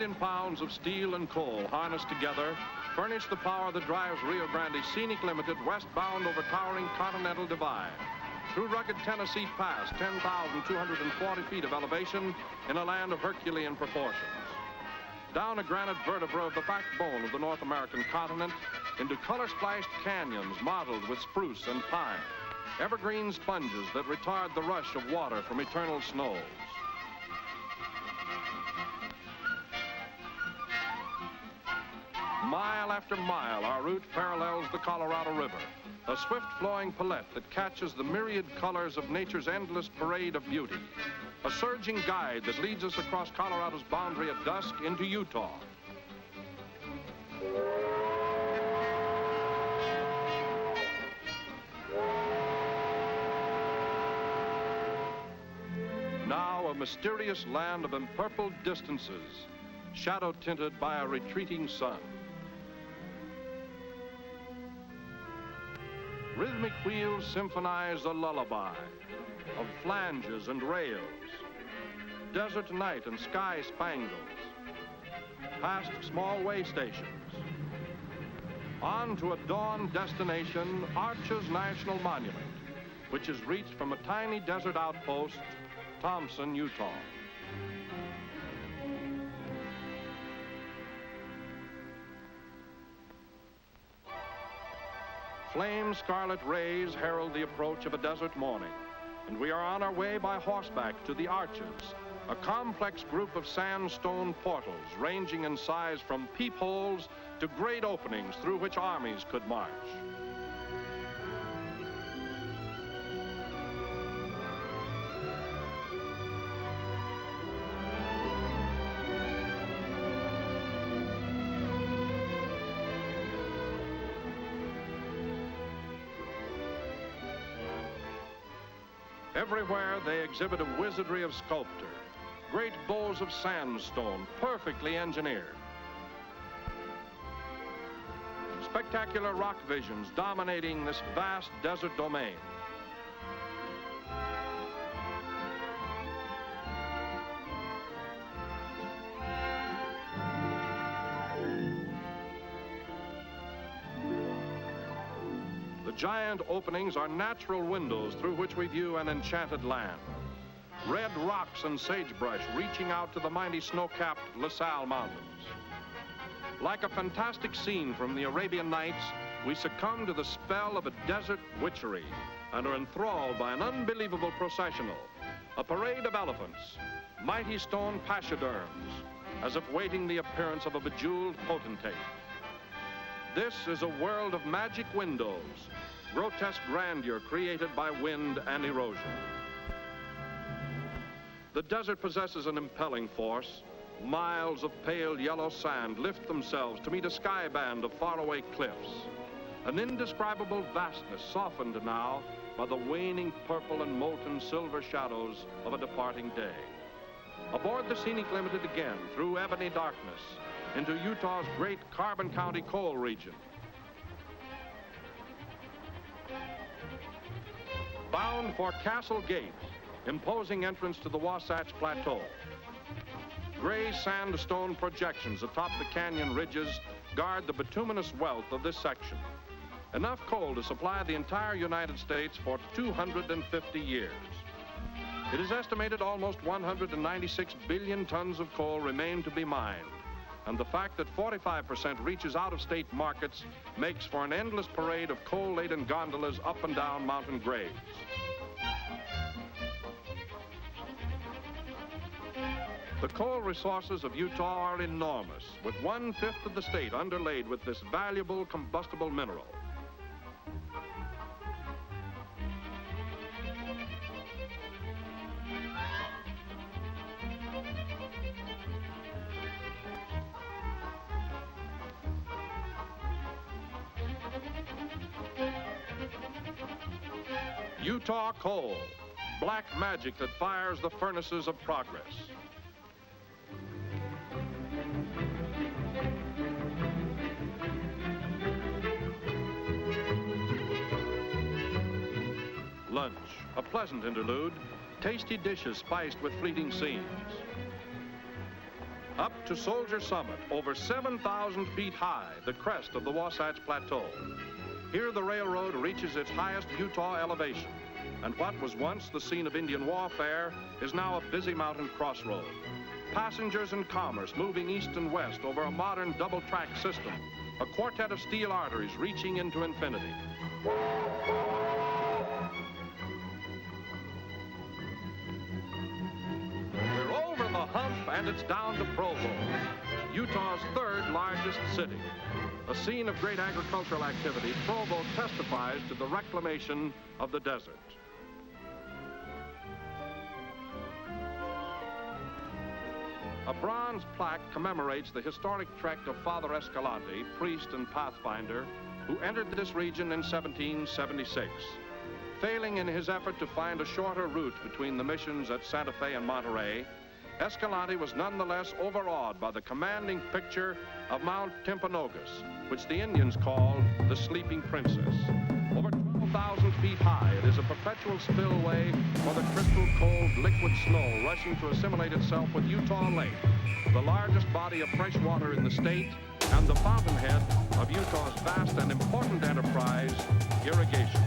million pounds of steel and coal harnessed together furnish the power that drives Rio Grande Scenic Limited westbound over towering Continental Divide, through rugged Tennessee Pass, 10,240 feet of elevation in a land of Herculean proportions, down a granite vertebra of the backbone of the North American continent, into color-splashed canyons mottled with spruce and pine, evergreen sponges that retard the rush of water from eternal snows. Mile after mile, our route parallels the Colorado River, a swift-flowing palette that catches the myriad colors of nature's endless parade of beauty, a surging guide that leads us across Colorado's boundary at dusk into Utah. Now a mysterious land of empurpled distances, shadow-tinted by a retreating sun. Rhythmic wheels symphonize a lullaby of flanges and rails, desert night and sky spangles, past small way stations, on to a dawn destination, Arches National Monument, which is reached from a tiny desert outpost, Thompson, Utah. Flame scarlet rays herald the approach of a desert morning, and we are on our way by horseback to the Arches, a complex group of sandstone portals ranging in size from peepholes to great openings through which armies could march. Everywhere they exhibit a wizardry of sculpture, great bowls of sandstone, perfectly engineered. Spectacular rock visions dominating this vast desert domain. The giant openings are natural windows through which we view an enchanted land. Red rocks and sagebrush reaching out to the mighty snow-capped La Salle Mountains. Like a fantastic scene from the Arabian Nights, we succumb to the spell of a desert witchery and are enthralled by an unbelievable processional, a parade of elephants, mighty stone pachyderms, as if waiting the appearance of a bejeweled potentate. This is a world of magic windows, grotesque grandeur created by wind and erosion. The desert possesses an impelling force. Miles of pale yellow sand lift themselves to meet a sky band of faraway cliffs. An indescribable vastness softened now by the waning purple and molten silver shadows of a departing day. Aboard the Scenic Limited again, through ebony darkness, into Utah's great Carbon County coal region. Bound for Castle Gate, imposing entrance to the Wasatch Plateau. Gray sandstone projections atop the canyon ridges guard the bituminous wealth of this section. Enough coal to supply the entire United States for 250 years. It is estimated almost 196 billion tons of coal remain to be mined, and the fact that 45% reaches out-of-state markets makes for an endless parade of coal-laden gondolas up and down mountain grades. The coal resources of Utah are enormous, with 1/5 of the state underlaid with this valuable combustible mineral. Utah coal, black magic that fires the furnaces of progress. Lunch, a pleasant interlude, tasty dishes spiced with fleeting scenes. Up to Soldier Summit, over 7,000 feet high, the crest of the Wasatch Plateau. Here the railroad reaches its highest Utah elevation, and what was once the scene of Indian warfare is now a busy mountain crossroad. Passengers and commerce moving east and west over a modern double-track system, a quartet of steel arteries reaching into infinity. We're over the hump and it's down to Provo, Utah's third largest city. A scene of great agricultural activity, Provo testifies to the reclamation of the desert. A bronze plaque commemorates the historic trek of Father Escalante, priest and pathfinder, who entered this region in 1776. Failing in his effort to find a shorter route between the missions at Santa Fe and Monterey, Escalante was nonetheless overawed by the commanding picture of Mount Timpanogos, which the Indians called the Sleeping Princess. Over 12,000 feet high, it is a perpetual spillway for the crystal cold liquid snow rushing to assimilate itself with Utah Lake, the largest body of fresh water in the state and the fountainhead of Utah's vast and important enterprise, irrigation.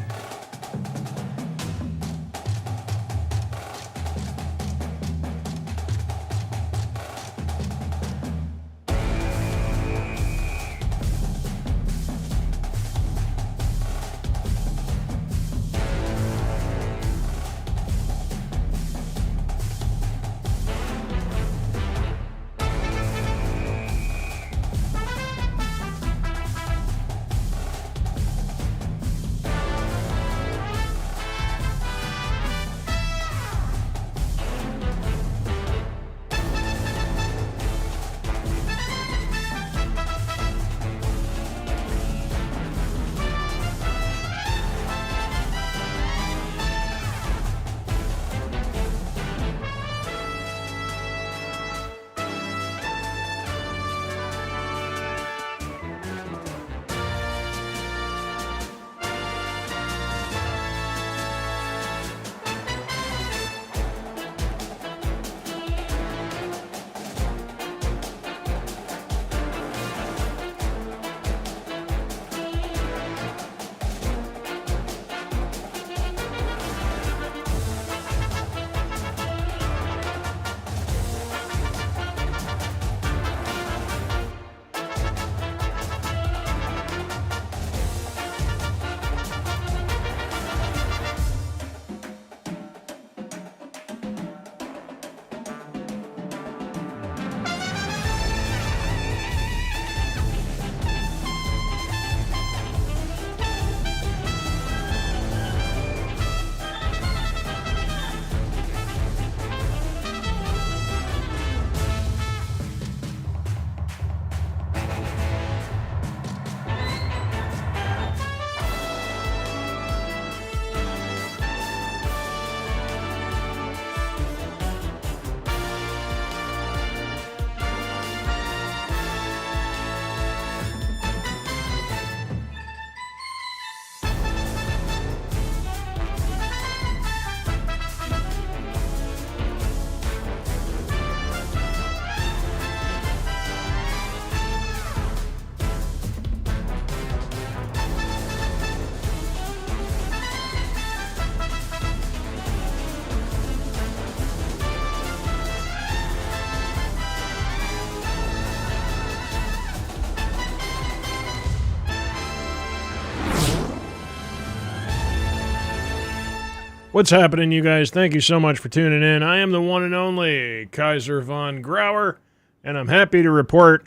What's happening, you guys? Thank you so much for tuning in. I am the one and only Kaiser von Grauer, and I'm happy to report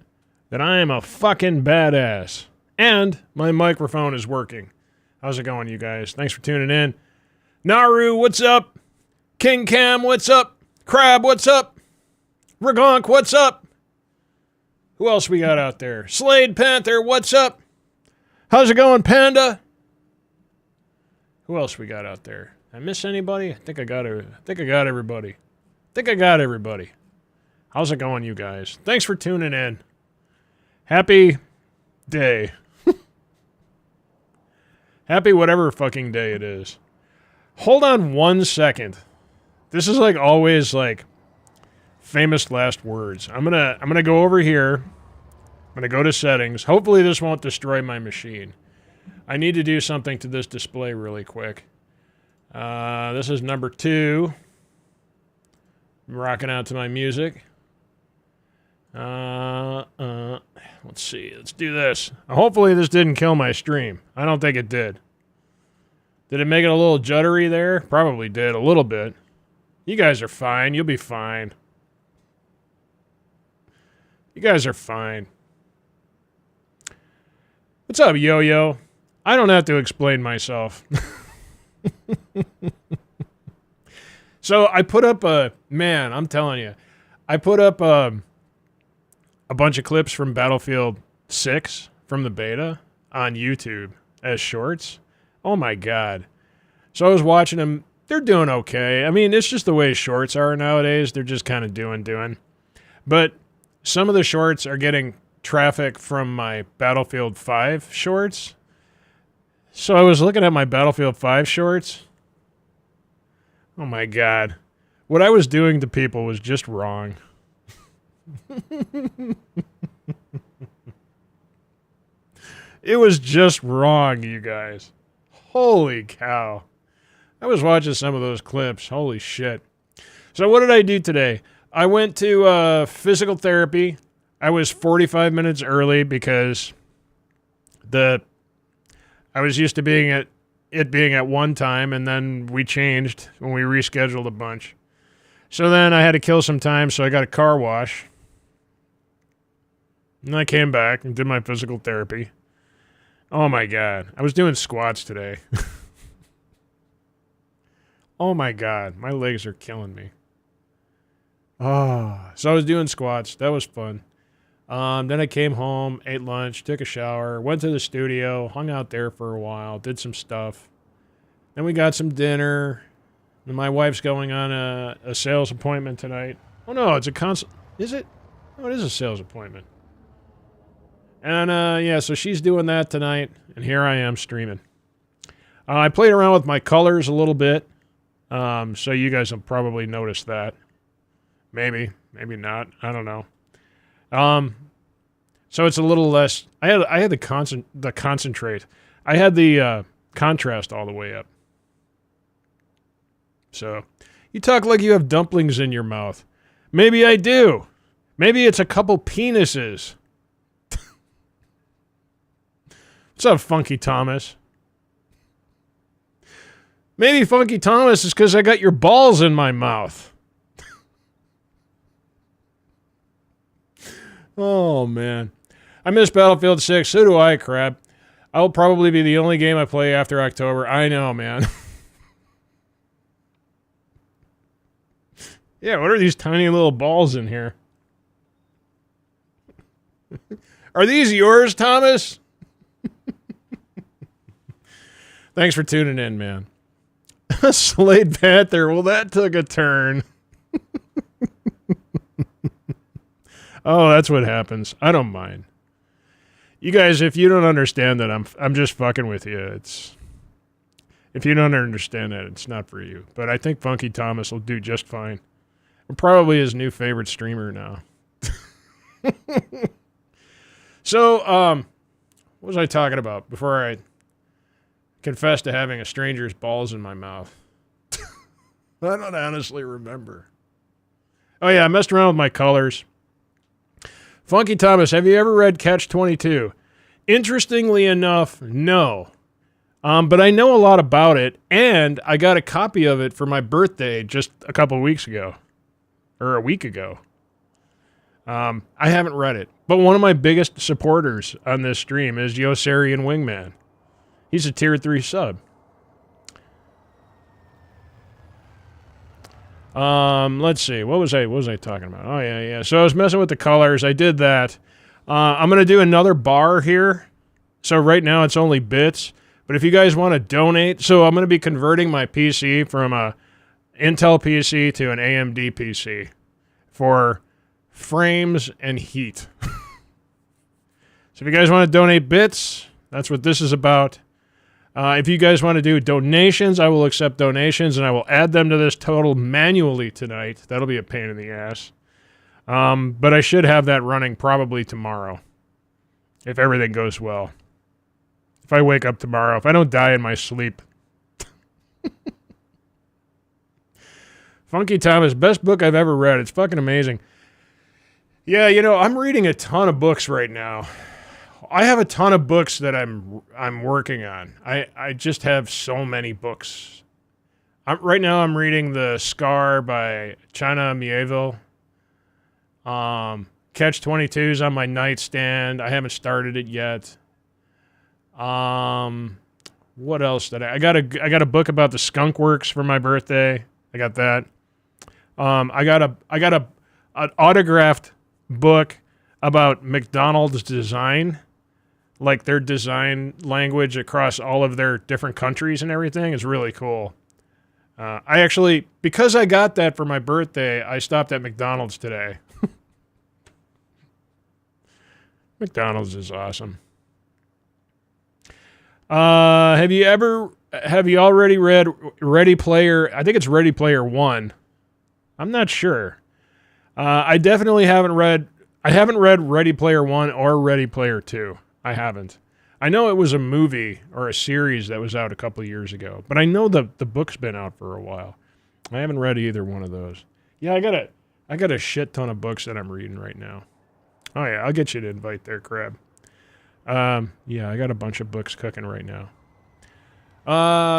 that I am a fucking badass. And my microphone is working. How's it going, you guys? Thanks for tuning in. Naru, what's up? King Cam, what's up? Crab, what's up? Ragonk, what's up? Who else we got out there? Slade Panther, what's up? How's it going, Panda? Who else we got out there? I miss anybody? I think I got everybody. How's it going, you guys? Thanks for tuning in. Happy day. Happy whatever fucking day it is. Hold on 1 second. This is like always like famous last words. I'm gonna go over here. I'm gonna go to settings. Hopefully this won't destroy my machine. I need to do something to this display really quick. This is number 2. I'm rocking out to my music. Let's see. Let's do this. Hopefully this didn't kill my stream. I don't think it did. Did it make it a little juddery there? Probably did, a little bit. You guys are fine. You'll be fine. You guys are fine. What's up, Yo-Yo? I don't have to explain myself. So I put up I'm telling you, I put up a bunch of clips from Battlefield 6 from the beta on YouTube as shorts. Oh my God. So I was watching them. They're doing okay. I mean, it's just the way shorts are nowadays. They're just kind of doing. But some of the shorts are getting traffic from my Battlefield 5 shorts. So I was looking at my Battlefield 5 shorts. Oh my God. What I was doing to people was just wrong. It was just wrong, you guys. Holy cow. I was watching some of those clips. Holy shit. So what did I do today? I went to physical therapy. I was 45 minutes early because I was used to being at one time, and then we changed when we rescheduled a bunch. So then I had to kill some time, so I got a car wash. And I came back and did my physical therapy. Oh my God. I was doing squats today. Oh my God. My legs are killing me. Oh, so I was doing squats. That was fun. Then I came home, ate lunch, took a shower, went to the studio, hung out there for a while, did some stuff. Then we got some dinner. And my wife's going on a sales appointment tonight. Oh no, it's a is it? Oh, it is a sales appointment. And yeah, so she's doing that tonight, and here I am streaming. I played around with my colors a little bit, so you guys will probably notice that. Maybe not. I don't know. So it's a little less. I had the concentrate. I had the contrast all the way up. So you talk like you have dumplings in your mouth. Maybe I do. Maybe it's a couple penises. What's up, Funky Thomas? Maybe Funky Thomas is because I got your balls in my mouth. Oh, man. I miss Battlefield 6. So do I, crap. I'll probably be the only game I play after October. I know, man. Yeah, what are these tiny little balls in here? Are these yours, Thomas? Thanks for tuning in, man. Slade Panther, well, that took a turn. Oh, that's what happens. I don't mind. You guys, if you don't understand that, I'm just fucking with you. If you don't understand that, it's not for you. But I think Funky Thomas will do just fine. I'm probably his new favorite streamer now. So, what was I talking about before I confessed to having a stranger's balls in my mouth? I don't honestly remember. Oh, yeah, I messed around with my colors. Funky Thomas, have you ever read Catch-22? Interestingly enough, no. But I know a lot about it, and I got a copy of it for my birthday just a couple of weeks ago. Or a week ago. I haven't read it. But one of my biggest supporters on this stream is Yosarian Wingman. He's a tier 3 sub. Let's see. What was I talking about? Oh, yeah. So I was messing with the colors. I did that. I'm going to do another bar here. So right now it's only bits. But if you guys want to donate, so I'm going to be converting my PC from a Intel PC to an AMD PC for frames and heat. So if you guys want to donate bits, that's what this is about. If you guys want to do donations, I will accept donations, and I will add them to this total manually tonight. That'll be a pain in the ass. But I should have that running probably tomorrow, if everything goes well. If I wake up tomorrow, if I don't die in my sleep. Funky Thomas, best book I've ever read. It's fucking amazing. Yeah, I'm reading a ton of books right now. I have a ton of books that I'm working on. I just have so many books. Right now I'm reading The Scar by China Mieville. Catch-22 is on my nightstand. I haven't started it yet. What else did I got a book about the Skunk Works for my birthday. I got that. I got an autographed book about McDonald's design, like their design language across all of their different countries and everything is really cool. I actually, because I got that for my birthday, I stopped at McDonald's today. McDonald's is awesome. Have you already read Ready Player? I think it's Ready Player One. I'm not sure. I definitely haven't read Ready Player One or Ready Player Two. I haven't. I know it was a movie or a series that was out a couple of years ago, but I know the book's been out for a while. I haven't read either one of those. Yeah, I got a shit ton of books that I'm reading right now. Oh yeah, I'll get you to invite there, Crab. Yeah, I got a bunch of books cooking right now.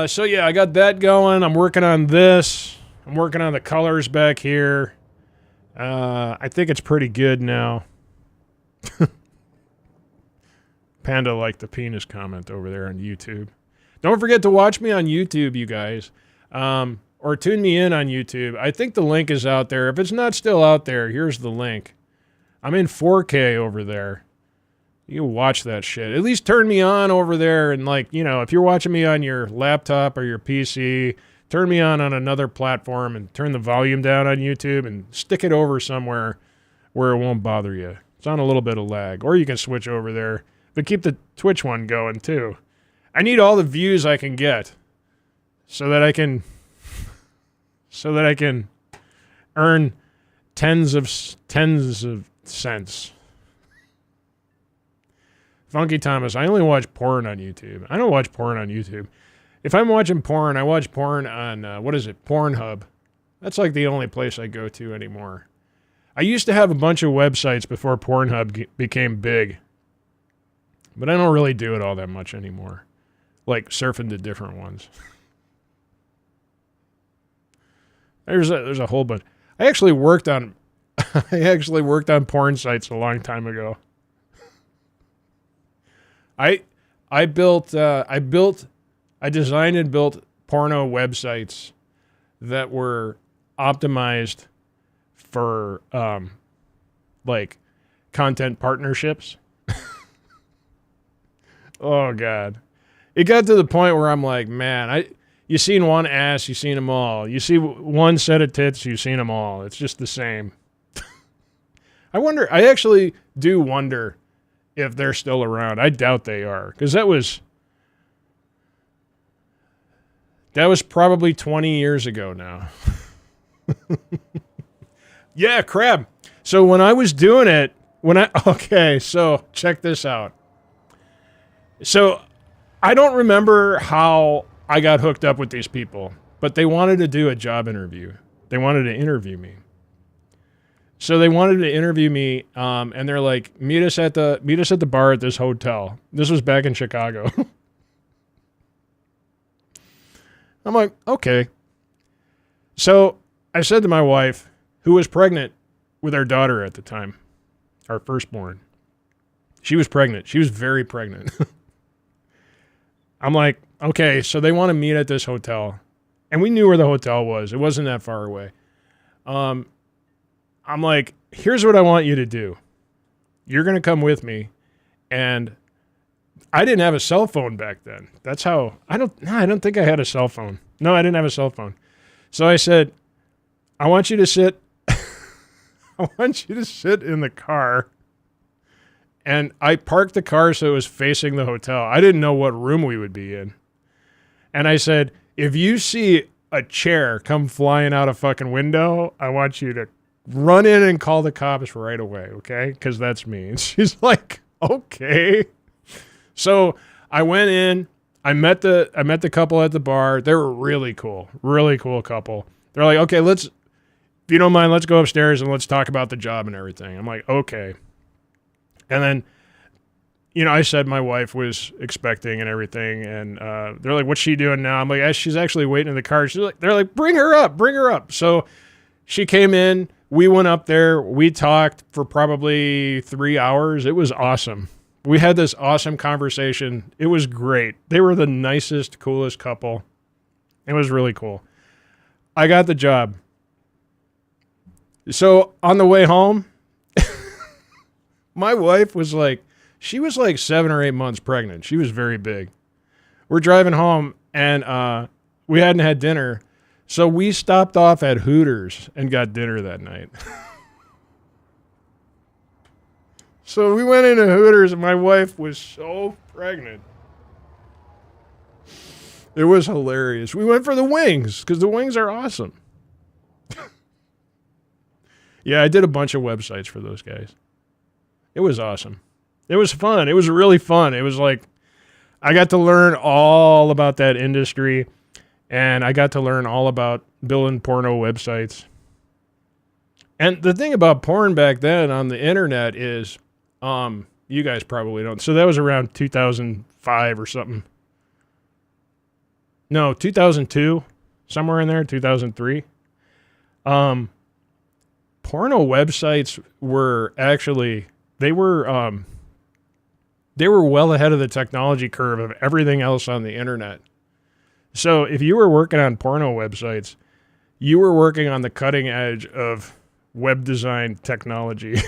So yeah, I got that going. I'm working on this. I'm working on the colors back here. I think it's pretty good now. Panda liked the penis comment over there on YouTube. Don't forget to watch me on YouTube, you guys. Or tune me in on YouTube. I think the link is out there. If it's not still out there, here's the link. I'm in 4K over there. You can watch that shit. At least turn me on over there and if you're watching me on your laptop or your PC, turn me on another platform and turn the volume down on YouTube and stick it over somewhere where it won't bother you. It's on a little bit of lag. Or you can switch over there. But keep the Twitch one going too. I need all the views I can get so that I can earn tens of cents. Funky Thomas, I only watch porn on YouTube. I don't watch porn on YouTube. If I'm watching porn, I watch porn on, Pornhub. That's like the only place I go to anymore. I used to have a bunch of websites before Pornhub became big. But I don't really do it all that much anymore. Like surfing to different ones. There's a whole bunch. I actually worked on porn sites a long time ago. I designed and built porno websites that were optimized for content partnerships. Oh God. It got to the point where I'm like, man, you seen one ass, you seen them all. You see one set of tits, you seen them all. It's just the same. I actually do wonder if they're still around. I doubt they are, because that was probably 20 years ago now. Yeah, Crab. So when I was doing it, so check this out. So I don't remember how I got hooked up with these people, but they wanted to do a job interview. They wanted to interview me. So they wanted to interview me, and they're like, meet us at the bar at this hotel. This was back in Chicago. I'm like, okay. So I said to my wife, who was pregnant with our daughter at the time, our firstborn. She was pregnant. She was very pregnant. I'm like, okay, so they want to meet at this hotel. And we knew where the hotel was. It wasn't that far away. I'm like, here's what I want you to do. You're going to come with me. And I didn't have a cell phone back then. That's how, I don't think I had a cell phone. No, I didn't have a cell phone. So I said, I want you to sit in the car. And I parked the car so it was facing the hotel. I didn't know what room we would be in. And I said, if you see a chair come flying out a fucking window, I want you to run in and call the cops right away, okay? Because that's me. And she's like, okay. So I went in. I met the couple at the bar. They were really cool couple. They're like, okay, if you don't mind, let's go upstairs and let's talk about the job and everything. I'm like, okay. And then, I said my wife was expecting and everything, and they're like, what's she doing now? I'm like, she's actually waiting in the car. They're like, bring her up. So she came in. We went up there. We talked for probably 3 hours. It was awesome. We had this awesome conversation. It was great. They were the nicest, coolest couple. It was really cool. I got the job. So on the way home, my wife was like, she was like 7 or 8 months pregnant. She was very big. We're driving home, and we hadn't had dinner. So we stopped off at Hooters and got dinner that night. So we went into Hooters, and my wife was so pregnant. It was hilarious. We went for the wings, because the wings are awesome. Yeah, I did a bunch of websites for those guys. It was awesome. It was fun. It was really fun. It was like, I got to learn all about that industry, and I got to learn all about building porno websites. And the thing about porn back then on the internet is, you guys probably don't. So that was around 2005 or something. No, 2002, somewhere in there, 2003. Porno websites were actually, they were well ahead of the technology curve of everything else on the internet. So if you were working on porno websites, you were working on the cutting edge of web design technology.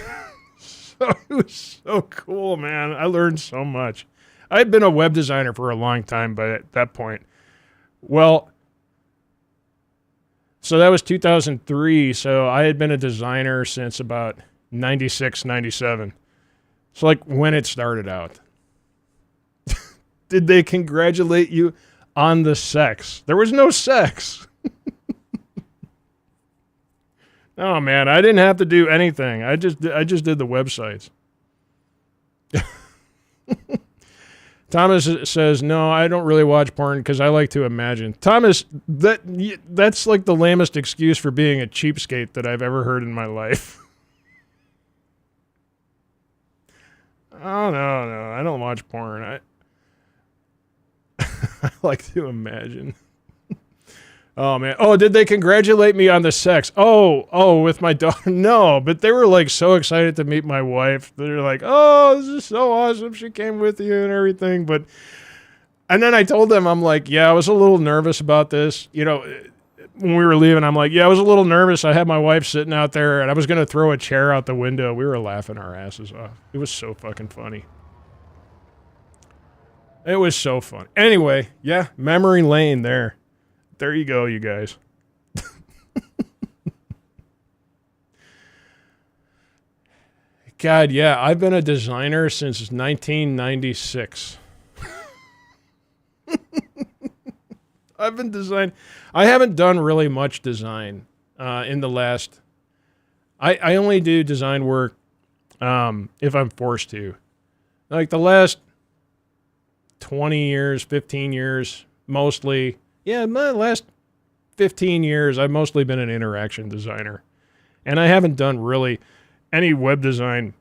So it was so cool, man. I learned so much. I'd been a web designer for a long time, but at that point, well, so that was 2003. So I had been a designer since about 96, 97. So like when it started out. Did they congratulate you on the sex? There was no sex. Oh man, I didn't have to do anything. I just did the websites. Thomas says, no, I don't really watch porn because I like to imagine. Thomas, that's like the lamest excuse for being a cheapskate that I've ever heard in my life. Oh, no, I don't watch porn. I like to imagine. Oh, man. Oh, did they congratulate me on the sex? Oh, with my daughter? No, but they were like so excited to meet my wife. They're like, oh, this is so awesome. She came with you and everything. And then I told them, I'm like, yeah, I was a little nervous about this. When we were leaving, I'm like, yeah, I was a little nervous. I had my wife sitting out there and I was going to throw a chair out the window. We were laughing our asses off. It was so fucking funny. It was so fun. Anyway, yeah, memory lane there. There you go, you guys. God, yeah, I've been a designer since 1996. I've been designing. I haven't done really much design in the last. I only do design work if I'm forced to. Like the last 20 years, 15 years, mostly. Yeah, my last 15 years, I've mostly been an interaction designer. And I haven't done really any web design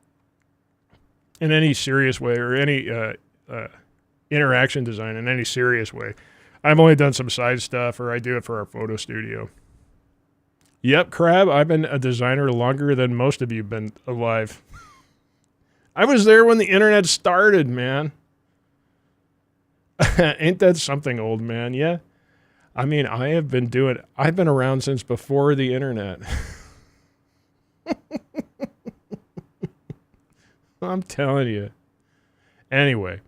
in any serious way or any interaction design in any serious way. I've only done some side stuff, or I do it for our photo studio. Yep, Crab, I've been a designer longer than most of you have been alive. I was there when the internet started, man. Ain't that something, old man? Yeah. I mean, I've been around since before the internet. I'm telling you. Anyway.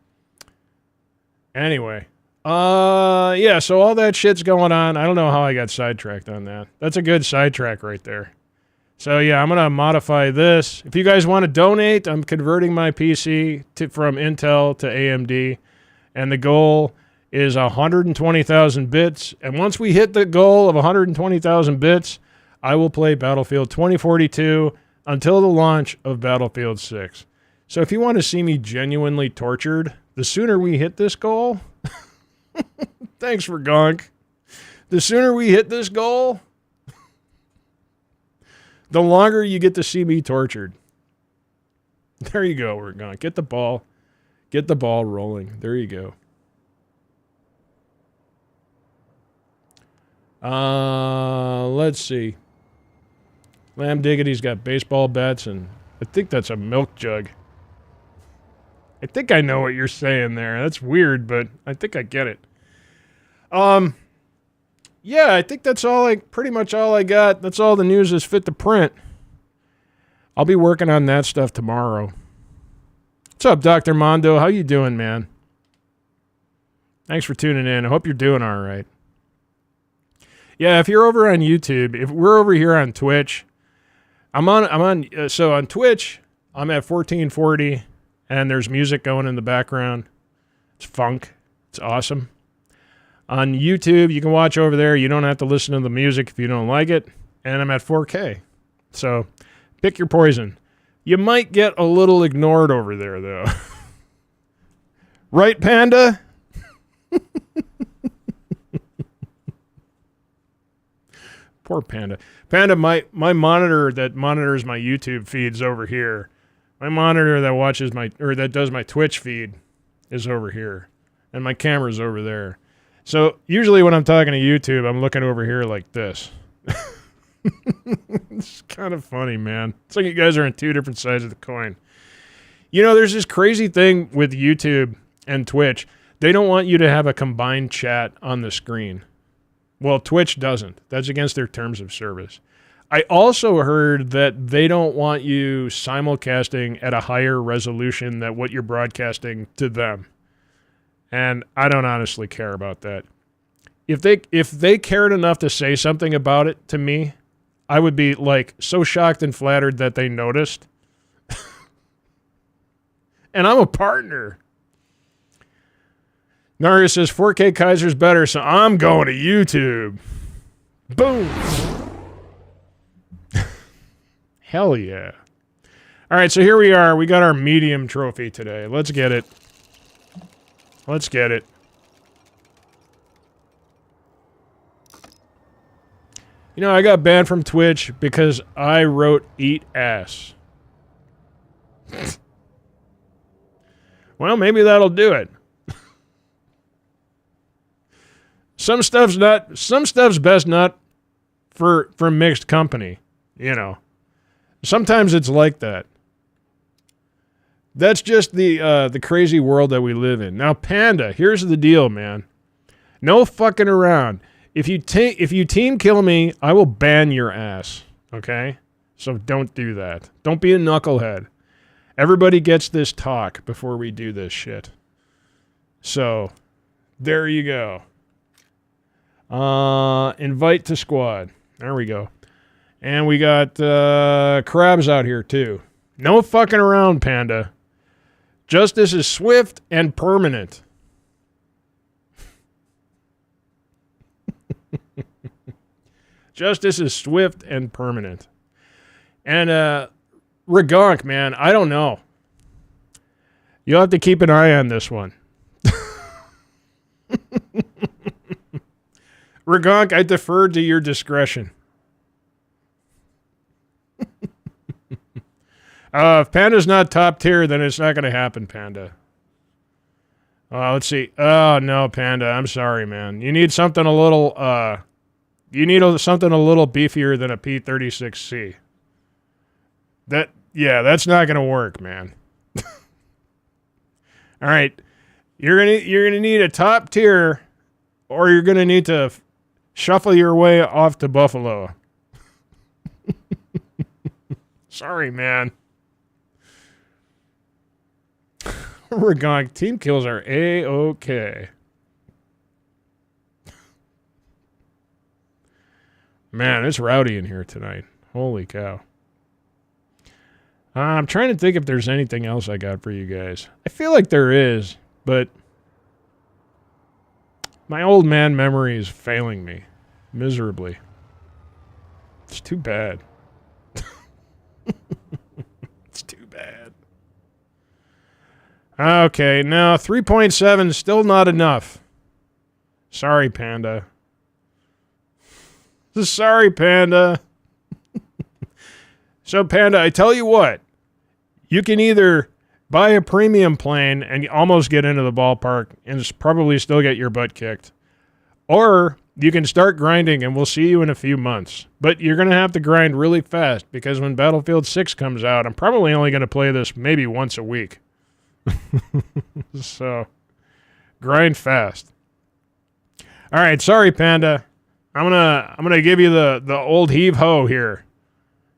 Yeah, so all that shit's going on. I don't know how I got sidetracked on that. That's a good sidetrack right there. So yeah, I'm going to modify this. If you guys want to donate, I'm converting my PC from Intel to AMD. And the goal is 120,000 bits. And once we hit the goal of 120,000 bits, I will play Battlefield 2042 until the launch of Battlefield 6. So if you want to see me genuinely tortured, the sooner we hit this goal, thanks for Gonk. The sooner we hit this goal, the longer you get to see me tortured. There you go, we're gone. Get the ball rolling. There you go. Let's see. Lamb Diggity's got baseball bats, and I think that's a milk jug. I think I know what you're saying there. That's weird, but I think I get it. Yeah, I think that's pretty much all I got. That's all the news is fit to print. I'll be working on that stuff tomorrow. What's up, Dr. Mondo? How you doing, man? Thanks for tuning in. I hope you're doing all right. Yeah, if you're over on YouTube, if we're over here on Twitch, so on Twitch, I'm at 1440, and there's music going in the background. It's funk. It's awesome. On YouTube, you can watch over there. You don't have to listen to the music if you don't like it. And I'm at 4K. So pick your poison. You might get a little ignored over there, though. Right, Panda? Poor Panda. Panda, my monitor that monitors my YouTube feeds over here. My monitor that does my Twitch feed is over here. And my camera's over there. So usually when I'm talking to YouTube, I'm looking over here like this. It's kind of funny, man. It's like you guys are on two different sides of the coin. You know, there's this crazy thing with YouTube and Twitch. They don't want you to have a combined chat on the screen. Well, Twitch doesn't. That's against their terms of service. I also heard that they don't want you simulcasting at a higher resolution than what you're broadcasting to them. And I don't honestly care about that. If they cared enough to say something about it to me, I would be like so shocked and flattered that they noticed. And I'm a partner. Naria says 4K Kaiser's better, so I'm going to YouTube. Boom. Hell yeah. All right, so here we are. We got our medium trophy today. Let's get it. Let's get it. You know, I got banned from Twitch because I wrote eat ass. Well, maybe that'll do it. Some stuff's best not for mixed company, you know. Sometimes it's like that. That's just the crazy world that we live in. Now, Panda, here's the deal, man. No fucking around. If you team kill me, I will ban your ass. Okay? So don't do that. Don't be a knucklehead. Everybody gets this talk before we do this shit. So, there you go. Invite to squad. There we go. And we got crabs out here too. No fucking around, Panda. Justice is swift and permanent. Justice is swift and permanent. And Ragonk, man, I don't know. You'll have to keep an eye on this one. Ragonk, I defer to your discretion. If Panda's not top tier, then it's not going to happen, Panda. Let's see. Oh, no, Panda. I'm sorry, man. You need something a little, something a little beefier than a P-36C. That's not going to work, man. All right. You're gonna need a top tier, or you're going to need to shuffle your way off to Buffalo. Sorry, man. Ragonk, team kills are A-okay. Man, it's rowdy in here tonight. Holy cow. I'm trying to think if there's anything else I got for you guys. I feel like there is, but my old man memory is failing me miserably. It's too bad. It's too bad. Okay, now 3.7 is still not enough. Sorry, Panda. Sorry, Panda. So, Panda, I tell you what. You can either buy a premium plane and almost get into the ballpark and probably still get your butt kicked. Or you can start grinding and we'll see you in a few months. But you're going to have to grind really fast because when Battlefield 6 comes out, I'm probably only going to play this maybe once a week. So, grind fast. All right, sorry, Panda. I'm gonna give you the old heave-ho here.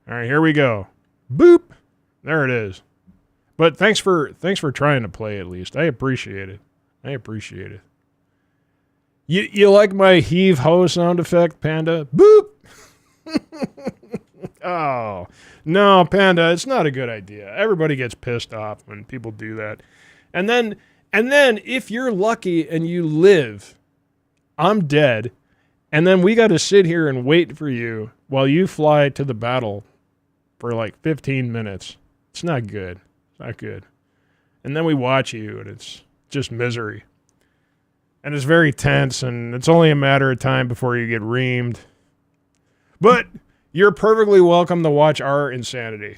All right, here we go. Boop. There it is. But thanks for trying to play at least. I appreciate it. I appreciate it. You like my heave-ho sound effect, Panda? Boop. Oh, no, Panda, it's not a good idea. Everybody gets pissed off when people do that. And then if you're lucky and you live, I'm dead. And then we got to sit here and wait for you while you fly to the battle for like 15 minutes. It's not good. It's not good. And then we watch you and it's just misery. And it's very tense and it's only a matter of time before you get reamed. But you're perfectly welcome to watch our insanity.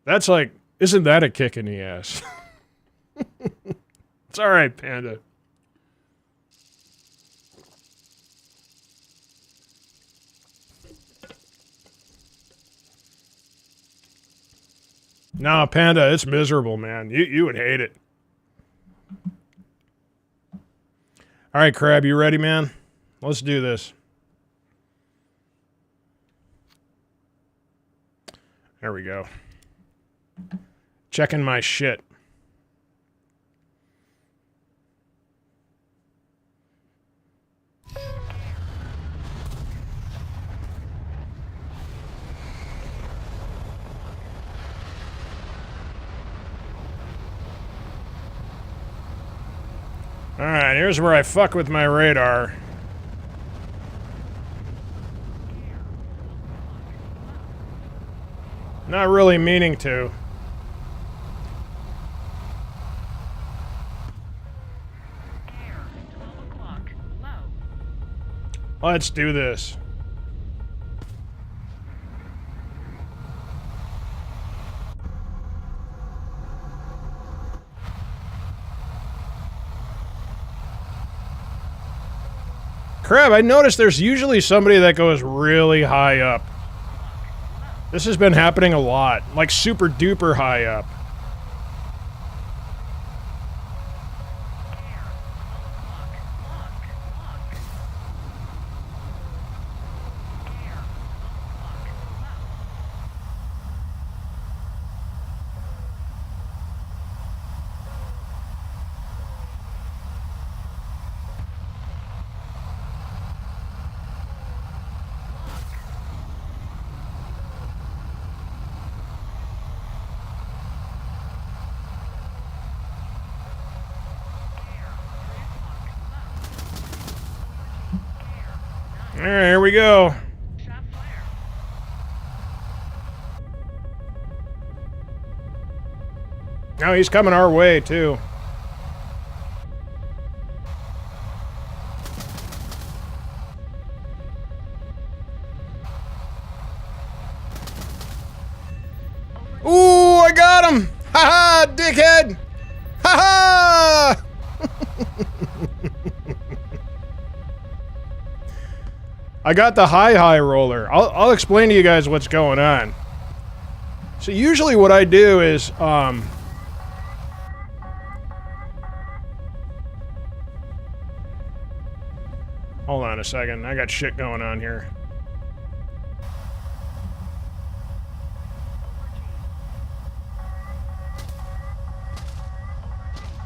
That's like, isn't that a kick in the ass? It's all right, Panda. No, Panda, it's miserable, man. You would hate it. All right, Crab, you ready, man? Let's do this. There we go. Checking my shit. All right, here's where I fuck with my radar. Not really meaning to. Let's do this. Crap, I noticed there's usually somebody that goes really high up. This has been happening a lot, like super duper high up. All right, here we go. Now he's coming our way, too. Ooh, I got him! Ha ha, dickhead! Ha ha! I got the high roller. I'll explain to you guys what's going on. So usually what I do is, hold on a second. I got shit going on here.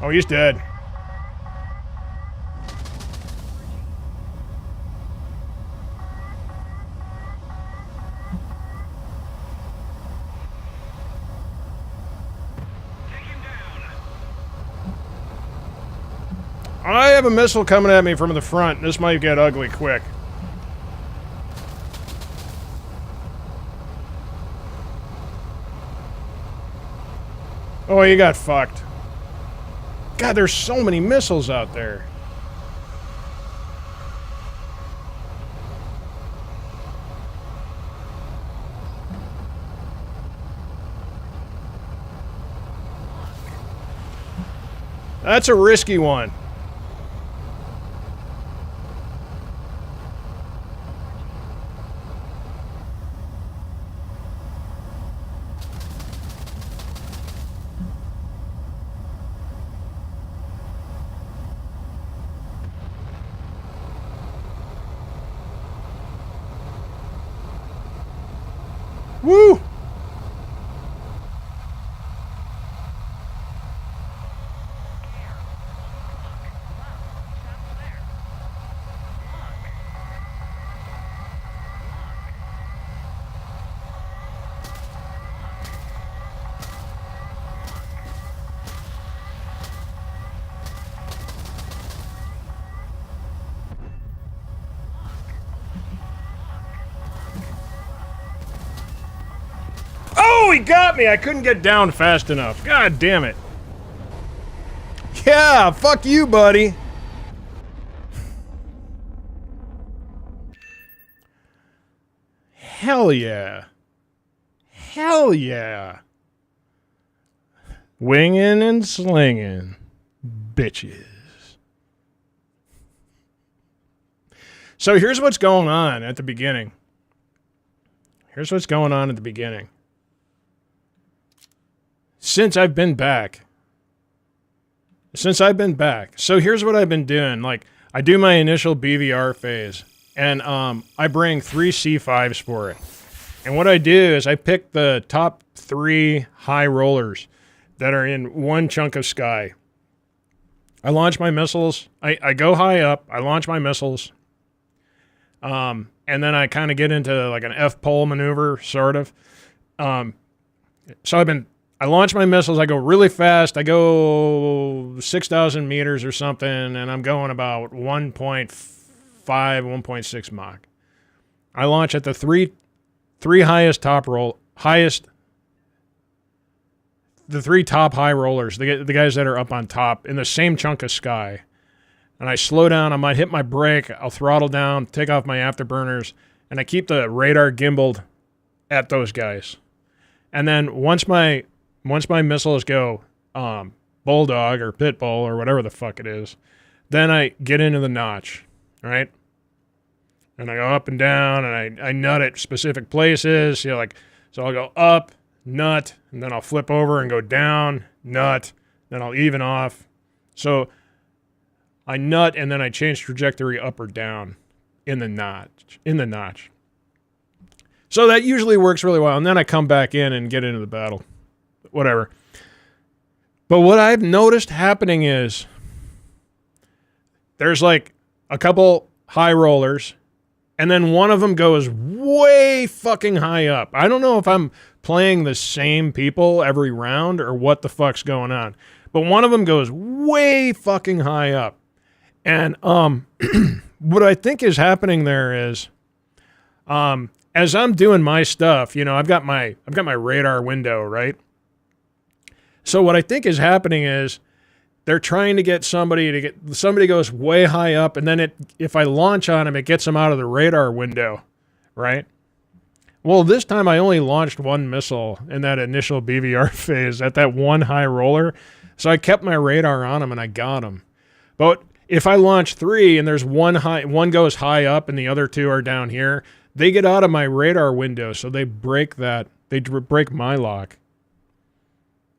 Oh, he's dead. I have a missile coming at me from the front. This might get ugly quick. Oh, you got fucked. God, there's so many missiles out there. That's a risky one. Woo! Oh, he got me! I couldn't get down fast enough. God damn it. Yeah, fuck you, buddy. Hell yeah. Hell yeah. Winging and slinging. Bitches. So here's what's going on at the beginning. Here's what's going on at the beginning. Since I've been back. So here's what I've been doing. Like, I do my initial BVR phase. And I bring 3 C5s for it. And what I do is I pick the top 3 high rollers that are in one chunk of sky. I launch my missiles. I go high up. I launch my missiles. And then I kind of get into like an F-pole maneuver, sort of. So I launch my missiles. I go really fast. I go 6,000 meters or something, and I'm going about 1.5, 1.6 Mach. I launch at the three highest the 3 top high rollers, the guys that are up on top in the same chunk of sky. And I slow down. I might hit my brake. I'll throttle down, take off my afterburners, and I keep the radar gimbaled at those guys. And then once my missiles go bulldog or pit bull or whatever the fuck it is, then I get into the notch, right? And I go up and down, and I nut at specific places. So I'll go up, nut, and then I'll flip over and go down, nut, then I'll even off. So I nut, and then I change trajectory up or down in the notch. So that usually works really well, and then I come back in and get into the battle. Whatever. But what I've noticed happening is there's like a couple high rollers, and then one of them goes way fucking high up. I don't know if I'm playing the same people every round or what the fuck's going on, but one of them goes way fucking high up. And what I think is happening there is as I'm doing my stuff, I've got my radar window, right? So what I think is happening is they're trying to get somebody goes way high up, and then if I launch on him, it gets him out of the radar window, right? Well, this time I only launched 1 missile in that initial BVR phase at that one high roller, so I kept my radar on him and I got him. But if I launch 3 and there's one goes high up and the other 2 are down here, they get out of my radar window, so they break my lock.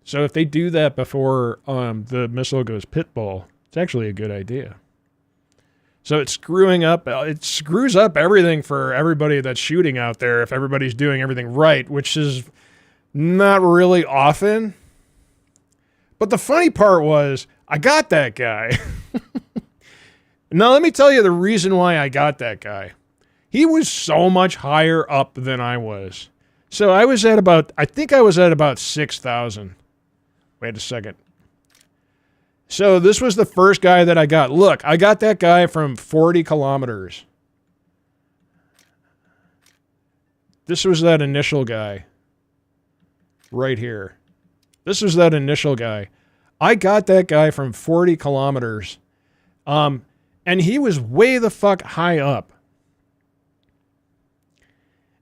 So if they do that before the missile goes pit bull, it's actually a good idea. So it screws up everything for everybody that's shooting out there if everybody's doing everything right, which is not really often. But the funny part was, I got that guy. Now let me tell you the reason why I got that guy. He was so much higher up than I was. So I was at about 6,000. Wait a second. So this was the first guy that I got. Look, I got that guy from 40 kilometers. This was that initial guy. Right here. This was that initial guy. I got that guy from 40 kilometers. And he was way the fuck high up.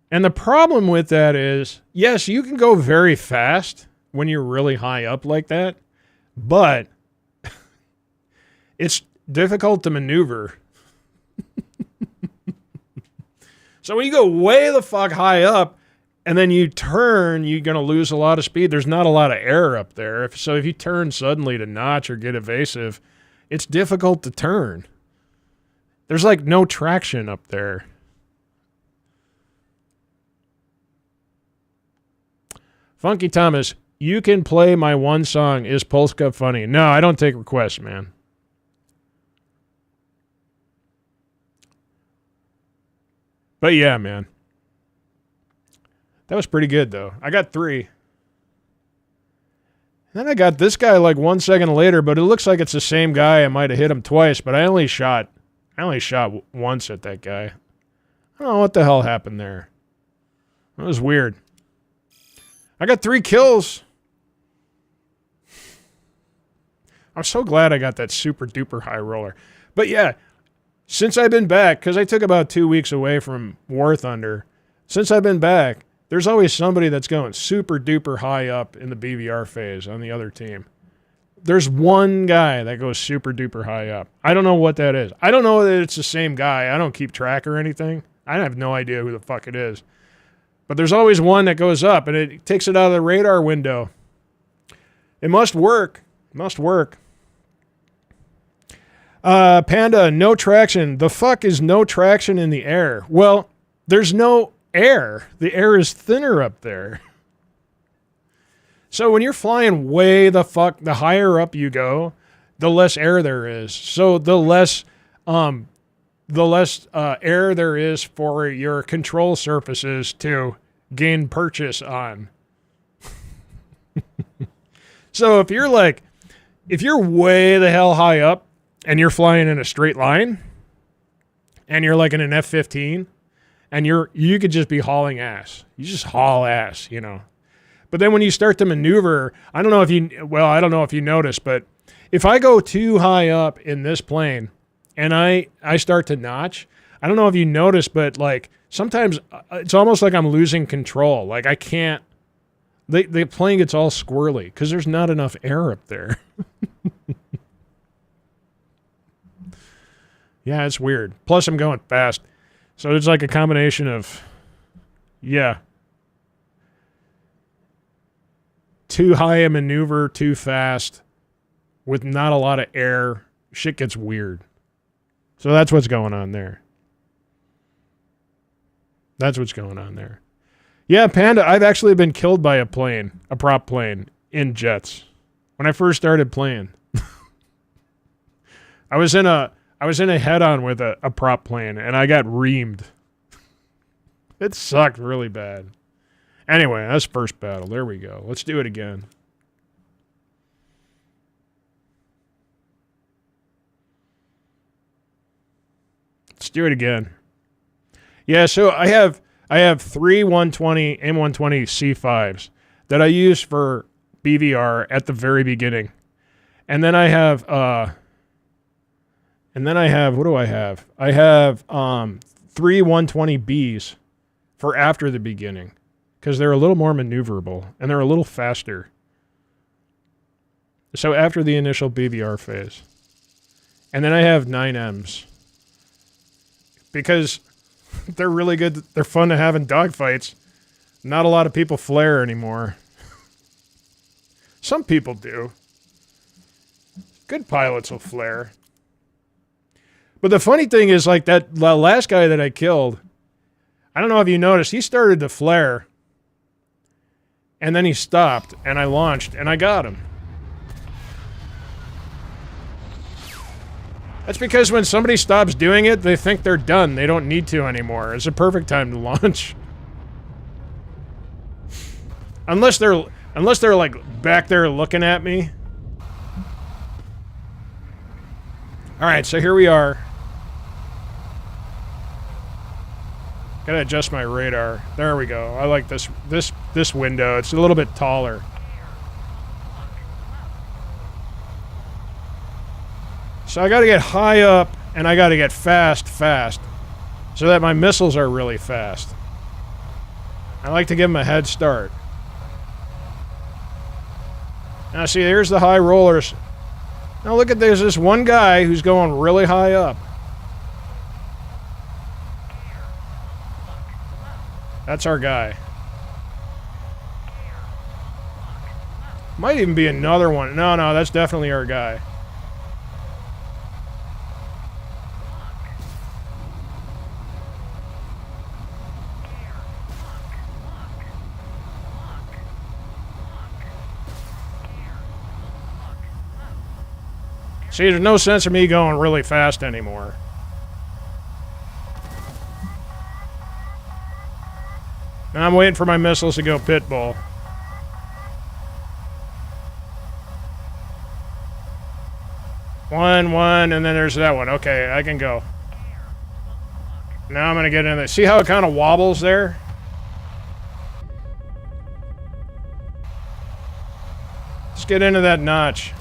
And the problem with that is, yes, you can go very fast when you're really high up like that, but it's difficult to maneuver. So when you go way the fuck high up and then you turn, you're going to lose a lot of speed. There's not a lot of air up there. So if you turn suddenly to notch or get evasive, it's difficult to turn. There's like no traction up there. Funky Thomas, you can play my one song, Is Polska Funny? No, I don't take requests, man. But yeah, man. That was pretty good, though. I got 3. Then I got this guy like 1 second later, but it looks like it's the same guy. I might have hit him twice, but I only shot once at that guy. I don't know what the hell happened there. That was weird. I got 3 kills. I'm so glad I got that super duper high roller. But yeah, since I've been back, because I took about 2 weeks away from War Thunder, since I've been back, there's always somebody that's going super duper high up in the BVR phase on the other team. There's one guy that goes super duper high up. I don't know what that is. I don't know that it's the same guy. I don't keep track or anything. I have no idea who the fuck it is. But there's always one that goes up, and it takes it out of the radar window. It must work. It must work. Panda, no traction. The fuck is no traction in the air? Well, there's no air. The air is thinner up there. So when you're flying way the higher up you go, the less air there is. So the less air there is for your control surfaces to gain purchase on. So if you're way the hell high up and you're flying in a straight line and you're like in an F-15 and you could just be hauling ass. You just haul ass, you know. But then when you start to maneuver, I don't know if you notice, but if I go too high up in this plane and I start to notch, I don't know if you notice, but like sometimes it's almost like I'm losing control. Like I can't, the plane gets all squirrely because there's not enough air up there. Yeah, it's weird. Plus I'm going fast. So it's like a combination of, yeah. Too high a maneuver, too fast, with not a lot of air. Shit gets weird. So that's what's going on there. That's what's going on there. Yeah, Panda, I've actually been killed by a prop plane, in jets. When I first started playing. I was in a head-on with a prop plane, and I got reamed. It sucked really bad. Anyway, that's first battle. There we go. Let's do it again. Let's do it again. Yeah, so I have 3 120 M120 C5s that I use for BVR at the very beginning. And then I have what do I have? I have 3 120Bs for after the beginning. Because they're a little more maneuverable, and they're a little faster. So after the initial BVR phase. And then I have 9Ms. Because they're really good. They're fun to have in dogfights. Not a lot of people flare anymore. Some people do. Good pilots will flare. But the funny thing is, like that last guy that I killed, I don't know if you noticed, he started to flare. And then he stopped, and I launched, and I got him. That's because when somebody stops doing it, they think they're done. They don't need to anymore. It's a perfect time to launch. Unless they're like back there looking at me. Alright, so here we are. Gotta adjust my radar. There we go. I like this window. It's a little bit taller. So I gotta get high up, and I gotta get fast, so that my missiles are really fast. I like to give them a head start. Now see, there's the high rollers. Now look at there's this one guy who's going really high up. That's our guy. Might even be another one. No, that's definitely our guy. See, there's no sense of me going really fast anymore. Now I'm waiting for my missiles to go pitbull. One, and then there's that one. Okay, I can go. Now I'm going to get in there. See how it kind of wobbles there? Let's get into that notch.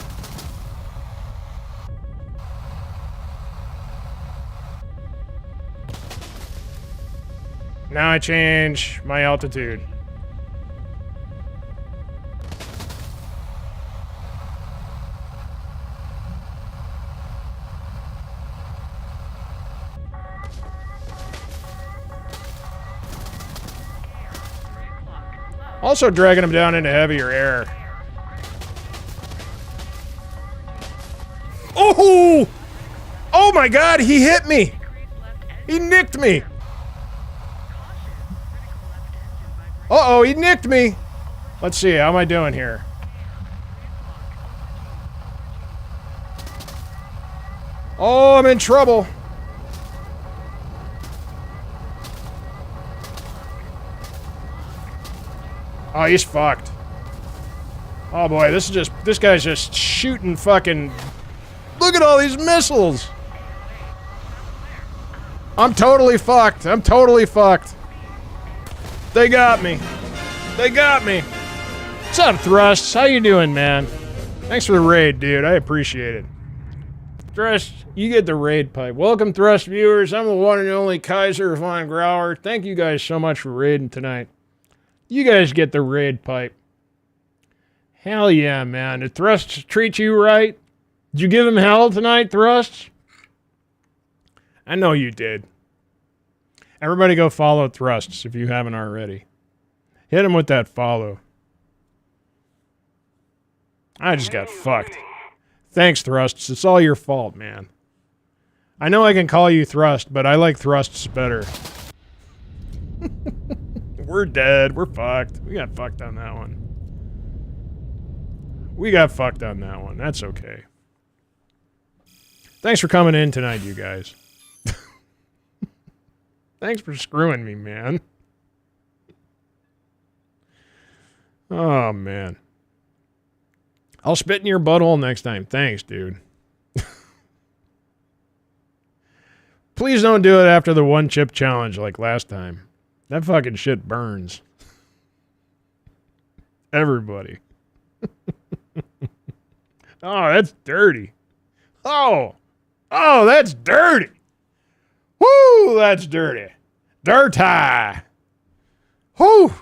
Now I change my altitude. Also dragging them down into heavier air. Oh! Oh my God, he hit me! He nicked me! Uh-oh, he nicked me! Let's see, how am I doing here? Oh, I'm in trouble. Oh, he's fucked. Oh boy, this guy's just shooting fucking... Look at all these missiles! I'm totally fucked. I'm totally fucked. They got me. They got me. What's up, Thrusts? How you doing, man? Thanks for the raid, dude. I appreciate it. Thrust, you get the raid pipe. Welcome, Thrust viewers. I'm the one and only Kaiser von Grauer. Thank you guys so much for raiding tonight. You guys get the raid pipe. Hell yeah, man. Did Thrusts treat you right? Did you give him hell tonight, Thrusts? I know you did. Everybody go follow Thrusts if you haven't already. Hit him with that follow. I just got fucked. Thanks, Thrusts. It's all your fault, man. I know I can call you Thrust, but I like Thrusts better. We're dead. We're fucked. We got fucked on that one. We got fucked on that one. That's okay. Thanks for coming in tonight, you guys. Thanks for screwing me, man. Oh, man. I'll spit in your butthole next time. Thanks, dude. Please don't do it after the one chip challenge like last time. That fucking shit burns. Everybody. Oh, that's dirty. Oh, that's dirty. Woo, that's dirty. Dirty. Whoo.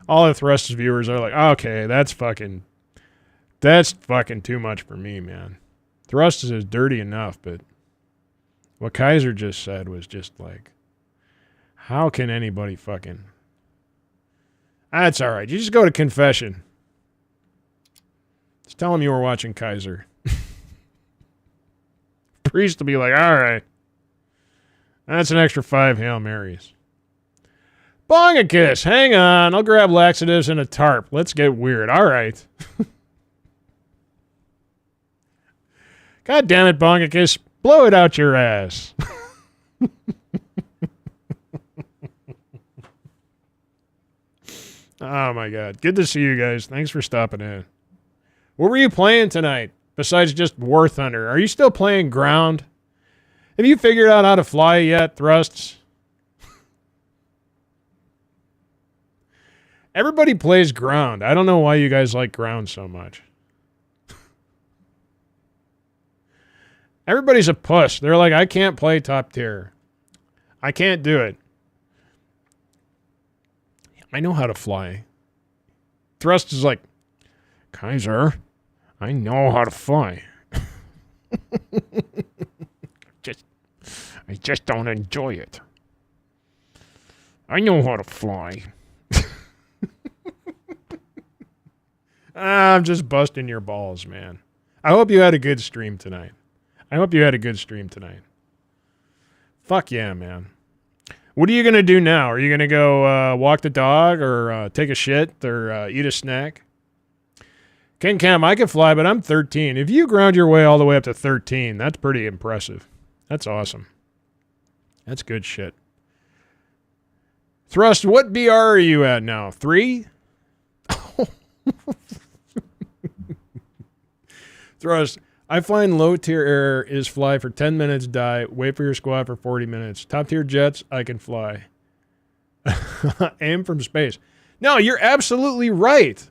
All the Thrust's viewers are like, okay, that's fucking too much for me, man. Thrust is dirty enough, but what Kaiser just said was just like, how can anybody fucking... That's all right. You just go to confession. Just tell him you were watching Kaiser. Priest will be like, all right. That's an extra 5 Hail Marys. Bong a kiss. Hang on. I'll grab laxatives and a tarp. Let's get weird. All right. God damn it, Bong a kiss. Blow it out your ass. Oh, my God. Good to see you guys. Thanks for stopping in. What were you playing tonight? besides just War Thunder? Are you still playing ground? Have you figured out how to fly yet, Thrusts? Everybody plays ground. I don't know why you guys like ground so much. Everybody's a puss. They're like, I can't play top tier. I can't do it. I know how to fly. Thrust is like, Kaiser, I know how to fly. I just don't enjoy it. I know how to fly. I'm just busting your balls, man. I hope you had a good stream tonight. Fuck yeah, man. What are you going to do now? Are you going to go walk the dog or take a shit or eat a snack? Ken Cam, I can fly, but I'm 13. If you ground your way all the way up to 13, that's pretty impressive. That's awesome. That's good shit. Thrust, what BR are you at now? 3? Thrust, I find low tier air is fly for 10 minutes, die, wait for your squad for 40 minutes. Top tier jets, I can fly. Aim from space. No, you're absolutely right.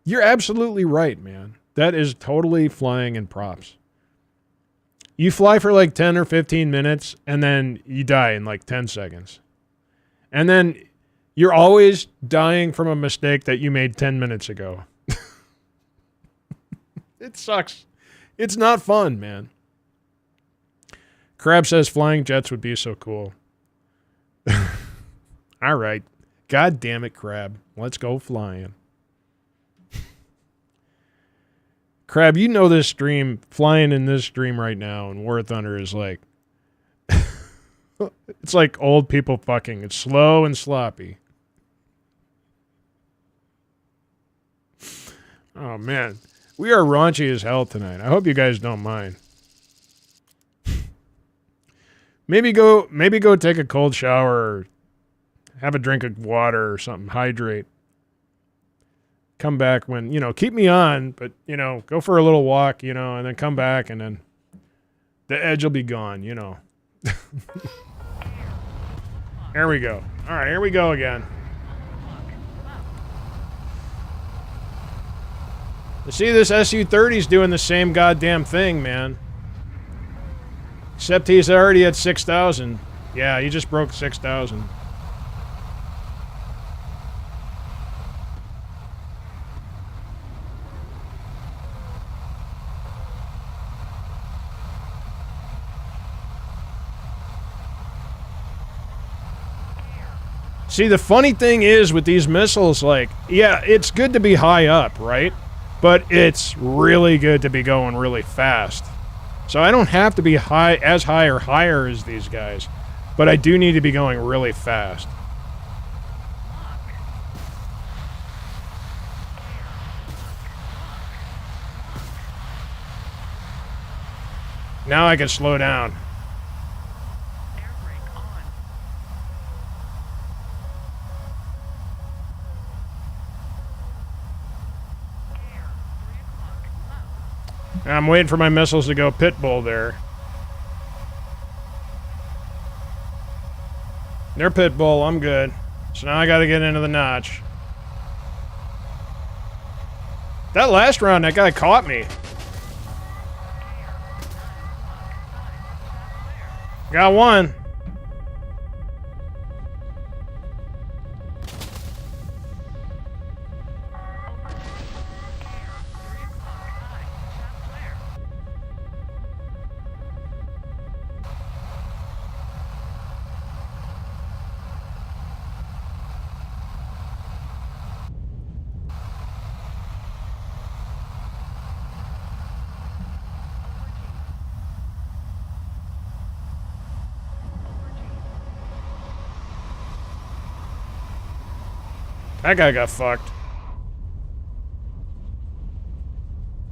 You're absolutely right, man. That is totally flying in props. You fly for like 10 or 15 minutes, and then you die in like 10 seconds. And then you're always dying from a mistake that you made 10 minutes ago. It sucks. It's not fun, man. Crab says flying jets would be so cool. All right. God damn it, Crab. Let's go flying. Crab, you know this stream, flying in this stream right now, and War Thunder is like, it's like old people fucking. It's slow and sloppy. Oh, man. We are raunchy as hell tonight. I hope you guys don't mind. Maybe go take a cold shower or have a drink of water or something. Hydrate. Come back when, keep me on, but, go for a little walk, and then come back, and then the edge will be gone, There we go. All right, here we go again. You see, this SU-30's doing the same goddamn thing, man. Except he's already at 6,000. Yeah, he just broke 6,000. See, the funny thing is with these missiles, like, yeah, it's good to be high up, right? But it's really good to be going really fast. So I don't have to be as high or higher as these guys, but I do need to be going really fast. Now I can slow down. I'm waiting for my missiles to go pitbull there. They're pitbull, I'm good. So now I gotta get into the notch. That last round, that guy caught me. Got one. That guy got fucked.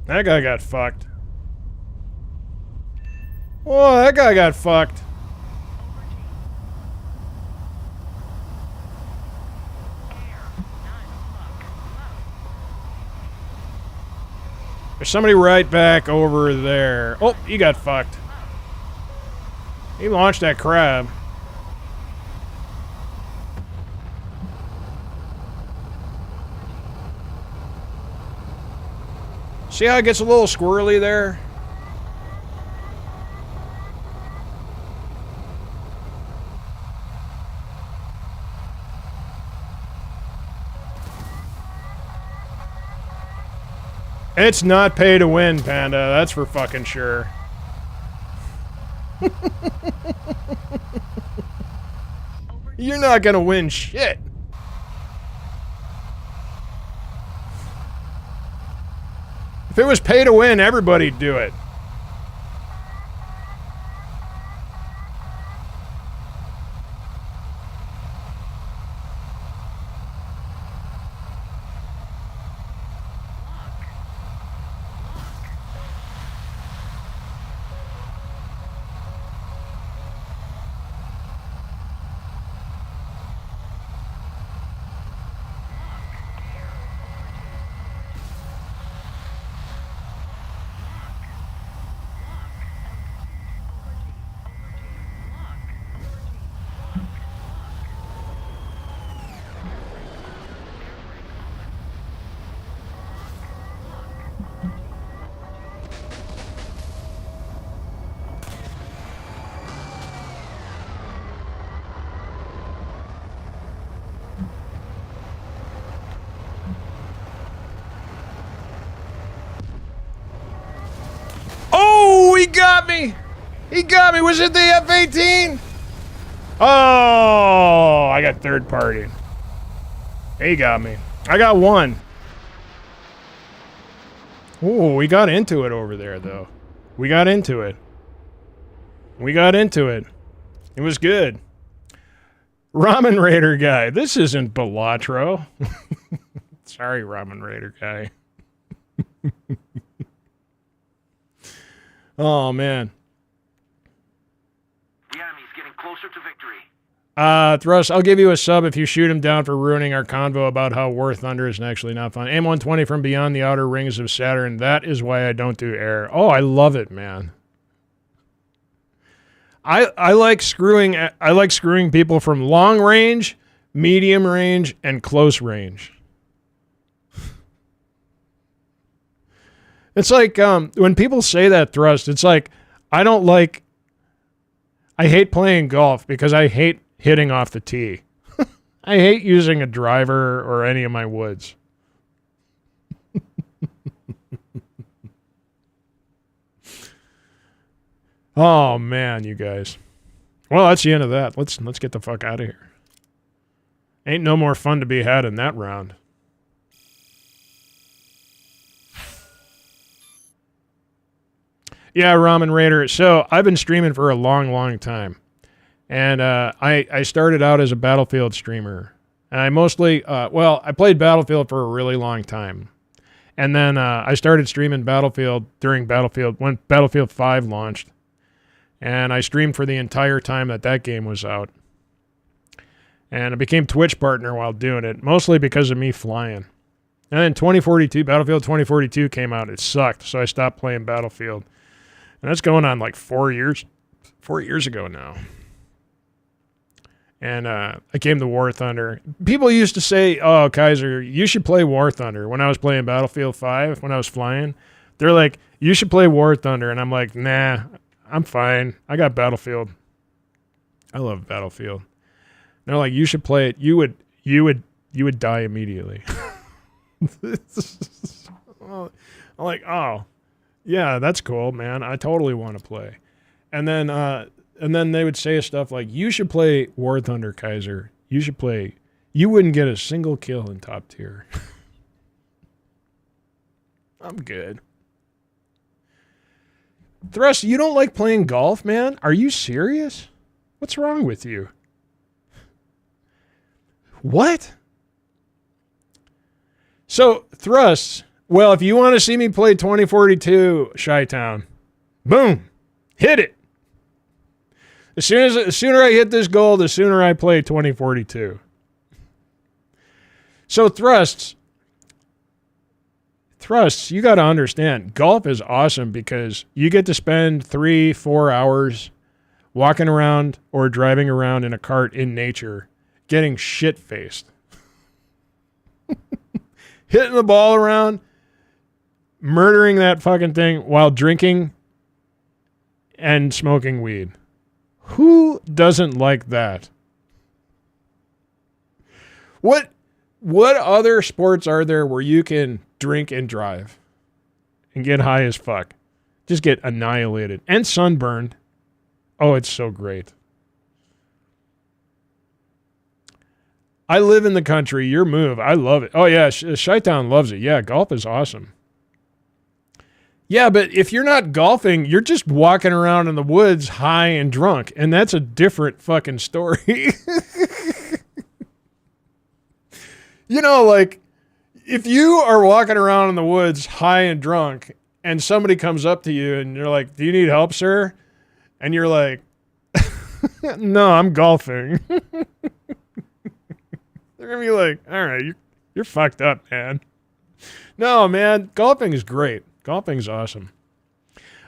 That guy got fucked. Whoa, that guy got fucked. There's somebody right back over there. Oh, he got fucked. He launched that crab. See how it gets a little squirrely there? It's not pay to win, Panda. That's for fucking sure. You're not gonna win shit. If it was pay to win, everybody'd do it. He got me! He got me! Was it the F-18? Oh, I got third party. He got me. I got one. Oh, we got into it over there, though. We got into it. We got into it. It was good. Ramen Raider guy. This isn't Balatro. Sorry, Ramen Raider guy. Oh, man. The enemy's getting closer to victory. Thrust, I'll give you a sub if you shoot him down for ruining our convo about how War Thunder is actually not fun. M120 from Beyond the Outer Rings of Saturn. That is why I don't do air. Oh, I love it, man. I like screwing people from long range, medium range, and close range. It's like when people say that, Thrust, it's like I hate playing golf because I hate hitting off the tee. I hate using a driver or any of my woods. Oh man, you guys. Well, that's the end of that. Let's get the fuck out of here. Ain't no more fun to be had in that round. Yeah, Ramen Raider. So I've been streaming for a long, long time. And I started out as a Battlefield streamer. And I mostly, I played Battlefield for a really long time. And then I started streaming Battlefield when Battlefield 5 launched. And I streamed for the entire time that game was out. And I became Twitch partner while doing it, mostly because of me flying. And then Battlefield 2042 came out. It sucked, so I stopped playing Battlefield. And that's going on like 4 years ago now. And I came to War Thunder. People used to say, oh, Kaiser, you should play War Thunder. When I was playing Battlefield 5, when I was flying, they're like, you should play War Thunder. And I'm like, nah, I'm fine. I got Battlefield. I love Battlefield. And they're like, you should play it. You would die immediately. I'm like, oh, yeah, that's cool, man. I totally want to play. And then they would say stuff like, you should play War Thunder, Kaiser. You wouldn't get a single kill in top tier. I'm good. Thrust, you don't like playing golf, man? Are you serious? What's wrong with you? What? So, Thrust, well, if you want to see me play 2042 Chi-Town, boom, hit it. The sooner I hit this goal, the sooner I play 2042. So Thrust, Thrusts, you got to understand, golf is awesome because you get to spend 3-4 hours walking around or driving around in a cart in nature, getting shit-faced. Hitting the ball around, murdering that fucking thing while drinking and smoking weed. Who doesn't like that? What other sports are there where you can drink and drive and get high as fuck? Just get annihilated and sunburned. Oh, it's so great. I live in the country. Your move. I love it. Oh, yeah. Chi-Town loves it. Yeah, golf is awesome. Yeah, but if you're not golfing, you're just walking around in the woods high and drunk, and that's a different fucking story. You know, like, if you are walking around in the woods high and drunk, and somebody comes up to you and you're like, do you need help, sir? And you're like, no, I'm golfing. They're going to be like, all right, you're fucked up, man. No, man, golfing is great. Golfing's awesome.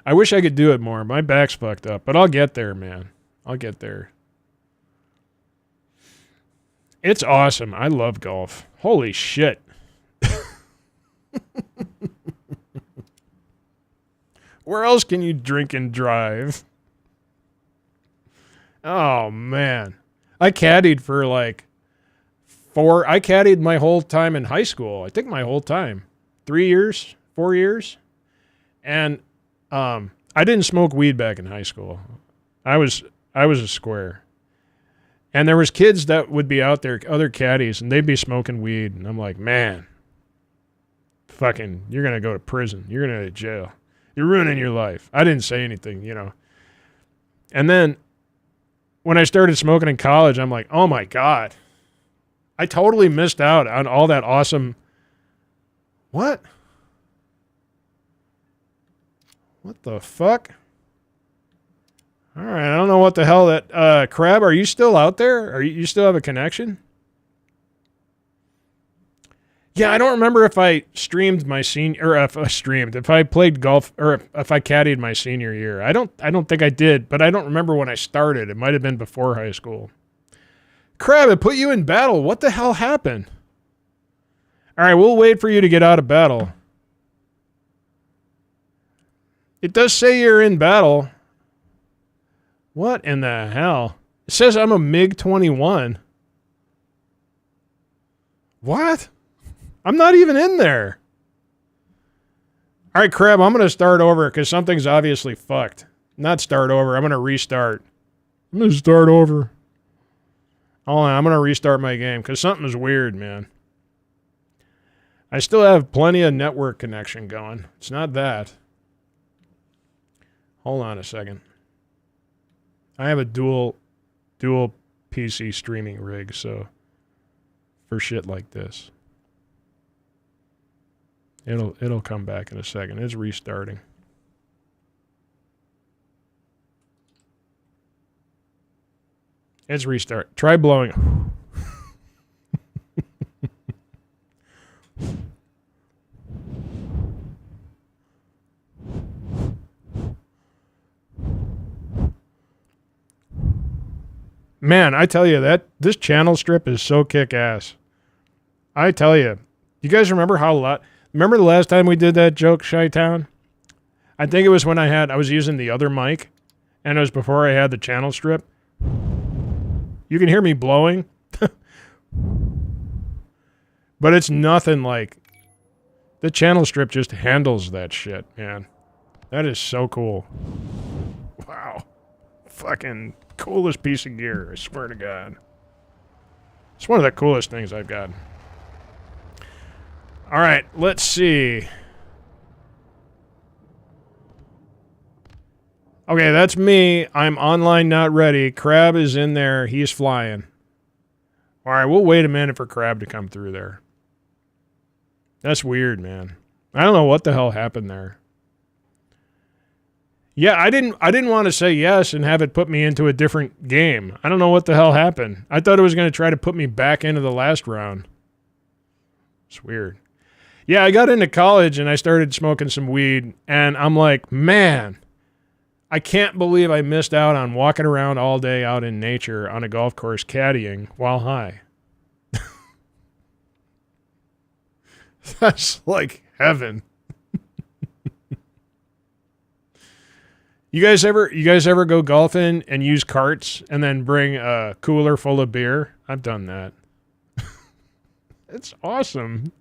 I wish I could do it more. My back's fucked up, but I'll get there, man. I'll get there. It's awesome. I love golf. Holy shit. Where else can you drink and drive? Oh, man. I caddied for I caddied my whole time in high school. I think my whole time. 3 years, 4 years. And I didn't smoke weed back in high school. I was a square. And there was kids that would be out there, other caddies, and they'd be smoking weed. And I'm like, man, fucking, you're going to go to prison. You're going to go to jail. You're ruining your life. I didn't say anything, you know. And then when I started smoking in college, I'm like, oh, my God. I totally missed out on all that awesome. What? What the fuck? All right, I don't know what the hell that... Crab, are you still out there? You still have a connection? Yeah, I don't remember if I streamed my senior... Or if I played golf... Or if I caddied my senior year. I don't think I did, but I don't remember when I started. It might have been before high school. Crab, it put you in battle. What the hell happened? All right, we'll wait for you to get out of battle. It does say you're in battle. What in the hell? It says I'm a MiG-21. What? I'm not even in there. All right, Crab, I'm going to start over because something's obviously fucked. Not start over. I'm going to restart. I'm going to start over. Hold on, I'm going to restart my game because something's weird, man. I still have plenty of network connection going. It's not that. Hold on a second. I have a dual PC streaming rig, so for shit like this. It'll come back in a second. It's restarting. It's restart. Try blowing. Man, I tell you that this channel strip is so kick-ass. I tell you. You guys remember remember the last time we did that joke, Chi-Town? I think it was when I was using the other mic, and it was before I had the channel strip. You can hear me blowing. But it's nothing like... The channel strip just handles that shit, man. That is so cool. Wow. Fucking coolest piece of gear, I swear to God. It's one of the coolest things I've got. All right, let's see. Okay, that's me. I'm online, not ready. Crab is in there. He's flying. All right, we'll wait a minute for Crab to come through there. That's weird, man. I don't know what the hell happened there. Yeah, I didn't want to say yes and have it put me into a different game. I don't know what the hell happened. I thought it was going to try to put me back into the last round. It's weird. Yeah, I got into college and I started smoking some weed, and I'm like, man, I can't believe I missed out on walking around all day out in nature on a golf course caddying while high. That's like heaven. You guys ever go golfing and use carts and then bring a cooler full of beer? I've done that. It's awesome.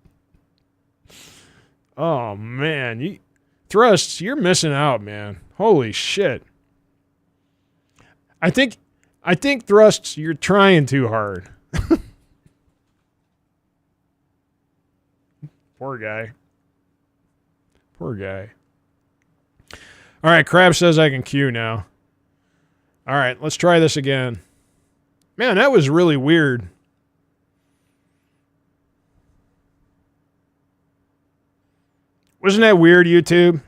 Oh man, Thrusts, you're missing out, man. Holy shit. I think Thrusts, you're trying too hard. Poor guy. Poor guy. All right, Crab says I can queue now. All right, let's try this again. Man, that was really weird. Wasn't that weird, YouTube?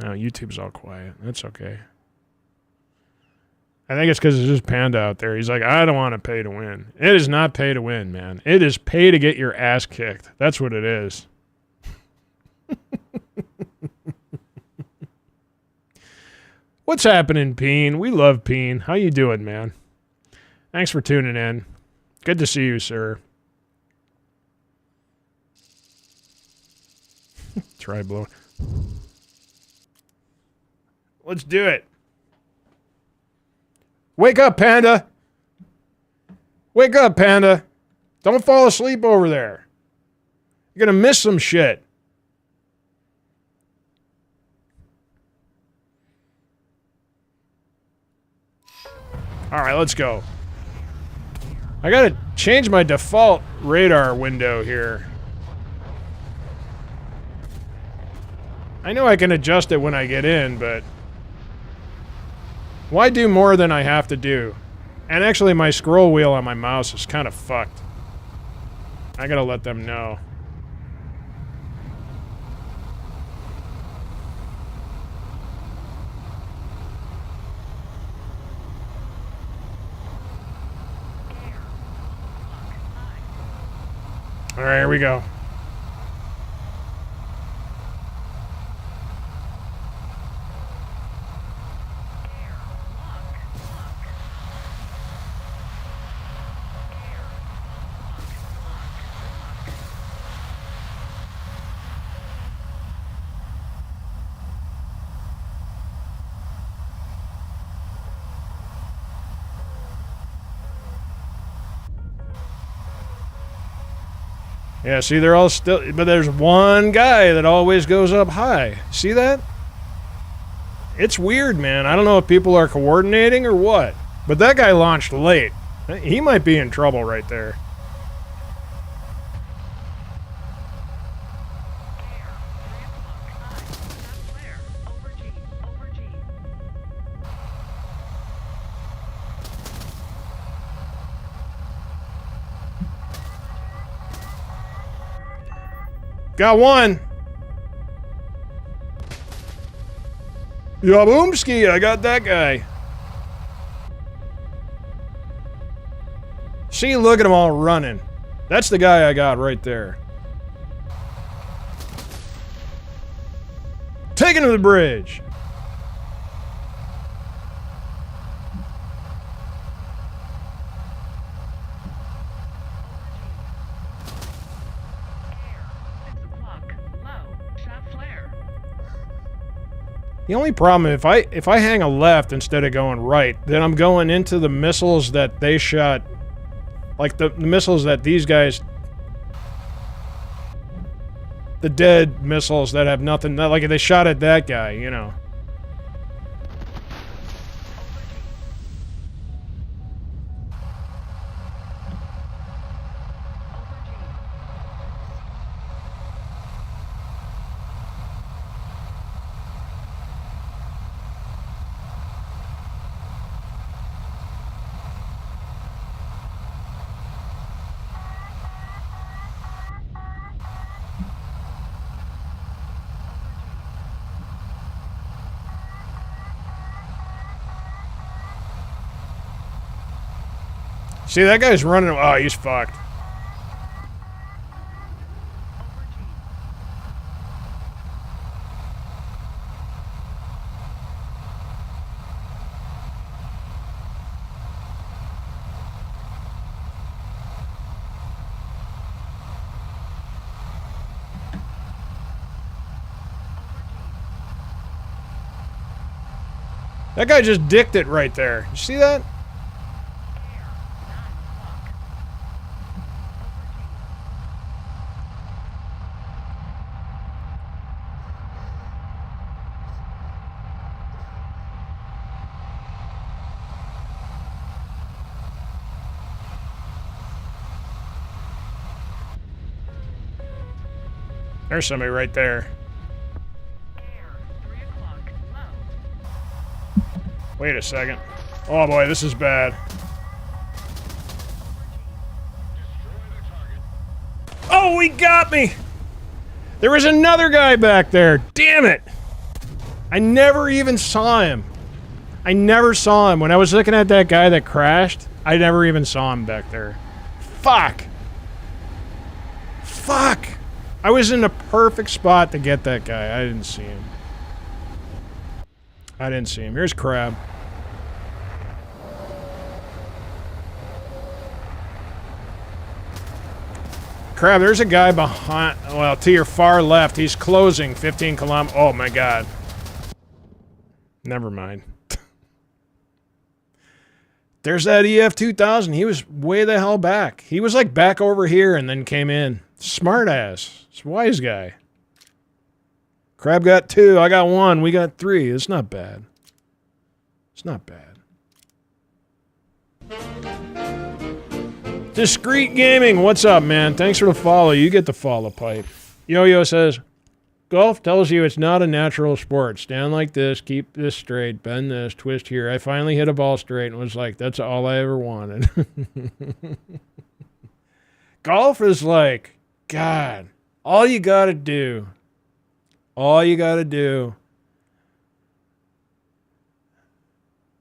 No, YouTube's all quiet. That's okay. I think it's because it's just Panda out there. He's like, I don't want to pay to win. It is not pay to win, man. It is pay to get your ass kicked. That's what it is. What's happening, Peen? We love Peen. How you doing, man? Thanks for tuning in. Good to see you, sir. Try blow. Let's do it. Wake up, Panda. Wake up, Panda. Don't fall asleep over there. You're going to miss some shit. All right, let's go. I got to change my default radar window here. I know I can adjust it when I get in, but why do more than I have to do? And actually, my scroll wheel on my mouse is kind of fucked. I gotta let them know. All right, here we go. Yeah, see, they're all still, but there's one guy that always goes up high. See that? It's weird, man. I don't know if people are coordinating or what, but that guy launched late. He might be in trouble right there. Got one. Yaboomski, I got that guy. See, look at them all running. That's the guy I got right there. Take him to the bridge. The only problem, if I hang a left instead of going right, then I'm going into the missiles that they shot, like the missiles that these guys, the dead missiles that have nothing, like they shot at that guy, you know. See, that guy's running. Oh, he's fucked. That guy just dicked it right there. You see that? There's somebody right there. Wait a second. Oh boy, this is bad. Oh, he got me! There was another guy back there. Damn it! I never even saw him. I never saw him. When I was looking at that guy that crashed, I never even saw him back there. Fuck! Fuck! I was in the perfect spot to get that guy. I didn't see him. I didn't see him. Here's Crab. Crab, there's a guy behind... Well, to your far left. He's closing 15 kilometers. Oh, my God. Never mind. There's that EF-2000. He was way the hell back. He was like back over here and then came in. Smart ass. It's a wise guy. Crab got 2. I got 1. We got 3. It's not bad. It's not bad. Discreet Gaming. What's up, man? Thanks for the follow. You get the follow pipe. Yo-Yo says, golf tells you it's not a natural sport. Stand like this, keep this straight, bend this, twist here. I finally hit a ball straight and was like, that's all I ever wanted. Golf is like, God, all you gotta do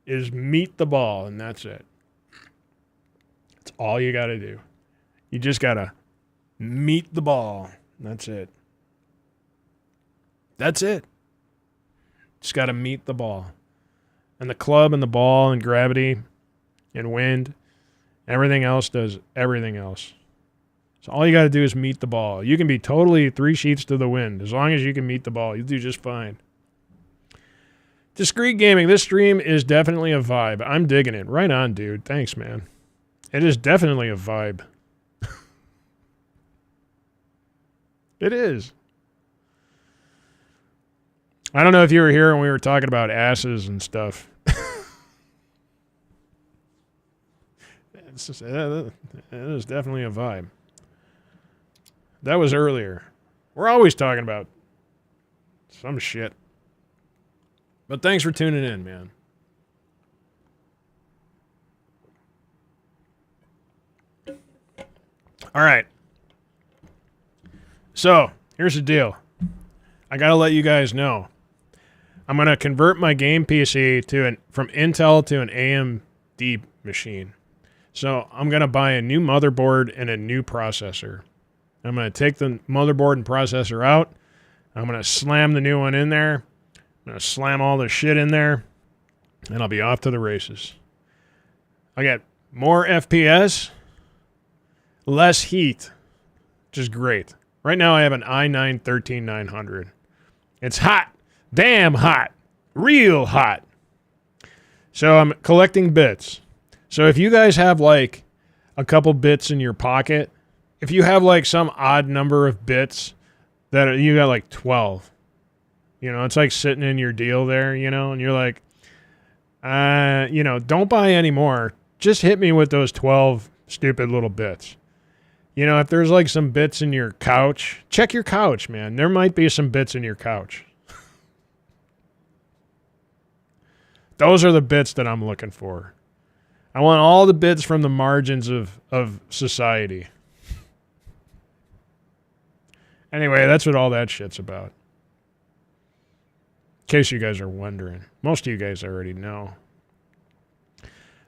is meet the ball, and that's it. That's all you gotta do. You just gotta meet the ball. That's it. That's it. Just gotta meet the ball. And the club and the ball and gravity and wind, everything else does everything else. So all you gotta do is meet the ball. You can be totally 3 sheets to the wind. As long as you can meet the ball, you'll do just fine. Discreet Gaming, this stream is definitely a vibe. I'm digging it. Right on, dude. Thanks, man. It is definitely a vibe. It is. I don't know if you were here when we were talking about asses and stuff. It is definitely a vibe. That was earlier. We're always talking about some shit. But thanks for tuning in, man. All right. So, here's the deal. I got to let you guys know. I'm going to convert my game PC from Intel to an AMD machine. So, I'm going to buy a new motherboard and a new processor. I'm going to take the motherboard and processor out. I'm going to slam the new one in there. I'm going to slam all the shit in there. And I'll be off to the races. I got more FPS, less heat, which is great. Right now I have an i9-13900. It's hot. Damn hot. Real hot. So I'm collecting bits. So if you guys have like a couple bits in your pocket, if you have like some odd number of bits that you got like 12, you know, it's like sitting in your deal there, you know, and you're like, you know, don't buy any more. Just hit me with those 12 stupid little bits. You know, if there's like some bits in your couch, check your couch, man. There might be some bits in your couch. Those are the bits that I'm looking for. I want all the bits from the margins of society. Anyway, that's what all that shit's about. In case you guys are wondering. Most of you guys already know.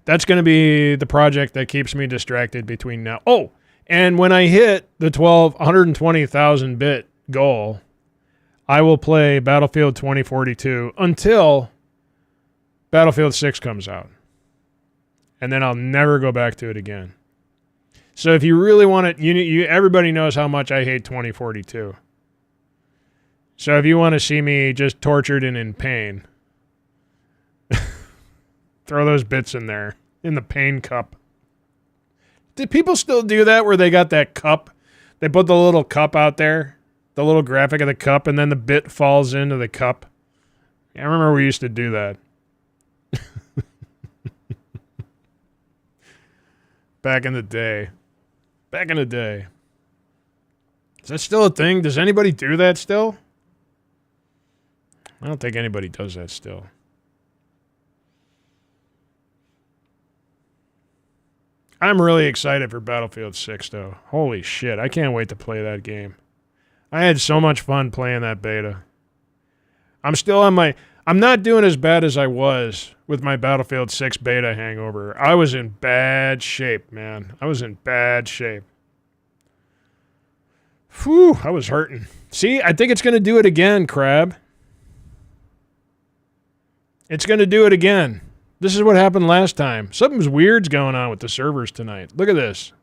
that's going to be the project that keeps me distracted between now. Oh, and when I hit the 120,000 bit goal, I will play Battlefield 2042 until Battlefield 6 comes out. And then I'll never go back to it again. So if you really want it, everybody knows how much I hate 2042. So if you want to see me just tortured and in pain, throw those bits in there, in the pain cup. Did people still do that where they got that cup? They put the little cup out there, the little graphic of the cup, and then the bit falls into the cup. I remember we used to do that. Back in the day. Back in the day. Is that still a thing? Does anybody do that still? I don't think anybody does that still. I'm really excited for Battlefield 6, though. Holy shit, I can't wait to play that game. I had so much fun playing that beta. I'm still on my... I'm not doing as bad as I was with my Battlefield 6 beta hangover. I was in bad shape, man. I was in bad shape. Whew, I was hurting. See, I think it's going to do it again, Crab. It's going to do it again. This is what happened last time. Something's weird's going on with the servers tonight. Look at this.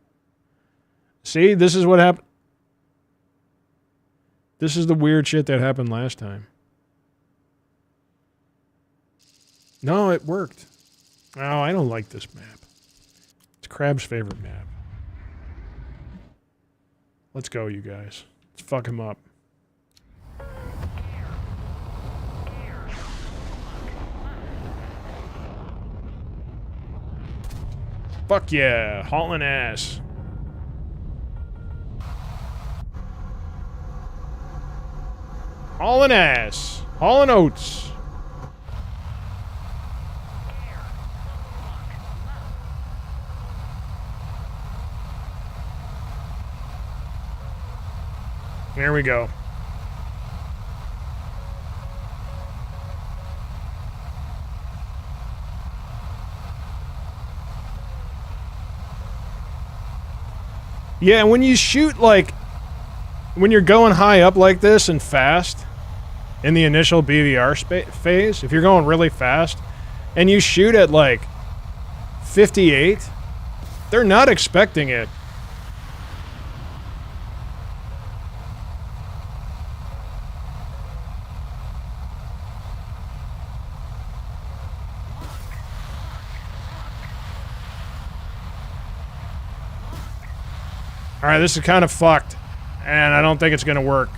See, this is what happened. This is the weird shit that happened last time. No, it worked. Oh, I don't like this map. It's Crab's favorite map. Let's go, you guys. Let's fuck him up. Fuck yeah, hauling ass. Hauling ass. Hauling oats. There we go. Yeah, when you shoot, like, when you're going high up like this and fast in the initial BVR phase, if you're going really fast and you shoot at, like, 58, they're not expecting it. Alright, this is kind of fucked, and I don't think it's going to work.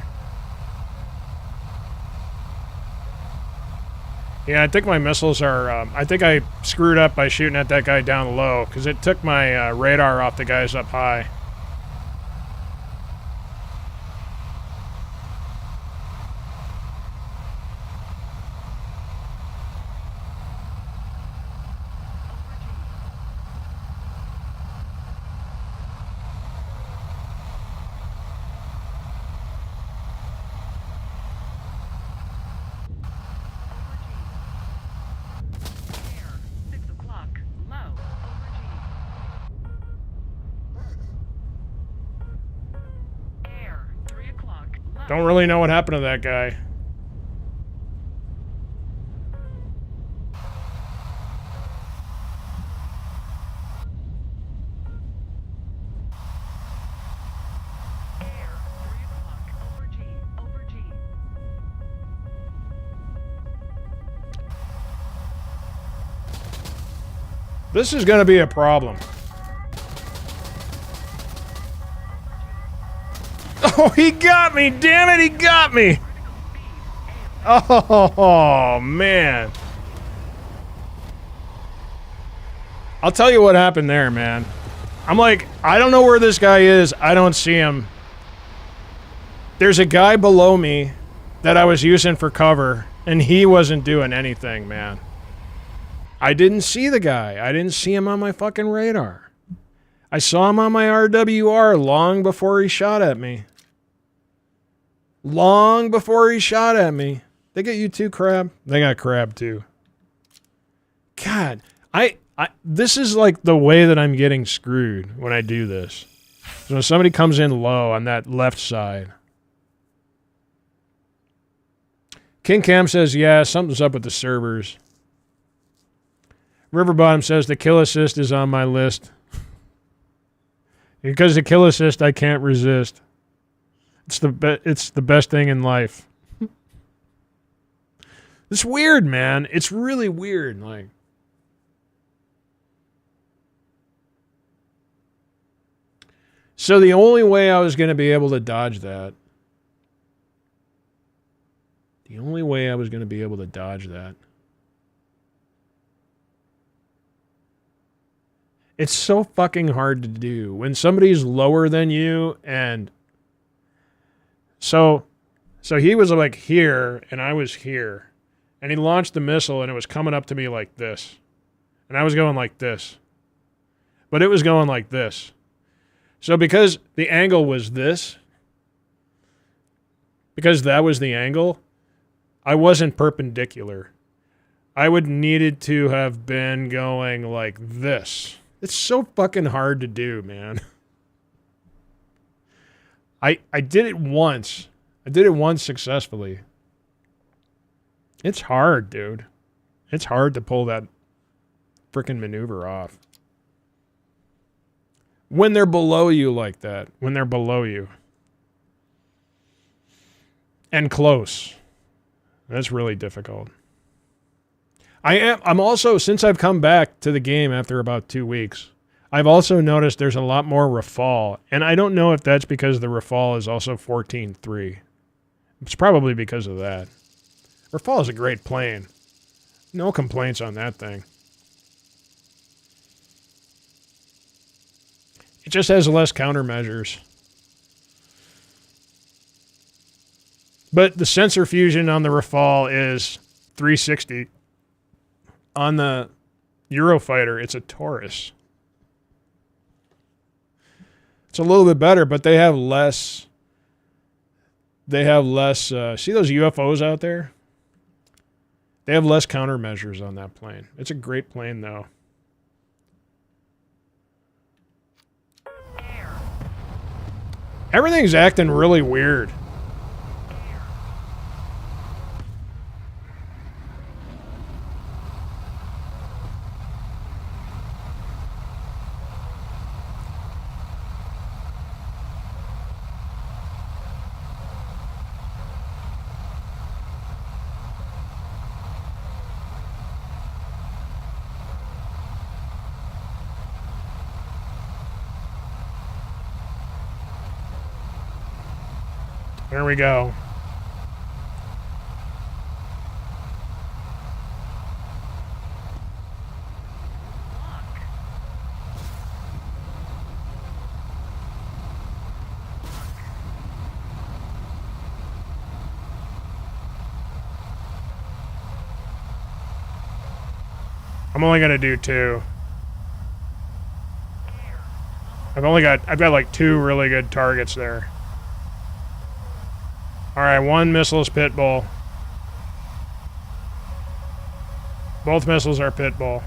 Yeah, I think my missiles are... I think I screwed up by shooting at that guy down low, because it took my radar off the guys up high. Don't really know what happened to that guy. This is going to be a problem. Oh, he got me! Damn it, he got me! Oh, man. I'll tell you what happened there, man. I'm like, I don't know where this guy is. I don't see him. There's a guy below me that I was using for cover, and he wasn't doing anything, man. I didn't see the guy. I didn't see him on my fucking radar. I saw him on my RWR long before he shot at me. Long before he shot at me. They get you too, Crab? They got Crab too. God, This is like the way that I'm getting screwed when I do this. So when somebody comes in low on that left side. King Cam says, yeah, something's up with the servers. Riverbottom says the kill assist is on my list. Because the kill assist, I can't resist. It's the best thing in life. It's weird, man. It's really weird. Like, so the only way I was going to be able to dodge that. The only way I was going to be able to dodge that. It's so fucking hard to do when somebody's lower than you, and so he was like here and I was here, and he launched the missile and it was coming up to me like this, and I was going like this, but it was going like this. So because the angle was this, because that was the angle, I wasn't perpendicular. I would needed to have been going like this. It's so fucking hard to do, man. I did it once. I did it once successfully. It's hard, dude. It's hard to pull that freaking maneuver off. When they're below you like that. When they're below you. And close. That's really difficult. I'm also, since I've come back to the game after about 2 weeks, I've also noticed there's a lot more Rafale. And I don't know if that's because the Rafale is also 14.3. It's probably because of that. Rafale is a great plane. No complaints on that thing. It just has less countermeasures. But the sensor fusion on the Rafale is 360. On the Eurofighter, it's a Taurus. It's a little bit better, but they have less. See those UFOs out there? They have less countermeasures on that plane. It's a great plane, though. Everything's acting really weird. There we go. I'm only gonna do 2. I've got like 2 really good targets there. Alright, 1 missile is pit bull. Both missiles are pit bull.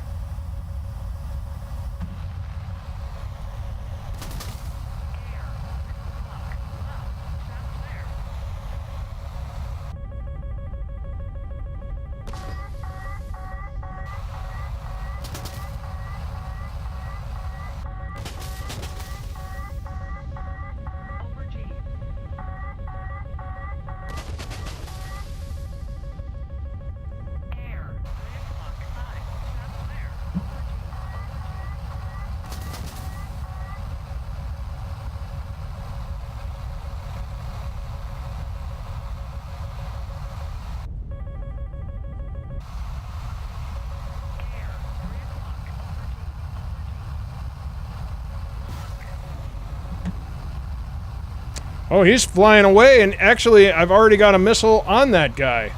Oh, he's flying away, and actually, I've already got a missile on that guy.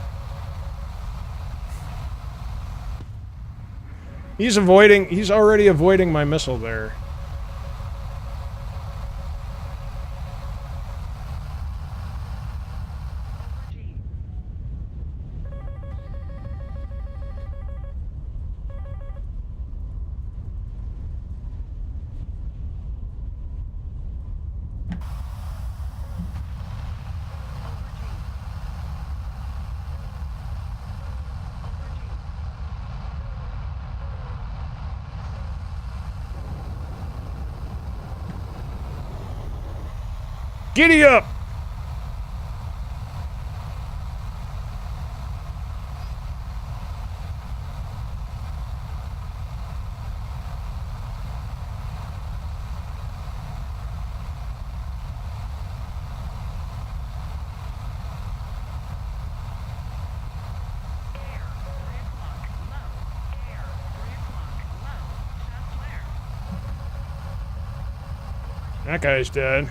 He's already avoiding my missile there. Giddy up! That guy's dead.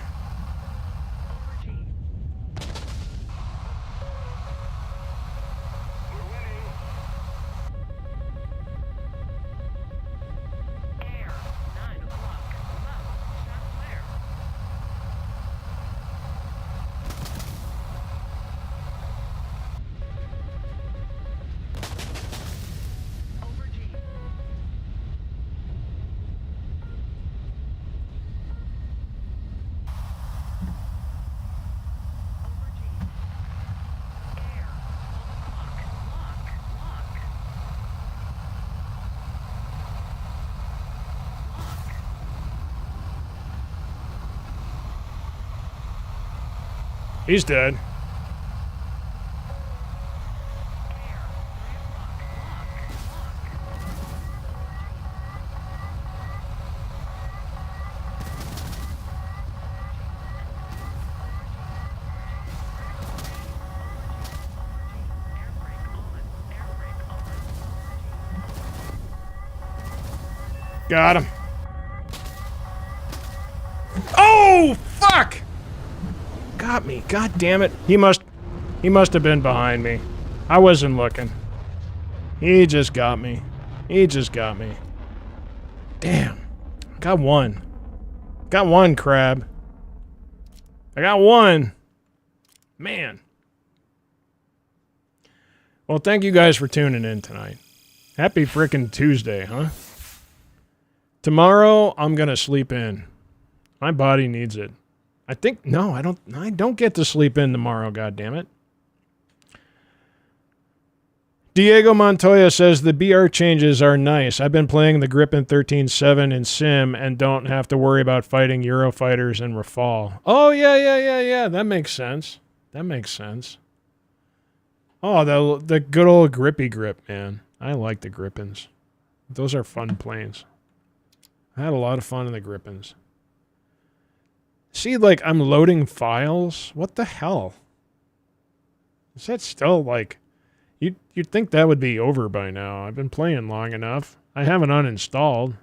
He's dead. Got him. Oh, fuck! Got me. God damn it. He must have been behind me. I wasn't looking. He just got me. He just got me. Damn. Got one. Got one, crab. I got one. Man. Well, thank you guys for tuning in tonight. Happy frickin' Tuesday, huh? Tomorrow, I'm gonna sleep in. My body needs it. I think, no, I don't get to sleep in tomorrow, goddammit. Diego Montoya says the BR changes are nice. I've been playing the Gripen 13.7 in Sim and don't have to worry about fighting Eurofighters in Rafale. Oh, yeah. That makes sense. That makes sense. Oh, the good old grippy grip, man. I like the Gripens. Those are fun planes. I had a lot of fun in the Gripens. See, like, I'm loading files? What the hell? Is that still, like... You'd think that would be over by now. I've been playing long enough. I haven't uninstalled.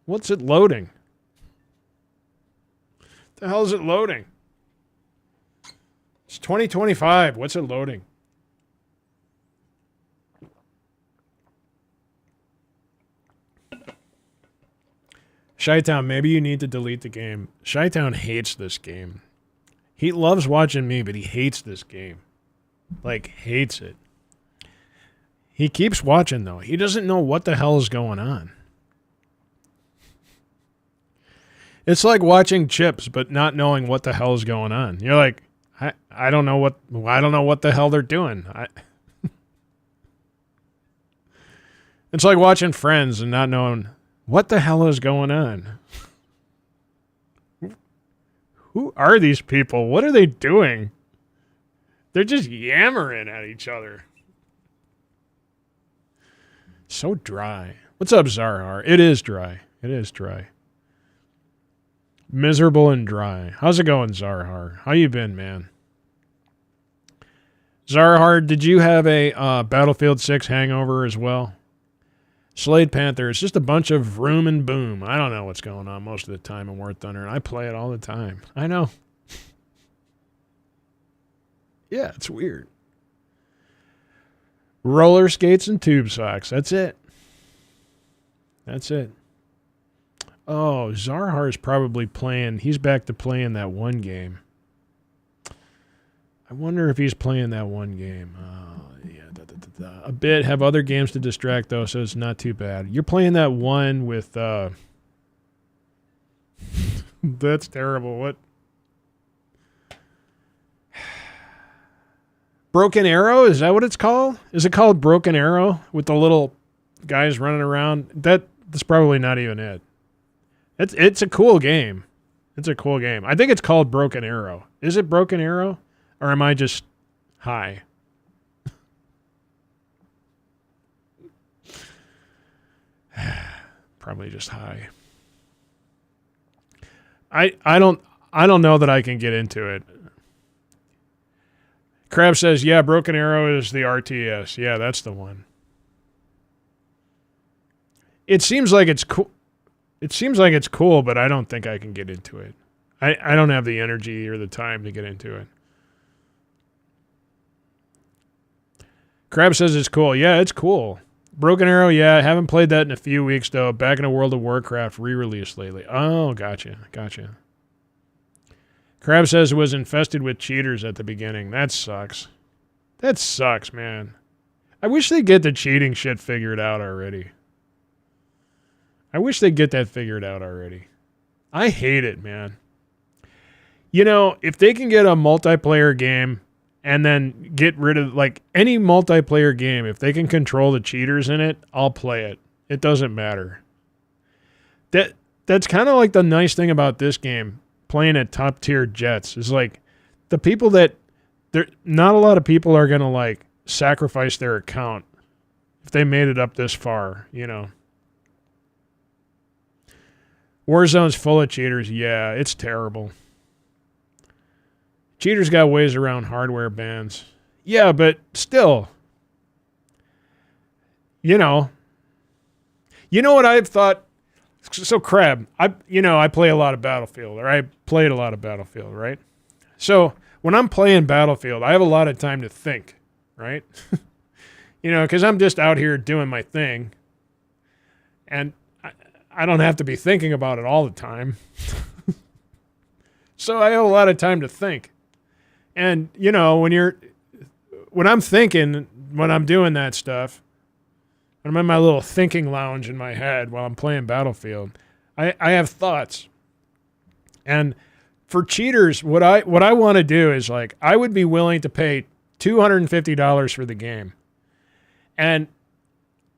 What's it loading? The hell is it loading? It's 2025. What's it loading? Shytown, maybe you need to delete the game. Shytown hates this game. He loves watching me, but he hates this game. Like, hates it. He keeps watching, though. He doesn't know what the hell is going on. It's like watching Chips, but not knowing what the hell is going on. You're like, I don't know what the hell they're doing. It's like watching Friends and not knowing what the hell is going on. Who are these people? What are they doing? They're just yammering at each other. So dry. What's up, Zarhar? It is dry. It is dry. Miserable and dry. How's it going, Zarhar? How you been, man? Zarhar, did you have a Battlefield 6 hangover as well? Slade Panther, it's just a bunch of vroom and boom. I don't know what's going on most of the time in War Thunder, and I play it all the time. I know. Yeah, it's weird. Roller skates and tube socks. That's it. That's it. Oh, Zarhar's probably playing. He's back to playing that one game. I wonder if he's playing that one game. Yeah, a bit. Have other games to distract, though, so it's not too bad. You're playing that one with... That's terrible. What? Broken Arrow? Is that what it's called? Is it called Broken Arrow with the little guys running around? That's probably not even it. It's a cool game. It's a cool game. I think it's called Broken Arrow. Is it Broken Arrow? Or am I just high? Probably just high. I don't know that I can get into it. Crab says, yeah, Broken Arrow is the RTS. Yeah, that's the one. It seems like it's cool. It seems like it's cool, but I don't think I can get into it. I don't have the energy or the time to get into it. Crab says it's cool. Yeah, it's cool. Broken Arrow, yeah, I haven't played that in a few weeks, though. Back in a World of Warcraft re-release lately. Oh, gotcha. Crab says it was infested with cheaters at the beginning. That sucks. That sucks, man. I wish they'd get the cheating shit figured out already. I hate it, man. You know, if they can get a multiplayer game and then get rid of, like, any multiplayer game, if they can control the cheaters in it, I'll play it. It doesn't matter. That's kind of like the nice thing about this game, playing at top tier jets, is like the people that not a lot of people are going to like sacrifice their account if they made it up this far, you know. Warzone's full of cheaters. Yeah, it's terrible. Cheaters got ways around hardware bans. Yeah, but still. You know what I've thought? So, Crab, I play a lot of Battlefield, or I played a lot of Battlefield, right? So, when I'm playing Battlefield, I have a lot of time to think, right? Because I'm just out here doing my thing. And I don't have to be thinking about it all the time. So, I have a lot of time to think. And, when I'm thinking, when I'm doing that stuff, I'm in my little thinking lounge in my head while I'm playing Battlefield, I have thoughts. And for cheaters, what I want to do is, like, I would be willing to pay $250 for the game. And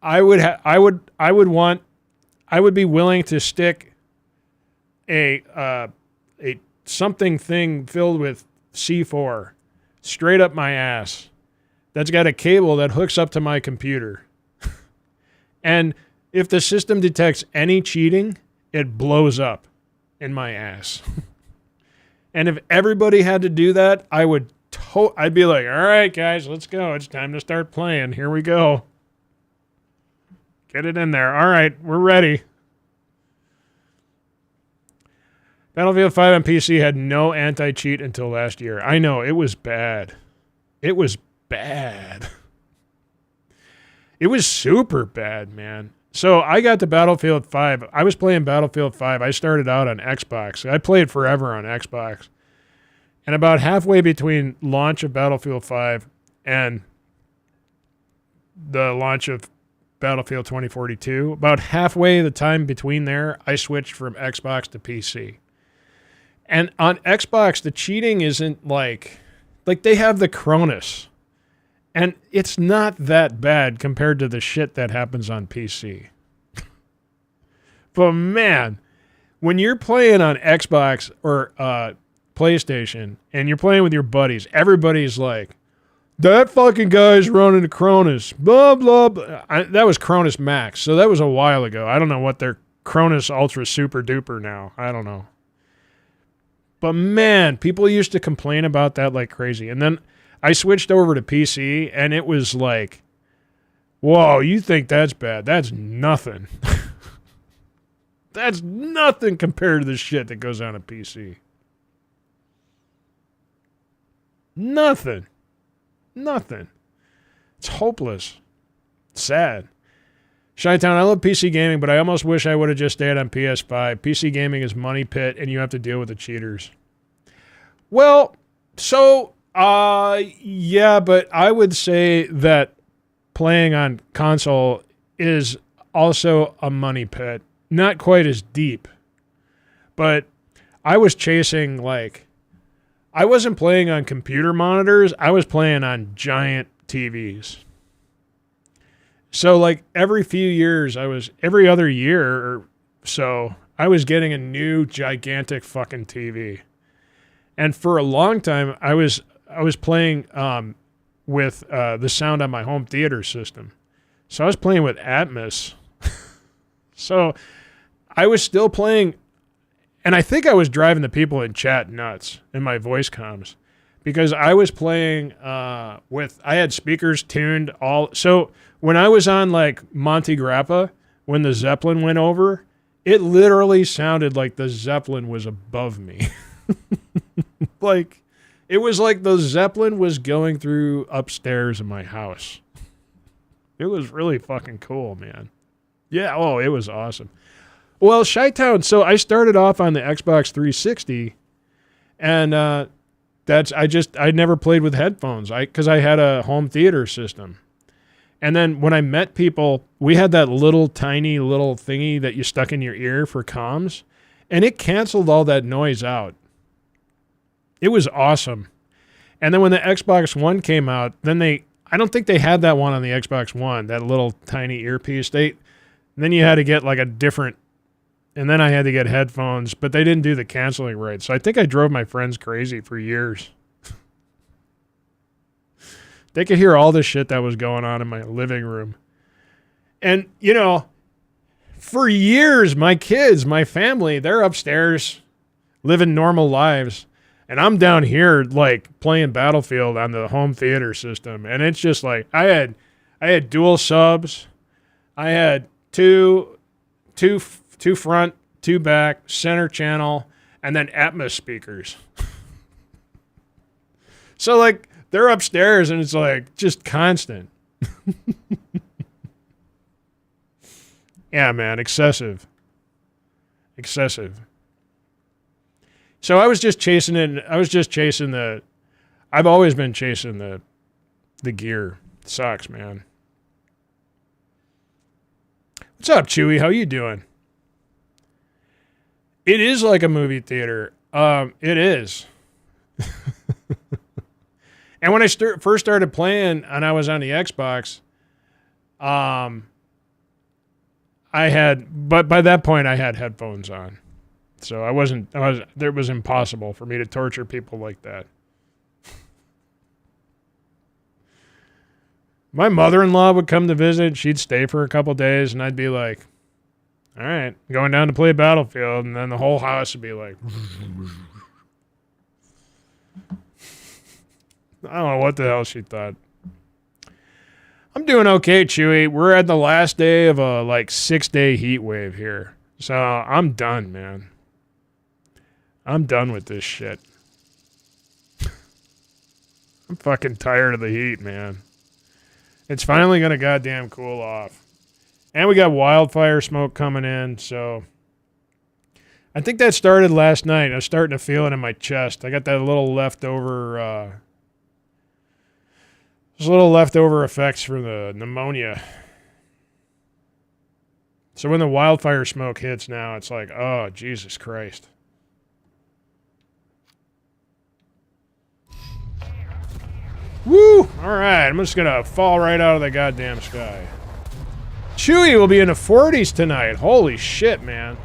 I would be willing to stick a something thing filled with C4 straight up my ass that's got a cable that hooks up to my computer. And if the system detects any cheating, it blows up in my ass. And if everybody had to do that, I'd be like, all right, guys, let's go. It's time to start playing. Here we go. Get it in there. All right, we're ready. Battlefield 5 on PC had no anti-cheat until last year. I know, it was bad. It was bad. It was super bad, man. So I got to Battlefield 5. I was playing Battlefield 5. I started out on Xbox. I played forever on Xbox. And about halfway between launch of Battlefield 5 and the launch of Battlefield 2042, about halfway the time between there, I switched from Xbox to PC. And on Xbox, the cheating isn't like they have the Cronus. And it's not that bad compared to the shit that happens on PC. But man, when you're playing on Xbox or PlayStation and you're playing with your buddies, everybody's like, that fucking guy's running a Cronus, blah, blah, blah. That was Cronus Max, so that was a while ago. I don't know what their Cronus Ultra Super Duper now. I don't know. But man, people used to complain about that like crazy. And then I switched over to PC, and it was like, whoa, you think that's bad? That's nothing. That's nothing compared to the shit that goes on a PC. Nothing. It's hopeless. It's sad. Chi-Town, I love PC gaming, but I almost wish I would have just stayed on PS5. PC gaming is money pit, and you have to deal with the cheaters. Well, so... yeah, but I would say that playing on console is also a money pit. Not quite as deep. But I was chasing, I wasn't playing on computer monitors. I was playing on giant TVs. So, every few years, every other year or so, I was getting a new gigantic fucking TV. And for a long time, I was playing with the sound on my home theater system. So I was playing with Atmos. So I was still playing, and I think I was driving the people in chat nuts in my voice comms, because I was playing I had speakers tuned all. So when I was on like Monte Grappa, when the Zeppelin went over, it literally sounded like the Zeppelin was above me. Like, it was like the Zeppelin was going through upstairs in my house. It was really fucking cool, man. Yeah, oh, it was awesome. Well, Chi-Town, so I started off on the Xbox 360, and I never played with headphones because I had a home theater system. And then when I met people, we had that little tiny little thingy that you stuck in your ear for comms, and it canceled all that noise out. It was awesome. And then when the Xbox One came out, I don't think they had that one on the Xbox One, that little tiny earpiece. Then you had to get like a different, and then I had to get headphones, but they didn't do the canceling right. So I think I drove my friends crazy for years. They could hear all the shit that was going on in my living room. And, you know, for years, my kids, my family, they're upstairs living normal lives. And I'm down here, like, playing Battlefield on the home theater system. And it's just like, I had dual subs. I had two front, two back, center channel, and then Atmos speakers. So, like, they're upstairs, and it's, like, just constant. Yeah, man, excessive. So I was just chasing it. I've always been chasing the gear. It sucks, man. What's up, Chewy? How you doing? It is like a movie theater. It is. And when I first started playing and I was on the Xbox, but by that point I had headphones on. So it was impossible for me to torture people like that. My mother-in-law would come to visit. She'd stay for a couple days, and I'd be like, all right, going down to play Battlefield. And then the whole house would be like, I don't know what the hell she thought. I'm doing okay, Chewy. We're at the last day of a 6-day heat wave here. So I'm done, man. I'm done with this shit. I'm fucking tired of the heat, man. It's finally going to goddamn cool off. And we got wildfire smoke coming in, so I think that started last night. I was starting to feel it in my chest. I got that little leftover effects from the pneumonia. So when the wildfire smoke hits now, it's like, oh, Jesus Christ. Woo! All right, I'm just going to fall right out of the goddamn sky. Chewy will be in the 40s tonight. Holy shit, man.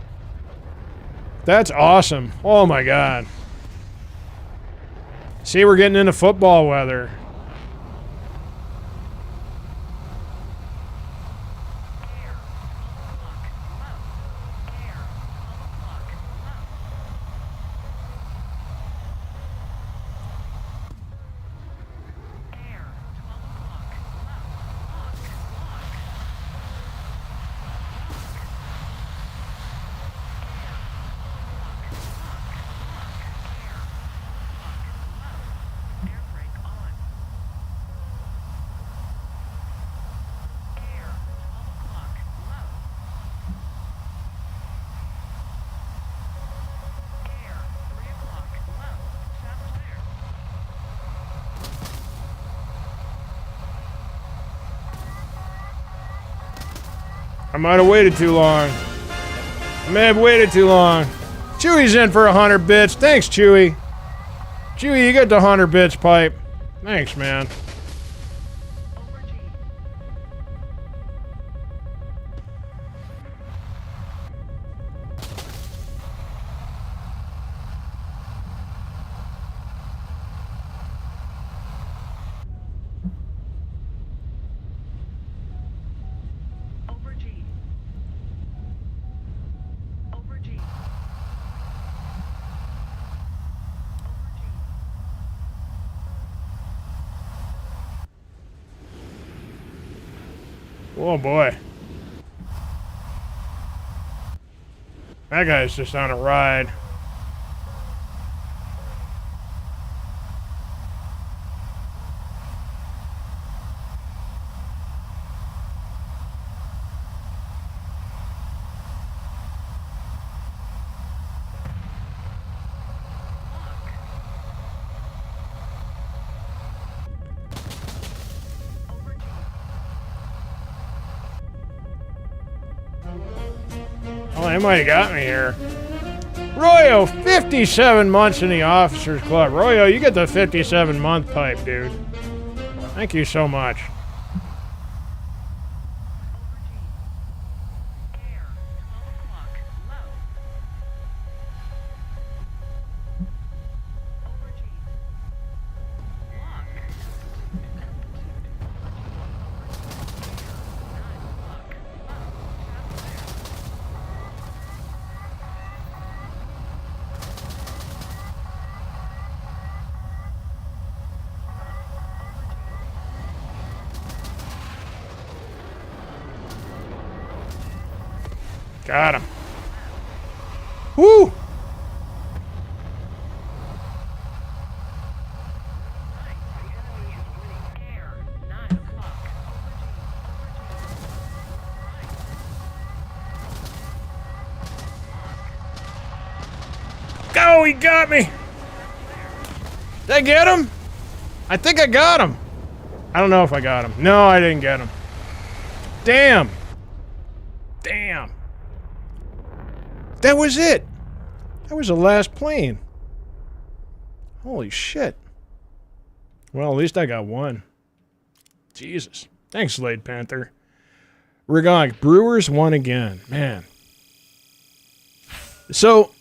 That's awesome. Oh, my God. See, we're getting into football weather. I might have waited too long. I may have waited too long. Chewy's in for 100 bits. Thanks, Chewy. Chewy, you get the 100 bits pipe. Thanks, man. Oh boy. That guy's just on a ride. Oh, they might have got me here. Royo, 57 months in the Officers Club. Royo, you get the 57-month pipe, dude. Thank you so much. Got him. Woo! Go, he got me! Did I get him? I think I got him. I don't know if I got him. No, I didn't get him. Damn. Damn. That was it. That was the last plane. Holy shit. Well, at least I got one. Jesus. Thanks, Slade Panther. Rigonk, Brewers won again. Man. So,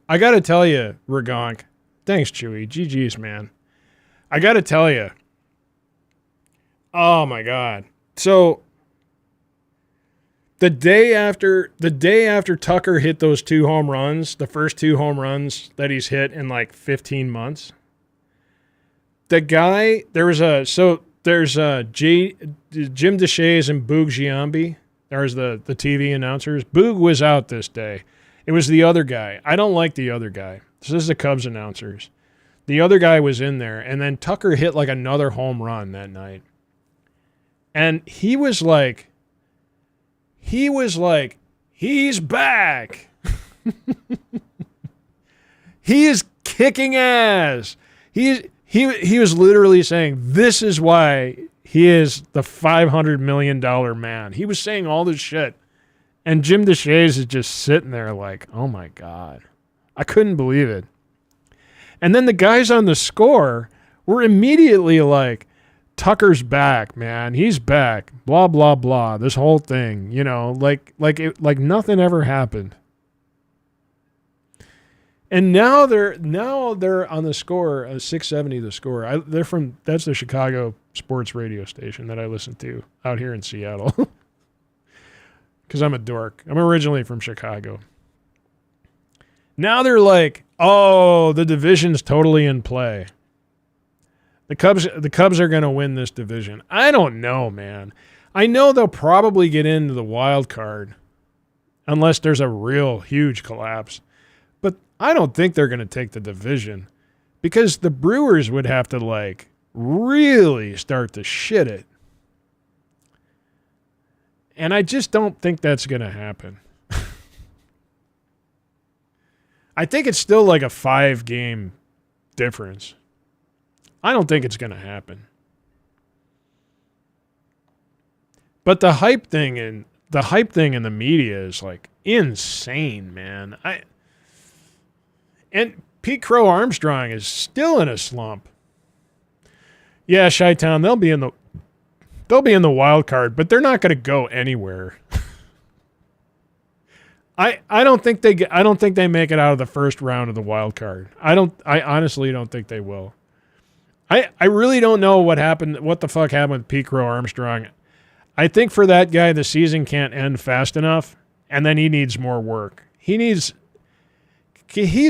I gotta tell you, Rigonk. Thanks, Chewy. GG's, man. I gotta tell you. Oh, my God. So, the day after Tucker hit those 2 home runs, the first 2 home runs that he's hit in like 15 months, the guy, there's Jim Deshaies and Boog Giambi. There's the TV announcers. Boog was out this day. It was the other guy. I don't like the other guy. This is the Cubs announcers. The other guy was in there, and then Tucker hit like another home run that night. And he was like, he's back. He is kicking ass. He was literally saying, this is why he is the $500 million man. He was saying all this shit. And Jim Deshaies is just sitting there like, oh my God. I couldn't believe it. And then the guys on the score were immediately like, Tucker's back, man. He's back. Blah, blah, blah. This whole thing, you know, like nothing ever happened. And now they're on the score, 670 the score. That's the Chicago sports radio station that I listen to out here in Seattle. Because I'm a dork. I'm originally from Chicago. Now they're like, oh, the division's totally in play. The Cubs are going to win this division. I don't know, man. I know they'll probably get into the wild card unless there's a real huge collapse. But I don't think they're going to take the division because the Brewers would have to like really start to shit it. And I just don't think that's going to happen. I think it's still like a 5-game difference. I don't think it's going to happen. But the hype thing in the media is like insane, man. And Pete Crow Armstrong is still in a slump. Yeah, Chi-Town, they'll be in the wild card, but they're not going to go anywhere. I don't think they make it out of the first round of the wild card. I honestly don't think they will. I really don't know what the fuck happened with Pete Crow Armstrong. I think for that guy, the season can't end fast enough, and then he needs more work. He's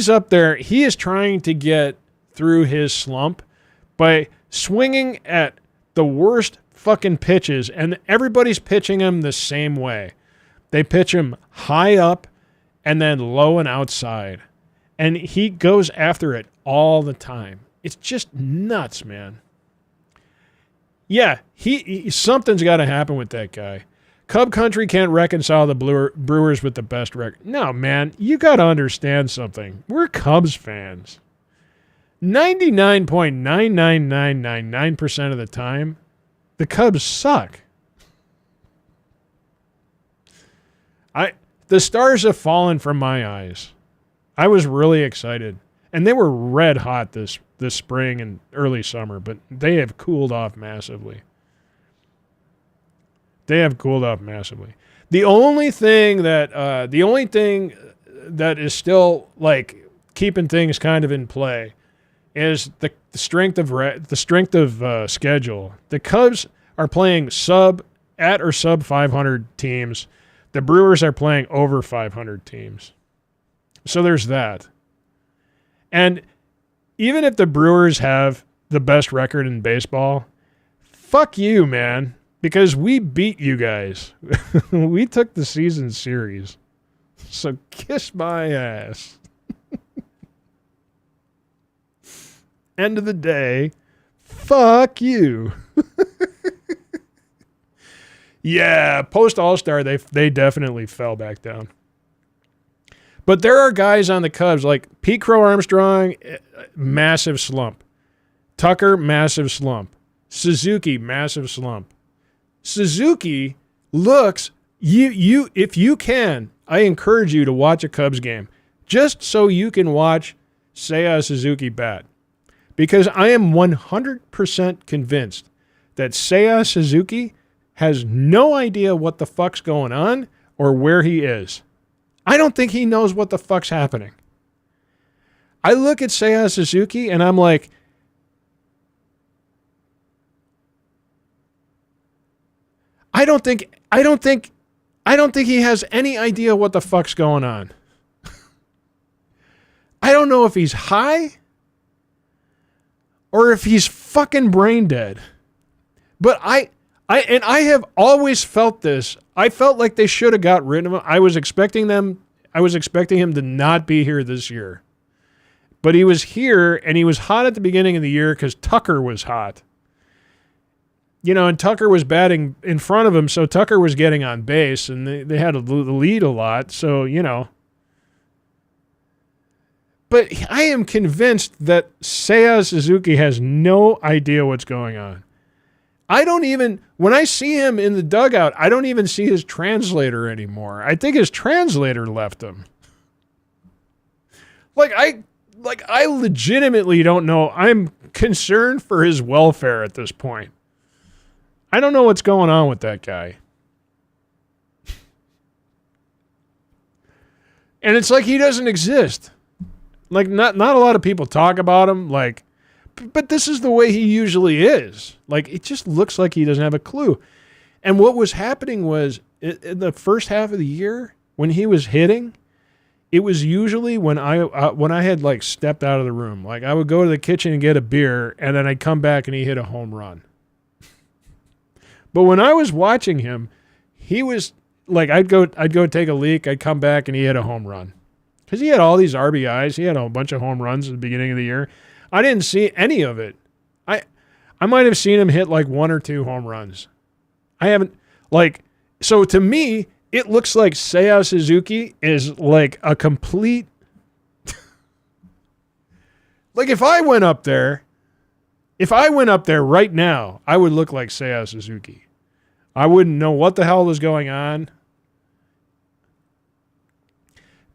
up there. He is trying to get through his slump by swinging at the worst fucking pitches, and everybody's pitching him the same way. They pitch him high up and then low and outside. And he goes after it all the time. It's just nuts, man. Yeah, something's got to happen with that guy. Cub Country can't reconcile the Brewers with the best record. No, man, you got to understand something. We're Cubs fans. 99.99999% of the time, the Cubs suck. The stars have fallen from my eyes. I was really excited. And they were red hot this spring and early summer, but they have cooled off massively. The only thing that is still like keeping things kind of in play is the strength of schedule. The Cubs are playing sub 500 teams. The Brewers are playing over 500 teams. So there's that. And even if the Brewers have the best record in baseball, fuck you, man, because we beat you guys. We took the season series. So kiss my ass. End of the day, fuck you. Yeah, post All-Star, they definitely fell back down. But there are guys on the Cubs like Pete Crow Armstrong, massive slump. Tucker, massive slump. Suzuki, massive slump. Suzuki looks, if you can, I encourage you to watch a Cubs game just so you can watch Seiya Suzuki bat. Because I am 100% convinced that Seiya Suzuki has no idea what the fuck's going on or where he is. I don't think he knows what the fuck's happening. I look at Seiya Suzuki and I'm like, I don't think he has any idea what the fuck's going on. I don't know if he's high or if he's fucking brain dead. But I have always felt this. I felt like they should have got rid of him. I was expecting him to not be here this year. But he was here, and he was hot at the beginning of the year because Tucker was hot. You know, and Tucker was batting in front of him, so Tucker was getting on base, and they had the lead a lot, so, you know. But I am convinced that Seiya Suzuki has no idea what's going on. When I see him in the dugout, I don't even see his translator anymore. I think his translator left him. I legitimately don't know. I'm concerned for his welfare at this point. I don't know what's going on with that guy. And it's like he doesn't exist. Like, not a lot of people talk about him, like, but this is the way he usually is. Like, it just looks like he doesn't have a clue. And what was happening was, in the first half of the year, when he was hitting, it was usually when I had, like, stepped out of the room. Like, I would go to the kitchen and get a beer, and then I'd come back and he hit a home run. But when I was watching him, he was, like, I'd go take a leak, I'd come back, and he hit a home run. Because he had all these RBIs. He had a bunch of home runs at the beginning of the year. I didn't see any of it. I might have seen him hit like 1 or 2 home runs. I haven't, like, so to me, it looks like Seiya Suzuki is like a complete, like if I went up there right now, I would look like Seiya Suzuki. I wouldn't know what the hell was going on.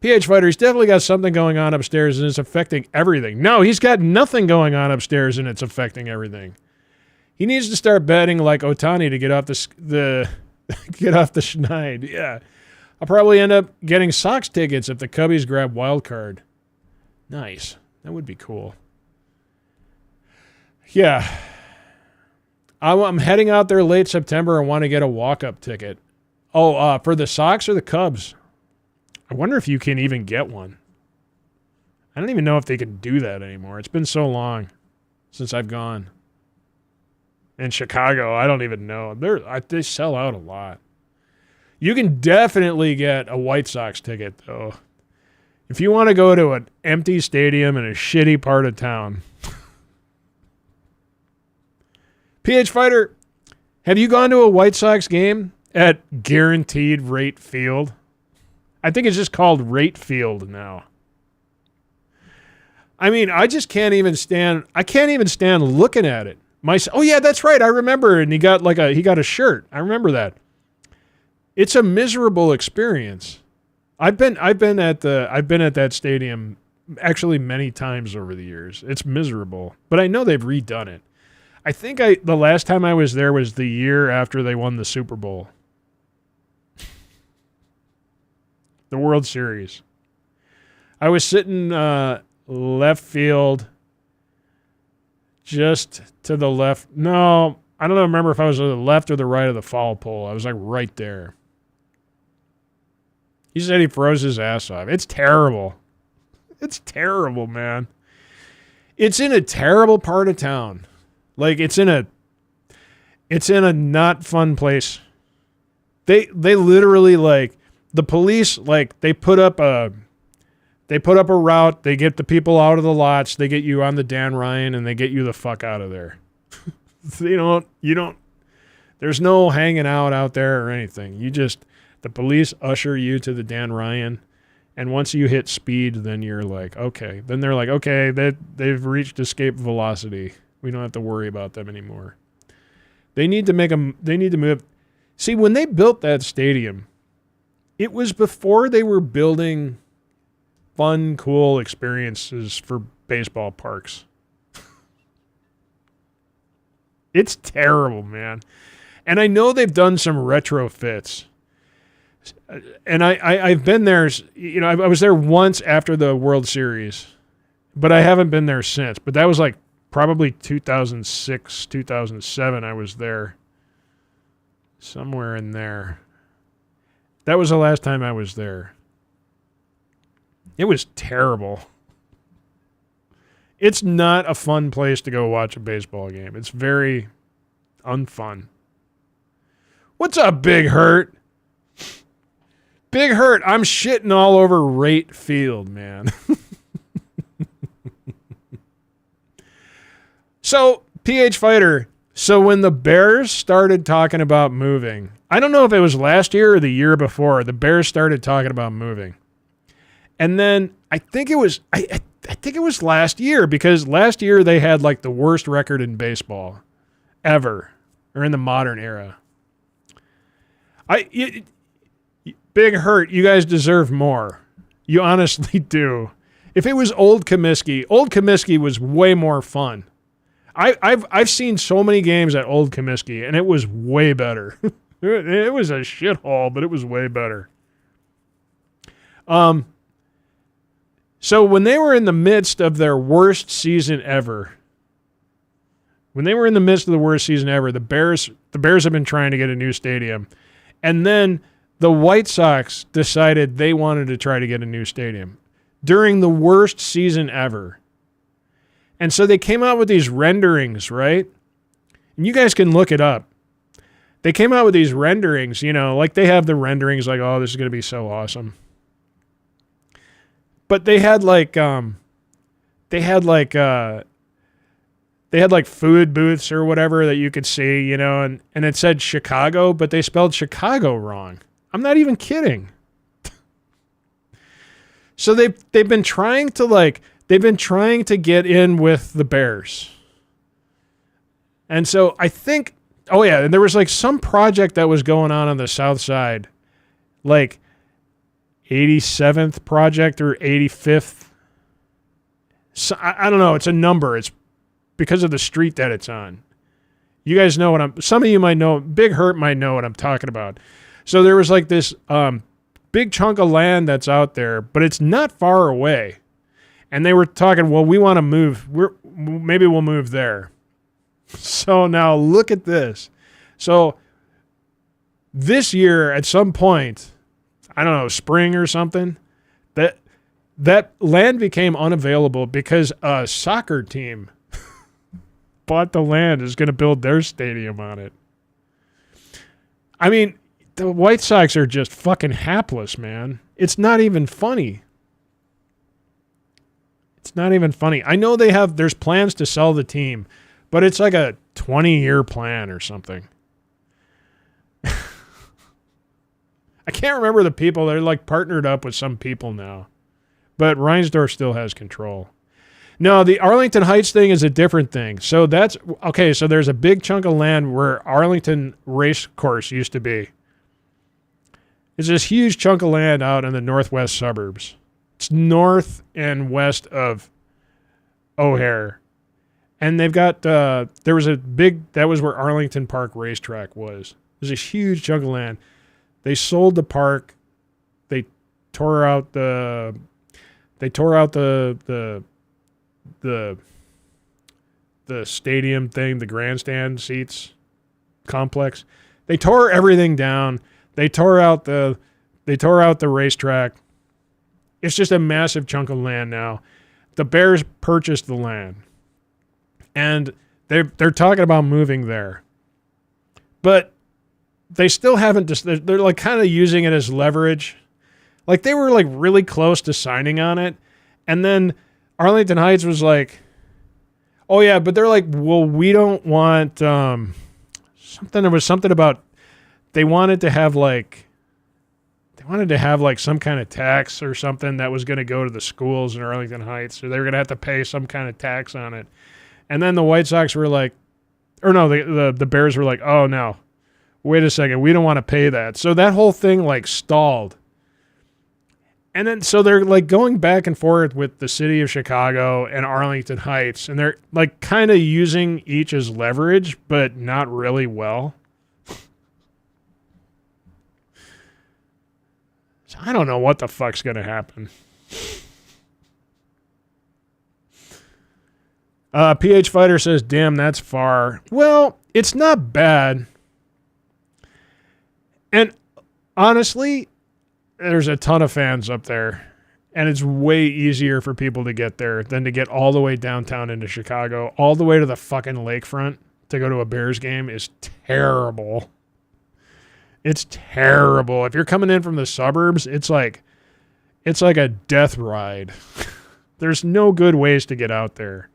PH Fighter, he's definitely got something going on upstairs and it's affecting everything. No, he's got nothing going on upstairs and it's affecting everything. He needs to start betting like Otani to get off the schneid. Yeah. I'll probably end up getting Sox tickets if the Cubbies grab wild card. Nice. That would be cool. Yeah. I'm heading out there late September and want to get a walk-up ticket. Oh, for the Sox or the Cubs? I wonder if you can even get one. I don't even know if they can do that anymore. It's been so long since I've gone. In Chicago, I don't even know. They sell out a lot. You can definitely get a White Sox ticket, though. If you want to go to an empty stadium in a shitty part of town. PH Fighter, have you gone to a White Sox game at Guaranteed Rate Field? I think it's just called Rate Field now. I mean, I can't even stand looking at it. Oh yeah, that's right. I remember, and he got a shirt. I remember that. It's a miserable experience. I've been at that stadium actually many times over the years. It's miserable, but I know they've redone it. I think the last time I was there was the year after they won the Super Bowl. The World Series. I was sitting left field, just to the left. No, I don't remember if I was to the left or the right of the foul pole. I was like right there. He said he froze his ass off. It's terrible. It's terrible, man. It's in a terrible part of town. Like it's in a not fun place. They literally like the police they put up a route, they get the people out of the lots, they get you on the Dan Ryan, and they get you the fuck out of there. You don't there's no hanging out there or anything. The police usher you to the Dan Ryan, and once you hit speed, then you're like, okay. Then they're like, okay, they've reached escape velocity. We don't have to worry about them anymore. They need to move. See, when they built that stadium, it was before they were building fun, cool experiences for baseball parks. It's terrible, man. And I know they've done some retrofits. And I've been there, I was there once after the World Series, but I haven't been there since. But that was like probably 2006, 2007 I was there. Somewhere in there. That was the last time I was there. It was terrible. It's not a fun place to go watch a baseball game. It's very unfun. What's up, Big Hurt? Big Hurt, I'm shitting all over Rate Field, man. So, PH Fighter, so when the Bears started talking about moving, I don't know if it was last year or the year before, the Bears started talking about moving. And then I think it was I think it was last year, because last year they had like the worst record in baseball ever, or in the modern era. Big Hurt, you guys deserve more. You honestly do. If it was Old Comiskey was way more fun. I've seen so many games at Old Comiskey, and it was way better. It was a shithole, but it was way better. So when they were in the midst of their worst season ever, the Bears have been trying to get a new stadium. And then the White Sox decided they wanted to try to get a new stadium during the worst season ever. And so they came out with these renderings, right? And you guys can look it up. They came out with these renderings, like they have the renderings like, oh, this is going to be so awesome. But they had like food booths or whatever that you could see, and it said Chicago, but they spelled Chicago wrong. I'm not even kidding. So they've been trying to get in with the Bears. And so I think, oh yeah, and there was like some project that was going on the South Side, like 87th project or 85th. So, I don't know. It's a number. It's because of the street that it's on. You guys know some of you might know, Big Hurt might know what I'm talking about. So there was like this big chunk of land that's out there, but it's not far away. And they were talking, well, we want to move. Maybe we'll move there. So now look at this. So this year at some point, I don't know, spring or something, that land became unavailable because a soccer team bought the land is going to build their stadium on it. I mean, the White Sox are just fucking hapless, man. It's not even funny. It's not even funny. I know there's plans to sell the team, but it's like a 20-year plan or something. I can't remember the people. They're like partnered up with some people now. But Reinsdorf still has control. No, the Arlington Heights thing is a different thing. So that's, okay, so there's a big chunk of land where Arlington Race Course used to be. It's this huge chunk of land out in the northwest suburbs. It's north and west of O'Hare. And they've got, that was where Arlington Park Racetrack was. There's a huge chunk of land. They sold the park. They tore out the stadium thing, the grandstand seats complex. They tore everything down. They tore out the racetrack. It's just a massive chunk of land now. The Bears purchased the land. And they're talking about moving there. But they still haven't they're like kind of using it as leverage. Like they were like really close to signing on it. And then Arlington Heights was like, oh yeah, but they're like, well, we don't want there was something about they wanted to have like some kind of tax or something that was going to go to the schools in Arlington Heights, or they were going to have to pay some kind of tax on it. And then the White Sox were like, or no, the Bears were like, oh no, wait a second, we don't want to pay that. So that whole thing like stalled. And then so they're like going back and forth with the city of Chicago and Arlington Heights, and they're like kind of using each as leverage, but not really well. So I don't know what the fuck's going to happen. PH Fighter says, damn, that's far. Well, it's not bad. And honestly, there's a ton of fans up there. And it's way easier for people to get there than to get all the way downtown into Chicago. All the way to the fucking lakefront to go to a Bears game is terrible. It's terrible. If you're coming in from the suburbs, it's like a death ride. There's no good ways to get out there.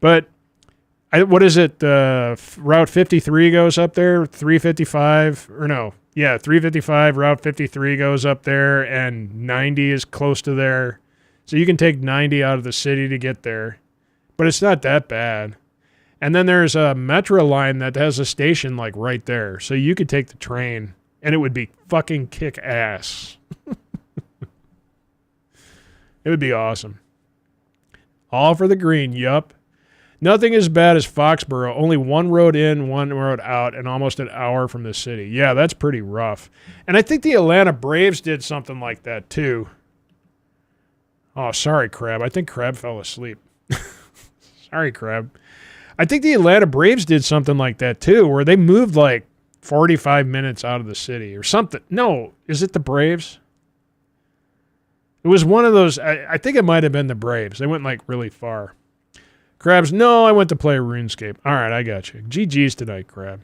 But what is it? Route 53 goes up there, 355, or no. Yeah, 355, Route 53 goes up there, and 90 is close to there. So you can take 90 out of the city to get there. But it's not that bad. And then there's a metro line that has a station like right there. So you could take the train, and it would be fucking kick ass. It would be awesome. All for the green, yup. Nothing as bad as Foxborough. Only one road in, one road out, and almost an hour from the city. Yeah, that's pretty rough. And I think the Atlanta Braves did something like that, too. Oh, sorry, Crab. I think Crab fell asleep. Sorry, Crab. I think the Atlanta Braves did something like that, too, where they moved like 45 minutes out of the city or something. No, is it the Braves? It was one of those. I think it might have been the Braves. They went like really far. Crabs, no, I went to play RuneScape. All right, I got you. GG's tonight, Crab.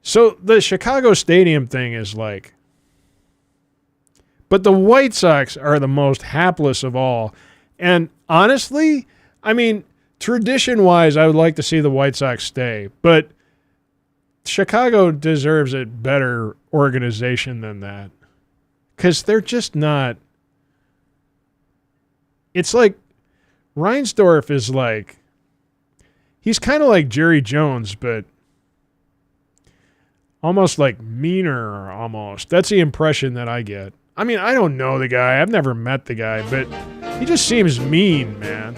So the Chicago Stadium thing is like, but the White Sox are the most hapless of all. And honestly, I mean, tradition-wise, I would like to see the White Sox stay, but Chicago deserves a better organization than that. Because they're just not. It's like, Reinsdorf is like, he's kind of like Jerry Jones, but almost like meaner, almost. That's the impression that I get. I mean, I don't know the guy. I've never met the guy, but he just seems mean, man.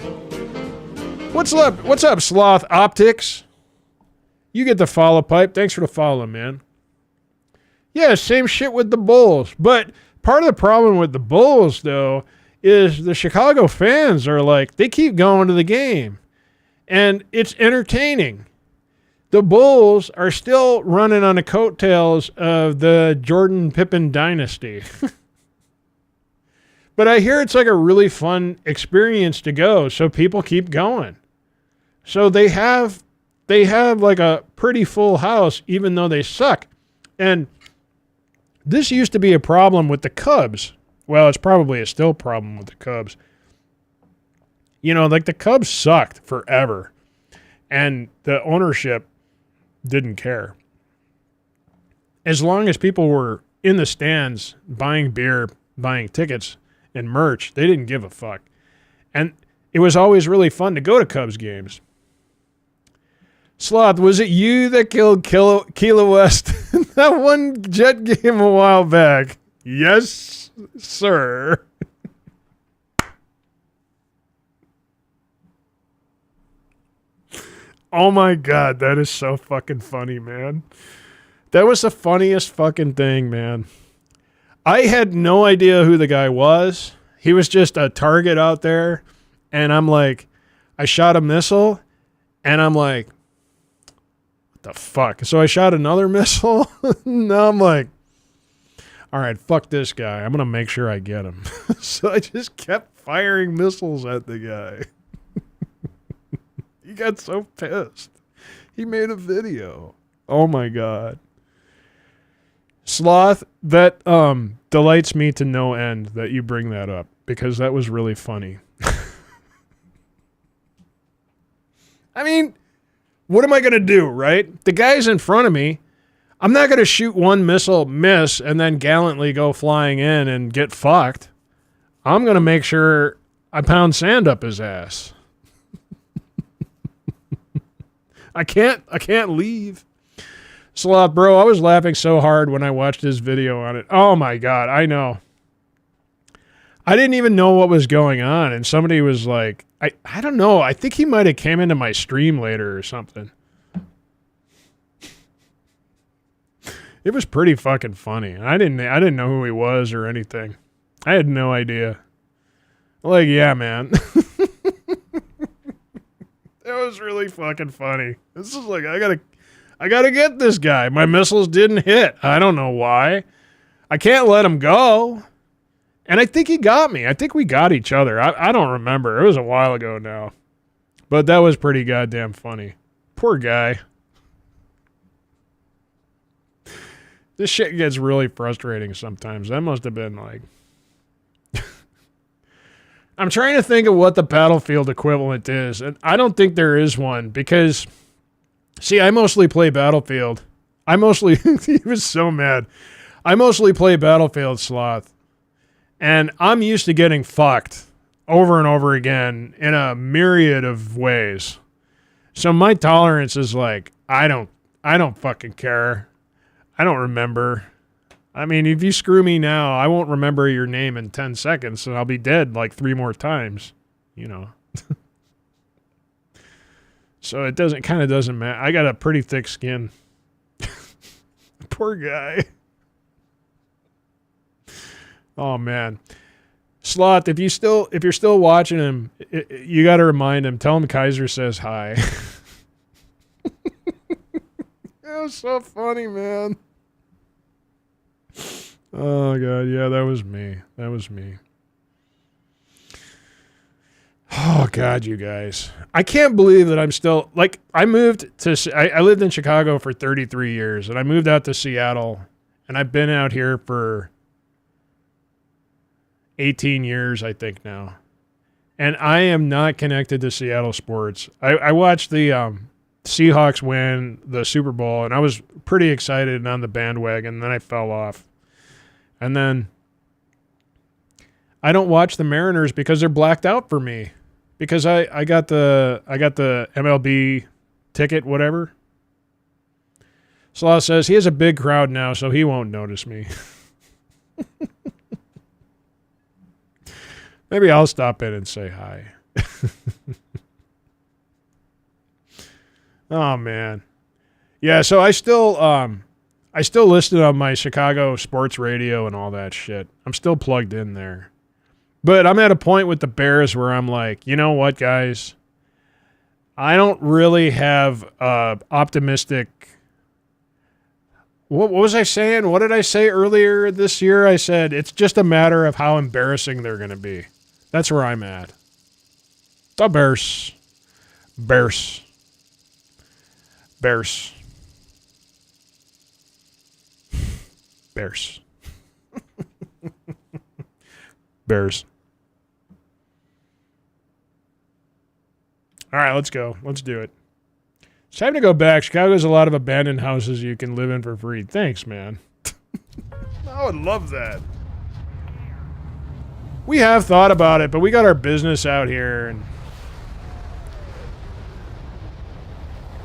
What's up, Sloth Optics? You get the follow pipe. Thanks for the follow, man. Yeah, same shit with the Bulls. But part of the problem with the Bulls, though, is the Chicago fans are like, they keep going to the game. And it's entertaining. The Bulls are still running on the coattails of the Jordan Pippen dynasty. But I hear it's like a really fun experience to go, so people keep going. So they have like a pretty full house, even though they suck. And this used to be a problem with the Cubs. Well, it's probably still a problem with the Cubs. You know, like the Cubs sucked forever. And the ownership didn't care. As long as people were in the stands buying beer, buying tickets and merch, they didn't give a fuck. And it was always really fun to go to Cubs games. Sloth, was it you that killed Kilo West in that one Jet game a while back? Yes, sir. Oh my God, that is so fucking funny, man. That was the funniest fucking thing, man. I had no idea who the guy was. He was just a target out there. And I'm like, I shot a missile. And I'm like, what the fuck? So I shot another missile. Now I'm like, all right, fuck this guy. I'm going to make sure I get him. So I just kept firing missiles at the guy. He got so pissed. He made a video. Oh my God. Sloth, that delights me to no end that you bring that up, because that was really funny. I mean, what am I going to do, right? The guy's in front of me. I'm not going to shoot one missile, miss, and then gallantly go flying in and get fucked. I'm going to make sure I pound sand up his ass. I can't leave. Sloth, bro, I was laughing so hard when I watched his video on it. Oh my God, I know. I didn't even know what was going on, and somebody was like, I don't know, I think he might have came into my stream later or something. It was pretty fucking funny. I didn't know who he was or anything. I had no idea. Like, yeah, man. It was really fucking funny. This is like, I gotta get this guy. My missiles didn't hit. I don't know why. I can't let him go. And I think he got me. I think we got each other. I don't remember. It was a while ago now. But that was pretty goddamn funny. Poor guy. This shit gets really frustrating sometimes. That must have been like... I'm trying to think of what the Battlefield equivalent is, and I don't think there is one, because, see, I mostly play Battlefield. He was so mad. I mostly play Battlefield, Sloth, and I'm used to getting fucked over and over again in a myriad of ways. So my tolerance is like, I don't fucking care. I don't remember. I mean, if you screw me now, I won't remember your name in 10 seconds, and I'll be dead like 3 more times, you know. So it kind of doesn't matter. I got a pretty thick skin. Poor guy. Oh man, Sloth, if you're still watching him, you got to remind him. Tell him Kaiser says hi. It was so funny, man. Oh, God, yeah, that was me. Oh, God, you guys. I can't believe that I'm still... Like, I lived in Chicago for 33 years, and I moved out to Seattle, and I've been out here for 18 years, I think, now. And I am not connected to Seattle sports. I watched the Seahawks win the Super Bowl, and I was pretty excited and on the bandwagon, and then I fell off. And then I don't watch the Mariners because they're blacked out for me. Because I got the MLB ticket, whatever. Sloth says he has a big crowd now, so he won't notice me. Maybe I'll stop in and say hi. Oh man. Yeah, so I still listen on my Chicago sports radio and all that shit. I'm still plugged in there. But I'm at a point with the Bears where I'm like, you know what, guys? I don't really have optimistic... What was I saying? What did I say earlier this year? I said, it's just a matter of how embarrassing they're going to be. That's where I'm at. The Bears. Bears. Bears. Bears. Bears. All right, let's go. Let's do it. It's time to go back. Chicago has a lot of abandoned houses you can live in for free. Thanks, man. I would love that. We have thought about it, but we got our business out here, and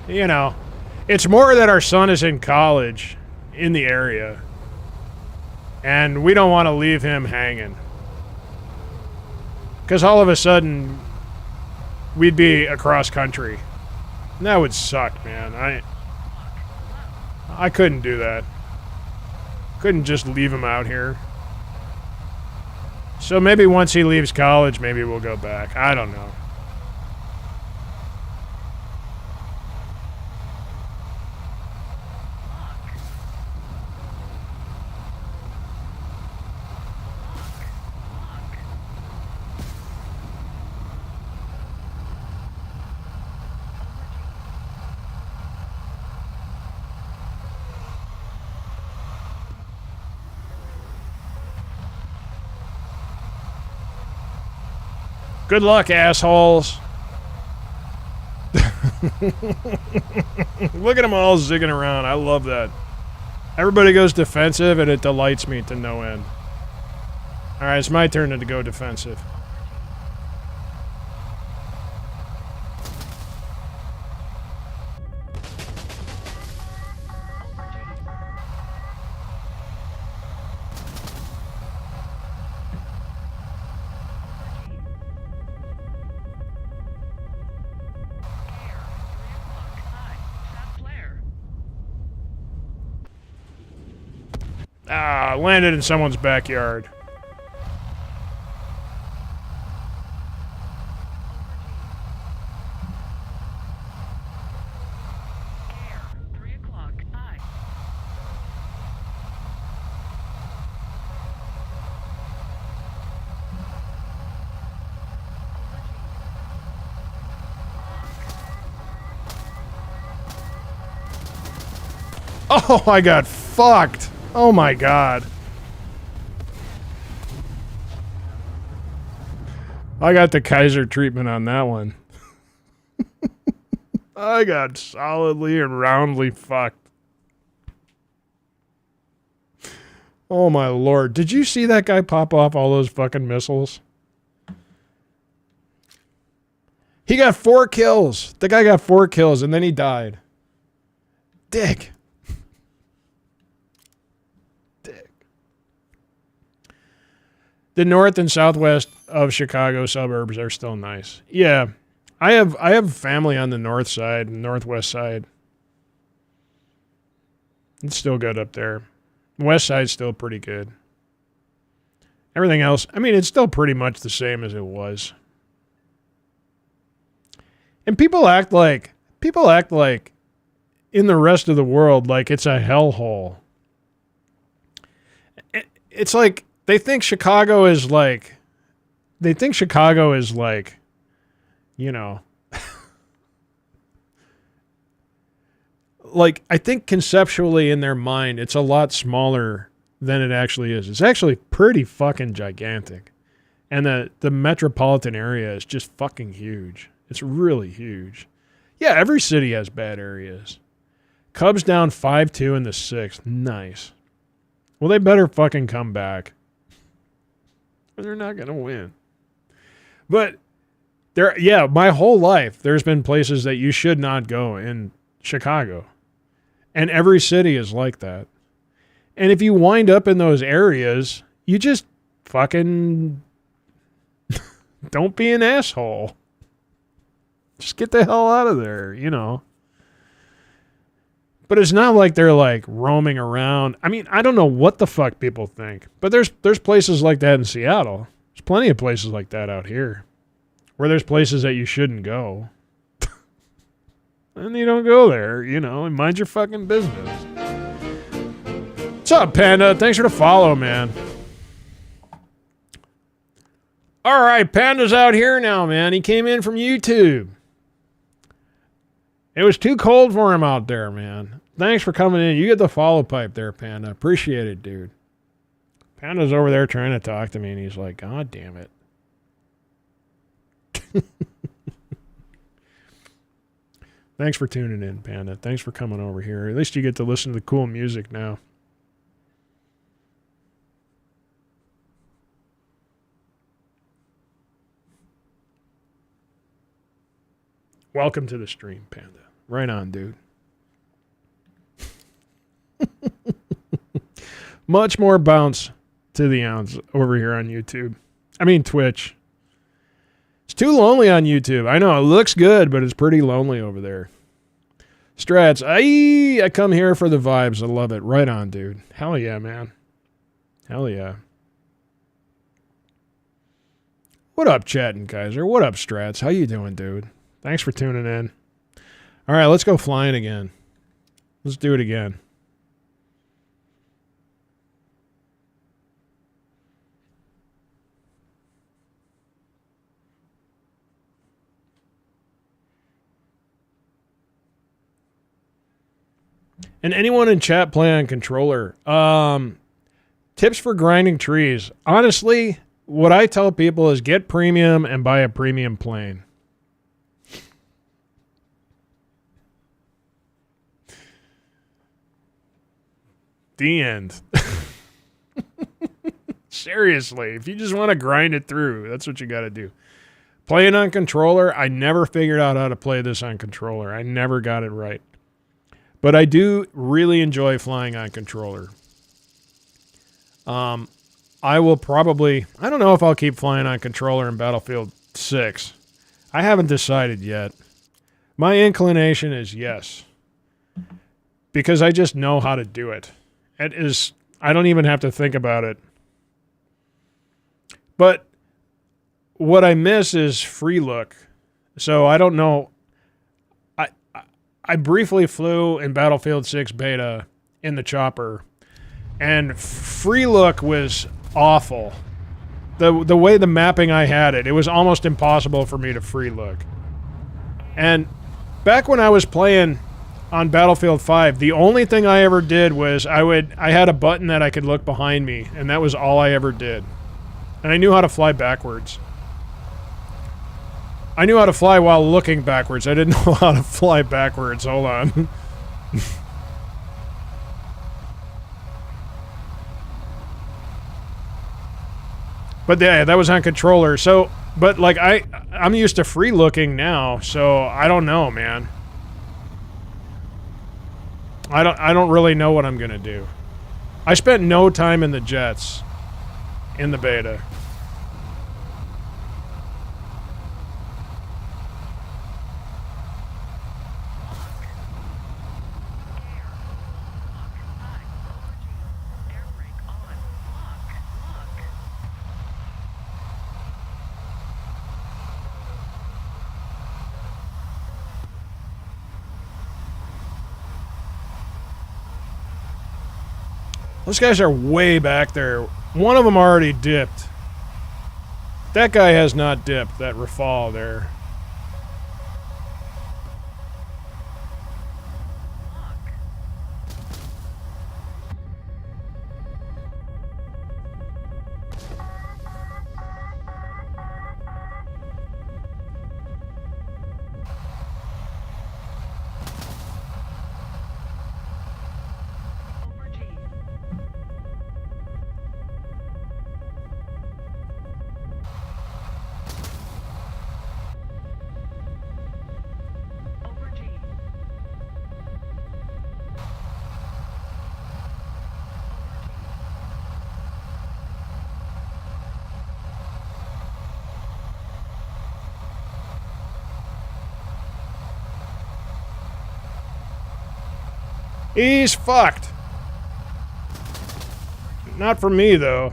you know, it's more that our son is in college in the area, and we don't want to leave him hanging. Because all of a sudden, we'd be across country. And that would suck, man. I couldn't do that. Couldn't just leave him out here. So maybe once he leaves college, maybe we'll go back. I don't know. Good luck, assholes. Look at them all zigging around. I love that. Everybody goes defensive, and it delights me to no end. All right, it's my turn to go defensive. Ah, landed in someone's backyard. Oh, I got fucked. Oh my god. I got the Kaiser treatment on that one. I got solidly and roundly fucked. Oh my lord. Did you see that guy pop off all those fucking missiles? He got 4 kills. The guy got 4 kills and then he died. Dick. The north and southwest of Chicago suburbs are still nice. Yeah. I have family on the north side and northwest side. It's still good up there. West side's still pretty good. Everything else, I mean, it's still pretty much the same as it was. And people act like in the rest of the world like it's a hellhole. It's like they think Chicago is like, you know, like I think conceptually in their mind it's a lot smaller than it actually is. It's actually pretty fucking gigantic. And the metropolitan area is just fucking huge. It's really huge. Yeah, every city has bad areas. Cubs down 5-2 in the 6th. Nice. Well, they better fucking come back. They're not going to win. But my whole life there's been places that you should not go in Chicago. And every city is like that. And if you wind up in those areas, you just fucking don't be an asshole. Just get the hell out of there, you know. But it's not like they're like roaming around. I mean, I don't know what the fuck people think. But there's places like that in Seattle. There's plenty of places like that out here. Where there's places that you shouldn't go. And you don't go there, you know, and mind your fucking business. What's up, Panda? Thanks for the follow, man. All right, Panda's out here now, man. He came in from YouTube. It was too cold for him out there, man. Thanks for coming in. You get the follow pipe there, Panda. Appreciate it, dude. Panda's over there trying to talk to me, and he's like, God damn it. Thanks for tuning in, Panda. Thanks for coming over here. At least you get to listen to the cool music now. Welcome to the stream, Panda. Right on, dude. Much more bounce to the ounce over here on YouTube. I mean, Twitch. It's too lonely on YouTube. I know, it looks good, but it's pretty lonely over there. Strats, I come here for the vibes. I love it. Right on, dude. Hell yeah, man. Hell yeah. What up, Chatting Kaiser? What up, Strats? How you doing, dude? Thanks for tuning in. All right, let's go flying again. Let's do it again. And anyone in chat play on controller. Tips for grinding trees. Honestly, what I tell people is get premium and buy a premium plane. The end. Seriously, if you just want to grind it through, that's what you got to do. Playing on controller, I never figured out how to play this on controller. I never got it right. But I do really enjoy flying on controller. I will probably... I don't know if I'll keep flying on controller in Battlefield 6. I haven't decided yet. My inclination is yes. Because I just know how to do it. It is... I don't even have to think about it. But what I miss is free look. So I don't know... I briefly flew in Battlefield 6 beta in the chopper, and free look was awful. The way the mapping I had it was almost impossible for me to free look. And back when I was playing on Battlefield 5, the only thing I ever did was I had a button that I could look behind me, and that was all I ever did. And I knew how to fly backwards. I knew how to fly while looking backwards. I didn't know how to fly backwards. Hold on. But yeah, that was on controller. So, but like I'm used to free looking now, so I don't know, man. I don't really know what I'm gonna do. I spent no time in the jets in the beta. Those guys are way back there. One of them already dipped. That guy has not dipped, that Rafale there. He's fucked. Not for me, though.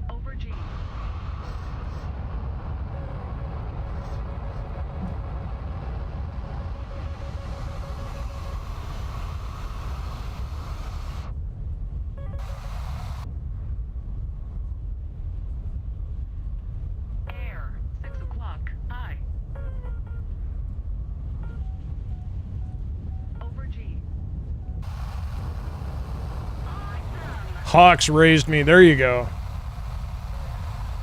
Over G. Air, 6 o'clock, I. Hawks raised me. There you go.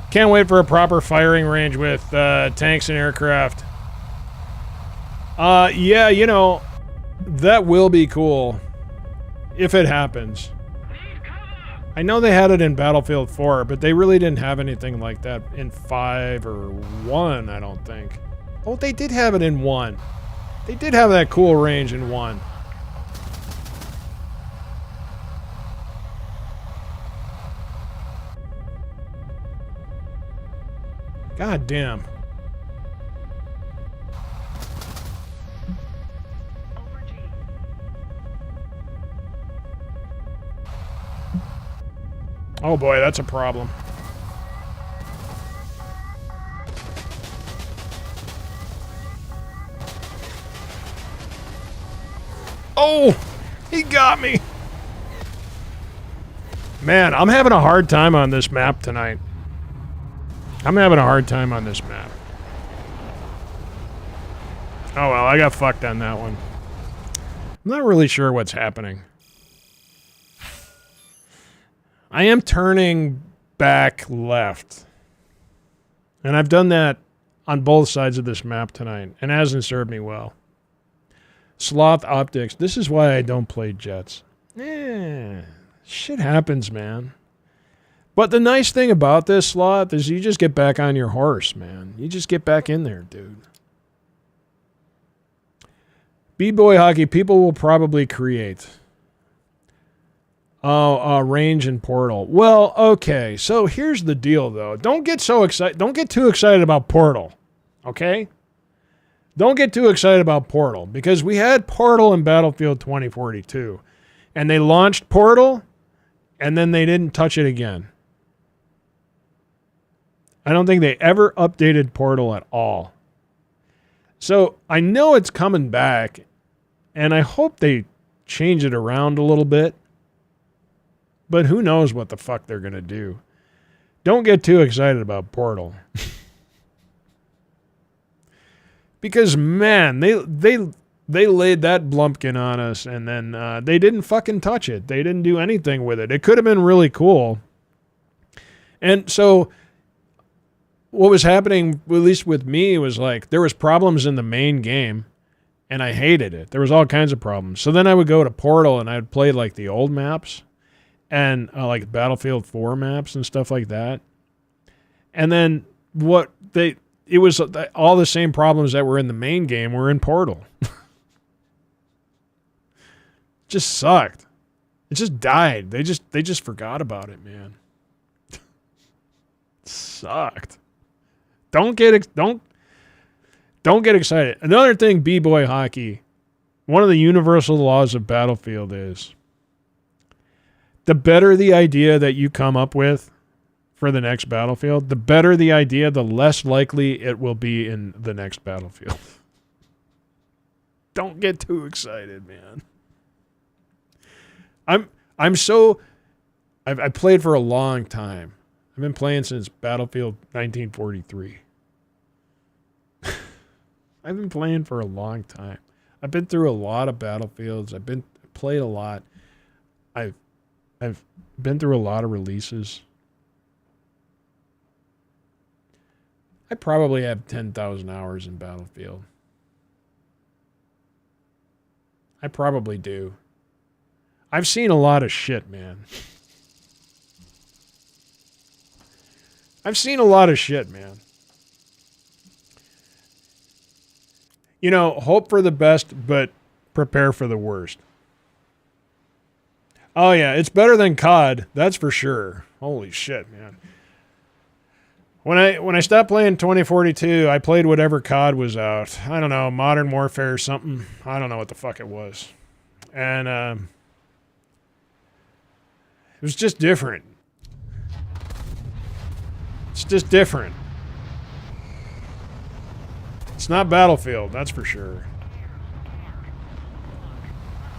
Can't wait for a proper firing range with tanks and aircraft. Yeah, you know, that will be cool if it happens. I know they had it in Battlefield 4, but they really didn't have anything like that in 5 or 1, I don't think. Oh, they did have it in 1. They did have that cool range in 1. God damn. Oh boy, that's a problem. Oh! He got me! Man, I'm having a hard time on this map tonight. I'm having a hard time on this map. Oh well, I got fucked on that one. I'm not really sure what's happening. I am turning back left. And I've done that on both sides of this map tonight, and it hasn't served me well. Sloth optics. This is why I don't play jets. Shit happens, man. But the nice thing about this, Sloth, is you just get back on your horse, man. You just get back in there, dude. B-boy hockey, people will probably create. Oh, range and portal. Well, okay. So here's the deal, though. Don't get so excited. Don't get too excited about portal. Okay? Don't get too excited about portal, because we had portal in Battlefield 2042, and they launched portal, and then they didn't touch it again. I don't think they ever updated portal at all. So I know it's coming back, and I hope they change it around a little bit. But who knows what the fuck they're going to do. Don't get too excited about portal. Because, man, they laid that blumpkin on us, and then they didn't fucking touch it. They didn't do anything with it. It could have been really cool. And so what was happening, at least with me, was like there was problems in the main game, and I hated it. There was all kinds of problems. So then I would go to portal, and I'd play like the old maps. And like Battlefield 4 maps and stuff like that. And then it was all the same problems that were in the main game were in Portal. Just sucked. It just died. They just forgot about it, man. Sucked. Don't get excited. Another thing, B-boy hockey. One of the universal laws of Battlefield is the better the idea that you come up with for the next Battlefield, the better the idea, the less likely it will be in the next Battlefield. Don't get too excited, man. I've played for a long time. I've been playing since Battlefield 1943. I've been playing for a long time. I've been through a lot of Battlefields. I've played a lot. I've been through a lot of releases. I probably have 10,000 hours in Battlefield. I probably do. I've seen a lot of shit, man. I've seen a lot of shit, man. You know, hope for the best, but prepare for the worst. Oh, yeah, it's better than COD, that's for sure. Holy shit, man. When I stopped playing 2042, I played whatever COD was out. I don't know, Modern Warfare or something. I don't know what the fuck it was. And it was just different. It's just different. It's not Battlefield, that's for sure.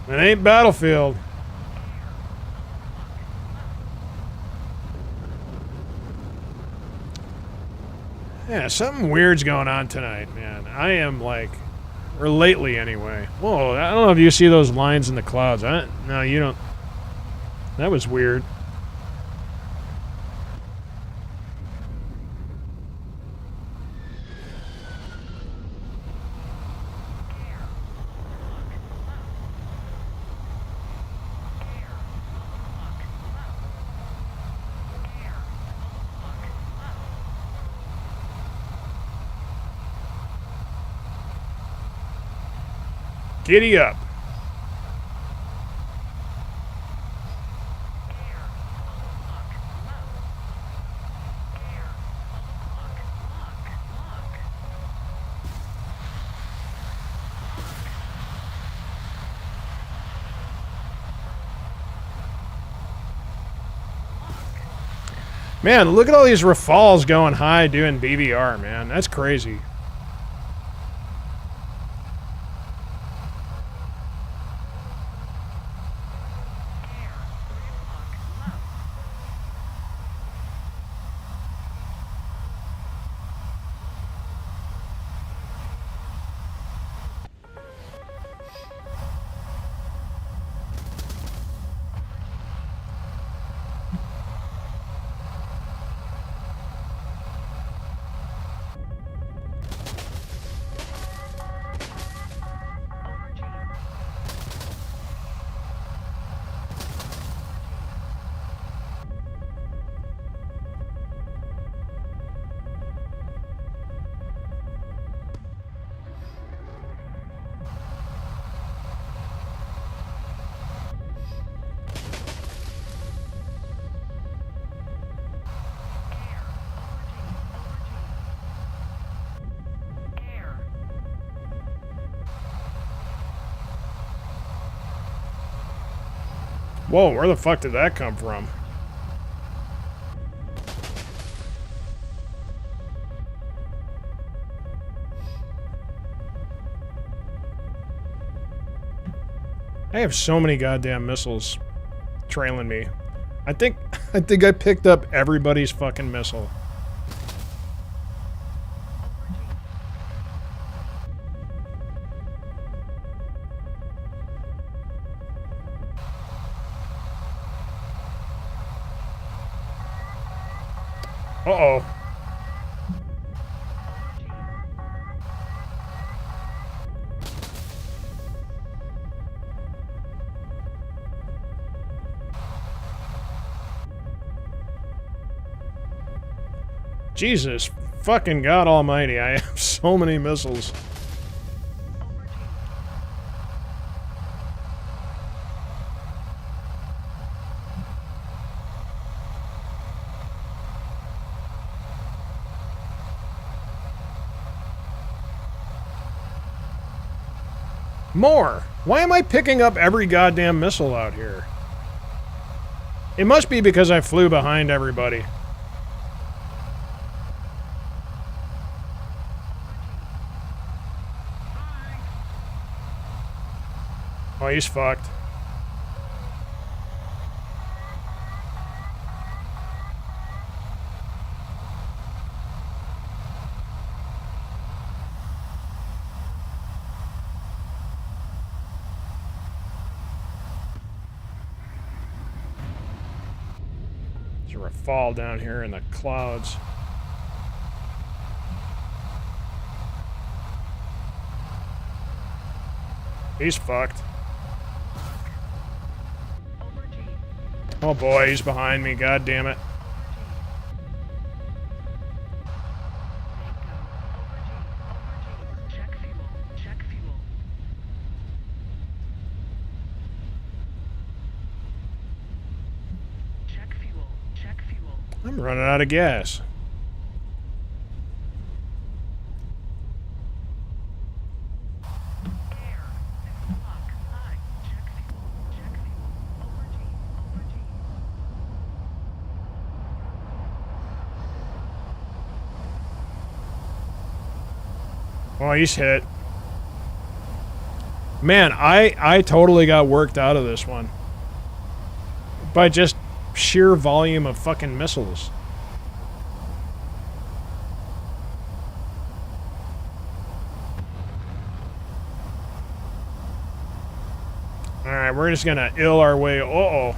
It ain't Battlefield. Yeah, something weird's going on tonight, man. I am like, or lately anyway. Whoa, I don't know if you see those lines in the clouds. No, you don't. That was weird. Giddy up. Man, look at all these Rafales going high doing BVR, man. That's crazy. Whoa, where the fuck did that come from? I have so many goddamn missiles trailing me. I think I picked up everybody's fucking missile. Uh-oh. Jesus fucking God almighty, I have so many missiles. More! Why am I picking up every goddamn missile out here? It must be because I flew behind everybody. Oh, he's fucked. There's a fall down here in the clouds. He's fucked. Oh boy, he's behind me, god damn it. I'm running out of gas. Oh, he's hit. Man, I totally got worked out of this one. By just sheer volume of fucking missiles. Alright, we're just gonna ill our way. Uh-oh.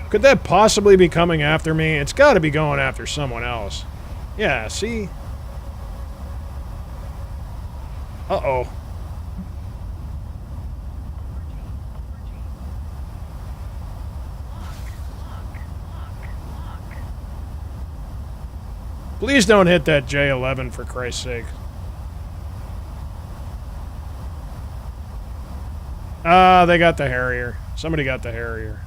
Could that possibly be coming after me? It's got to be going after someone else. Yeah, see? Uh-oh. Please don't hit that J11 for Christ's sake. Ah, they got the Harrier. Somebody got the Harrier.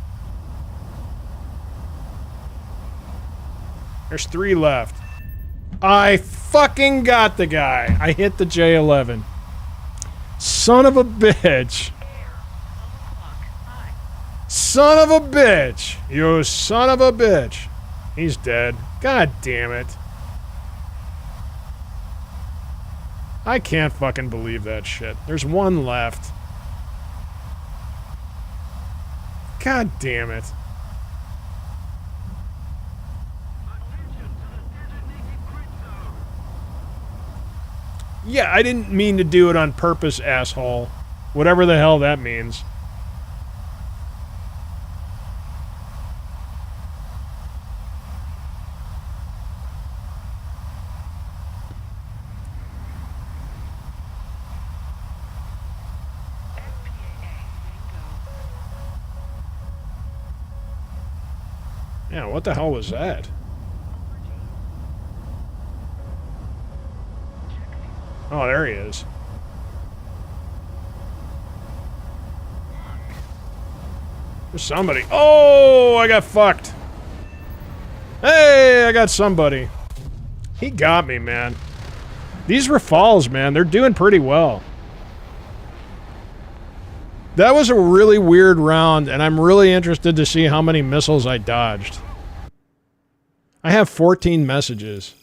There's 3 left. I fucking got the guy. I hit the J11. Son of a bitch. Son of a bitch. You son of a bitch. He's dead. God damn it. I can't fucking believe that shit. There's 1 left. God damn it. Yeah, I didn't mean to do it on purpose, asshole. Whatever the hell that means. Yeah, what the hell was that? Oh, there he is. There's somebody. Oh, I got fucked. Hey, I got somebody. He got me, man. These Rafales, man, they're doing pretty well. That was a really weird round, and I'm really interested to see how many missiles I dodged. I have 14 messages.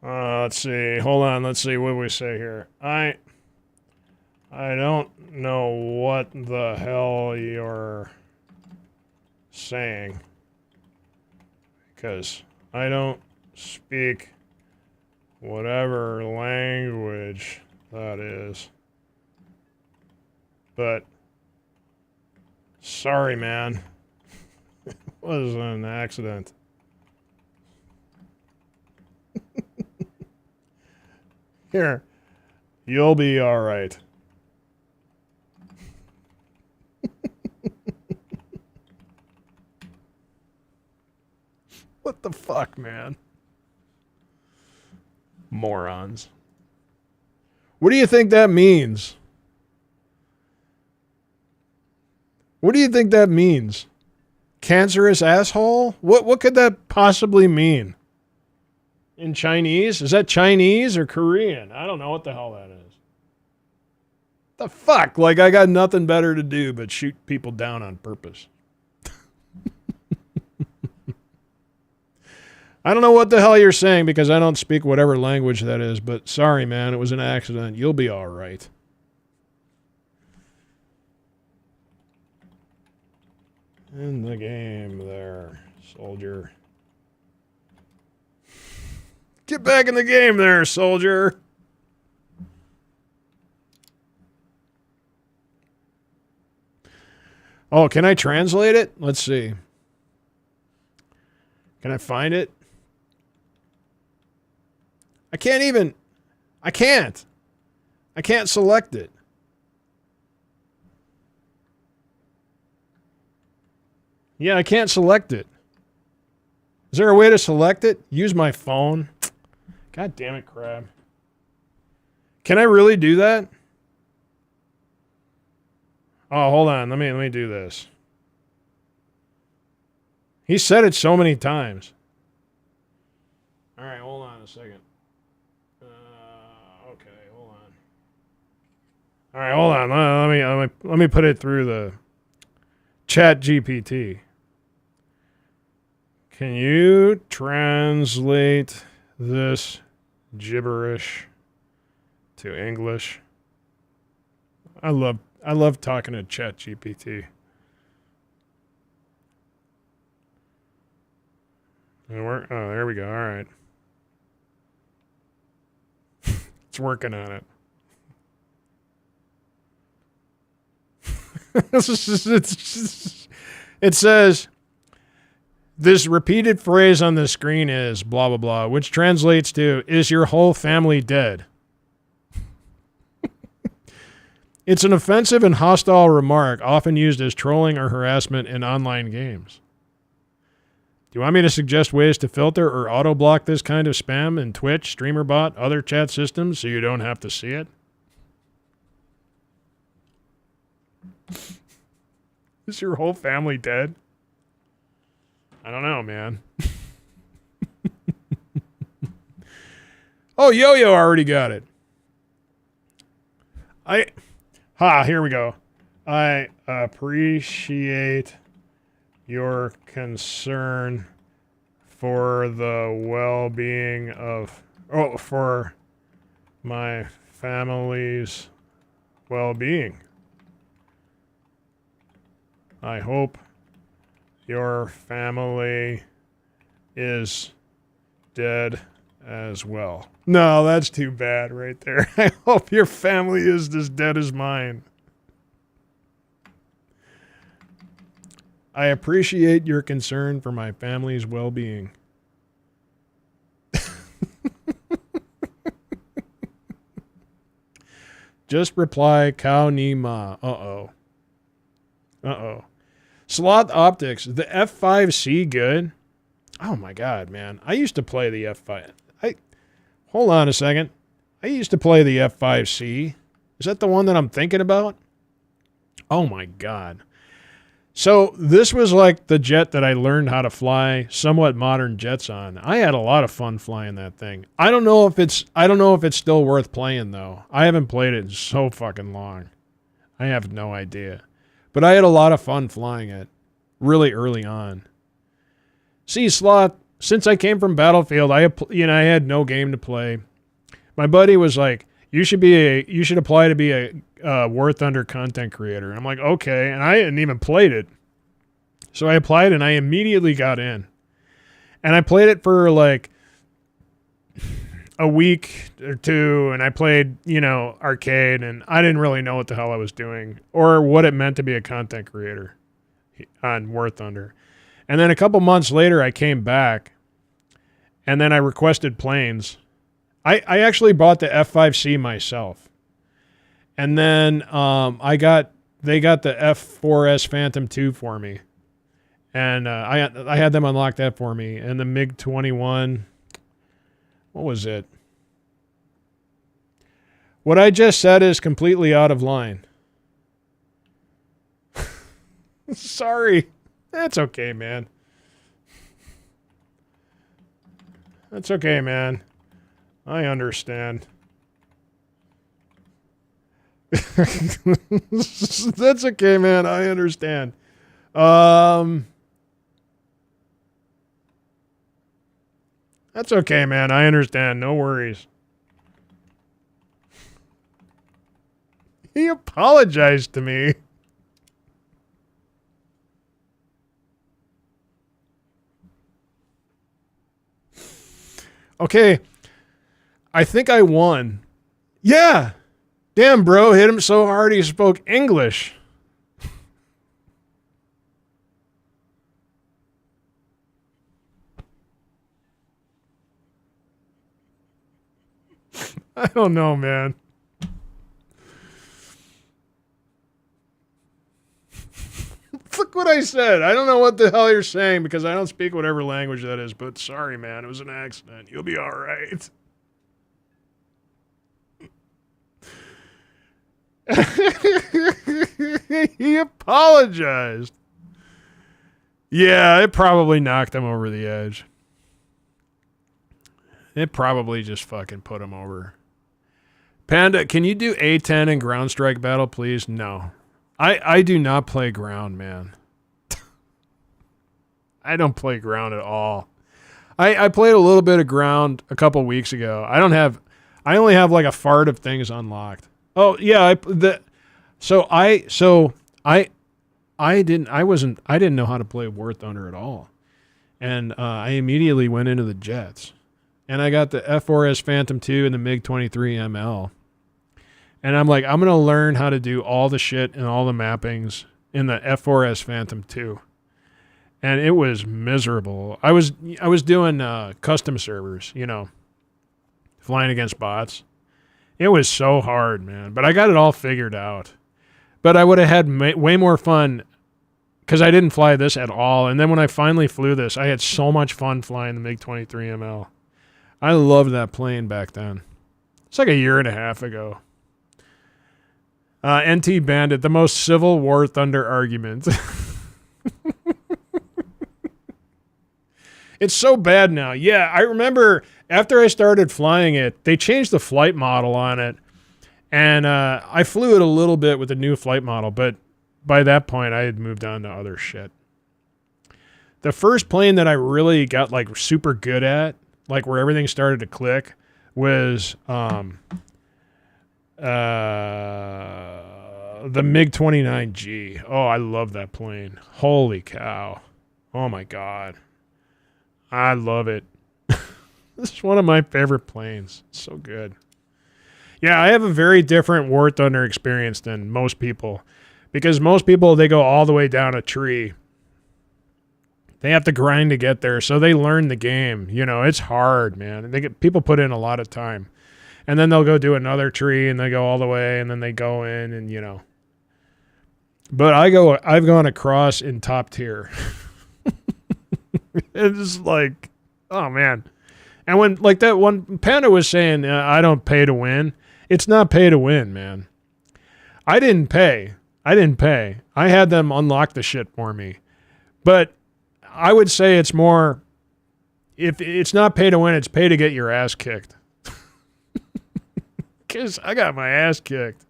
Let's see. Hold on. Let's see what we say here. I don't know what the hell you're saying. Because I don't speak whatever language that is. But sorry, man. It was an accident. Here, you'll be all right. What the fuck, man? Morons. What do you think that means? What do you think that means? Cancerous asshole? What could that possibly mean? In Chinese? Is that Chinese or Korean? I don't know what the hell that is. The fuck? Like, I got nothing better to do but shoot people down on purpose. I don't know what the hell you're saying because I don't speak whatever language that is, but sorry, man, it was an accident. You'll be all right. In the game there, soldier. Get back in the game there, soldier. Oh, can I translate it? Let's see. Can I find it? I can't even. I can't select it. Yeah, I can't select it. Is there a way to select it? Use my phone. God damn it, crab. Can I really do that? Oh, hold on. Let me do this. He said it so many times. All right, hold on a second. Okay, hold on. All right, hold on. Let me put it through the Chat GPT. Can you translate this gibberish to English? I love talking to Chat GPT. Oh, there we go. All right. It's working on it. It says, this repeated phrase on the screen is blah, blah, blah, which translates to, is your whole family dead? It's an offensive and hostile remark often used as trolling or harassment in online games. Do you want me to suggest ways to filter or auto-block this kind of spam in Twitch, StreamerBot, other chat systems so you don't have to see it? Is your whole family dead? I don't know, man. Oh, Yo-Yo already got it. Here we go. I appreciate your concern for the well-being for my family's well-being. I hope your family is dead as well. No, that's too bad right there. I hope your family is as dead as mine. I appreciate your concern for my family's well-being. Just reply, cow ni ma. Uh-oh. Sloth Optics. The F5C good? Oh my god, man. I used to play the F5. Hold on a second. I used to play the F5C. Is that the one that I'm thinking about? Oh my god. So this was like the jet that I learned how to fly somewhat modern jets on. I had a lot of fun flying that thing. I don't know if it's still worth playing though. I haven't played it in so fucking long. I have no idea. But I had a lot of fun flying it really early on. See, Sloth, since I came from Battlefield, I had no game to play. My buddy was like, you should apply to be a War Thunder content creator. And I'm like, okay. And I hadn't even played it. So I applied and I immediately got in. And I played it for like a week or two. And I played, arcade. And I didn't really know what the hell I was doing or what it meant to be a content creator on War Thunder. And then a couple months later, I came back. And then I requested planes. I actually bought the F5C myself. And then they got the F4S Phantom 2 for me. And I had them unlock that for me. And the MiG-21, what was it? What I just said is completely out of line. Sorry. That's okay, man. That's okay, man. I understand. That's okay, man. I understand. That's okay, man. I understand. No worries. He apologized to me. Okay. I think I won. Yeah. Damn, bro. Hit him so hard he spoke English. I don't know, man. Look what I said. I don't know what the hell you're saying because I don't speak whatever language that is, but sorry, man. It was an accident. You'll be all right. He apologized. Yeah, it probably knocked him over the edge. It probably just fucking put him over. Panda, can you do A-10 in ground strike battle, please? No. I do not play ground, man. I don't play ground at all. I played a little bit of ground a couple weeks ago. I only have like a fart of things unlocked. Oh yeah, I didn't know how to play War Thunder at all. And I immediately went into the jets. And I got the F4S Phantom 2 and the MiG-23 ML. And I'm like, I'm going to learn how to do all the shit and all the mappings in the F4S Phantom 2. And it was miserable. I was doing custom servers, flying against bots. It was so hard, man. But I got it all figured out. But I would have had way more fun because I didn't fly this at all. And then when I finally flew this, I had so much fun flying the MiG-23ML. I loved that plane back then. It's like a year and a half ago. NT Bandit, the most civil war thunder argument. It's so bad now. Yeah, I remember after I started flying it, they changed the flight model on it. And I flew it a little bit with the new flight model, but by that point, I had moved on to other shit. The first plane that I really got like super good at, like where everything started to click, was the MiG-29G. Oh, I love that plane. Holy cow. Oh my God. I love it. This is one of my favorite planes. It's so good. Yeah, I have a very different War Thunder experience than most people. Because most people, they go all the way down a tree. They have to grind to get there, so they learn the game. You know, it's hard, man. People put in a lot of time. And then they'll go do another tree, and they go all the way, and then they go in, and, you know. But I've gone across in top tier. It's like, oh, man. And when, like that one, Panda was saying, I don't pay to win. It's not pay to win, man. I didn't pay. I had them unlock the shit for me. But I would say it's more, if it's not pay to win, it's pay to get your ass kicked. Because I got my ass kicked.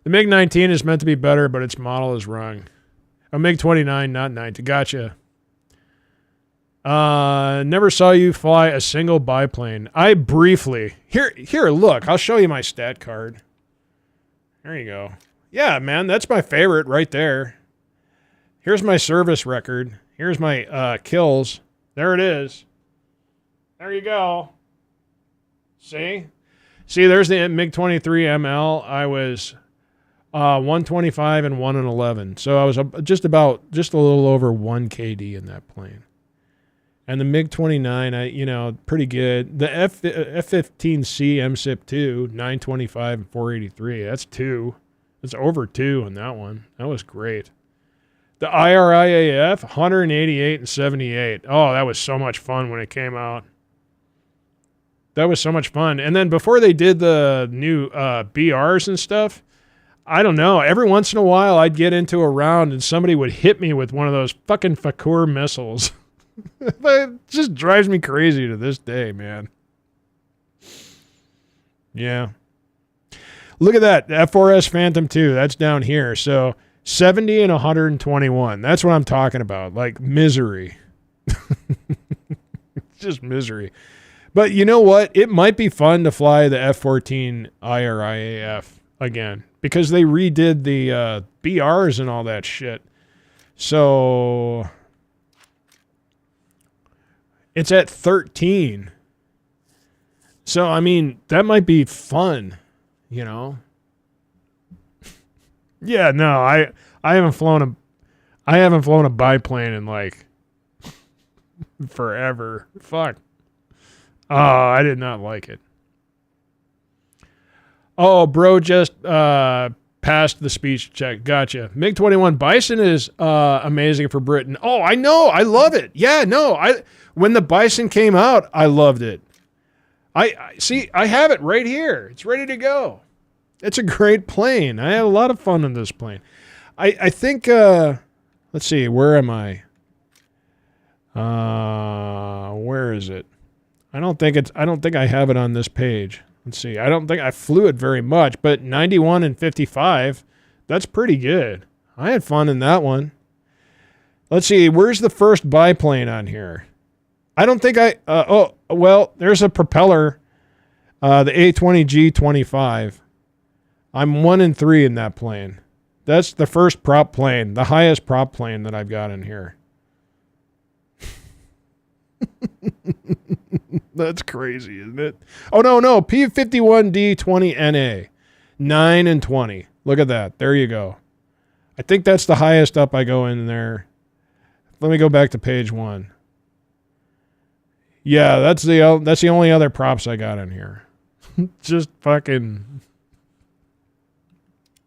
The MiG-19 is meant to be better, but its model is wrong. A MiG-29, not 90. Gotcha. Never saw you fly a single biplane. I briefly. Here, look. I'll show you my stat card. There you go. Yeah, man, that's my favorite right there. Here's my service record. Here's my kills. There it is. There you go. See, there's the MiG-23ML. I was 125 and 1 and 11. So I was just a little over 1 KD in that plane. And the MiG-29, pretty good. The F-15C MSIP-2, 925 and 483. That's 2. That's over 2 on that one. That was great. The IRIAF, 188 and 78. Oh, that was so much fun when it came out. That was so much fun. And then before they did the new BRs and stuff, I don't know. Every once in a while, I'd get into a round and somebody would hit me with one of those fucking Fakur missiles. It just drives me crazy to this day, man. Yeah. Look at that. F4S Phantom 2. That's down here. So 70 and 121. That's what I'm talking about. Like misery. Just misery. But you know what? It might be fun to fly the F-14 IRIAF again because they redid the BRs and all that shit. So it's at 13. So, I mean, that might be fun, you know? Yeah, no, I haven't flown a biplane in like forever. Fuck. Oh, I did not like it. Oh, bro just passed the speech check. Gotcha. MiG-21 Bison is amazing for Britain. Oh, I know. I love it. Yeah, no. When the Bison came out, I loved it. I see, I have it right here. It's ready to go. It's a great plane. I had a lot of fun on this plane. I think, let's see, where am I? Where is it? I don't think I have it on this page. Let's see. I don't think I flew it very much, but 91 and 55, that's pretty good. I had fun in that one. Let's see. Where's the first biplane on here? I don't think there's a propeller, the A20G25. I'm 1 and 3 in that plane. That's the first prop plane, the highest prop plane that I've got in here. That's crazy, isn't it? Oh, no. P51D20NA. 9 and 20. Look at that. There you go. I think that's the highest up I go in there. Let me go back to page 1. Yeah, that's the only other props I got in here. Just fucking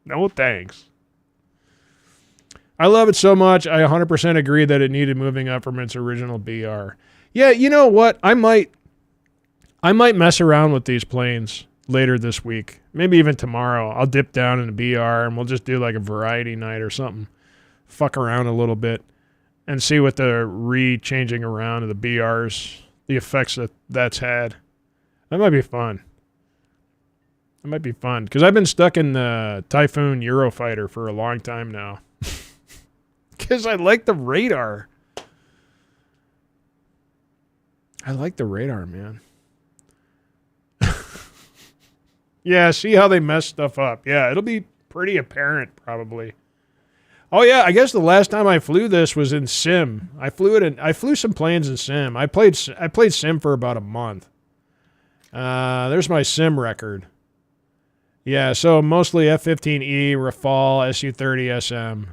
no thanks. I love it so much. I 100% agree that it needed moving up from its original BR. Yeah, you know what? I might mess around with these planes later this week. Maybe even tomorrow. I'll dip down in the BR and we'll just do like a variety night or something. Fuck around a little bit and see what the re-changing around of the BRs, the effects that's had. That might be fun. That might be fun. Because I've been stuck in the Typhoon Eurofighter for a long time now. Because I like the radar. I like the radar, man. Yeah, see how they mess stuff up. Yeah, it'll be pretty apparent probably. Oh yeah, I guess the last time I flew this was in Sim. I flew some planes in Sim. I played Sim for about a month. There's my Sim record. Yeah, so mostly F-15E, Rafale, Su-30 SM.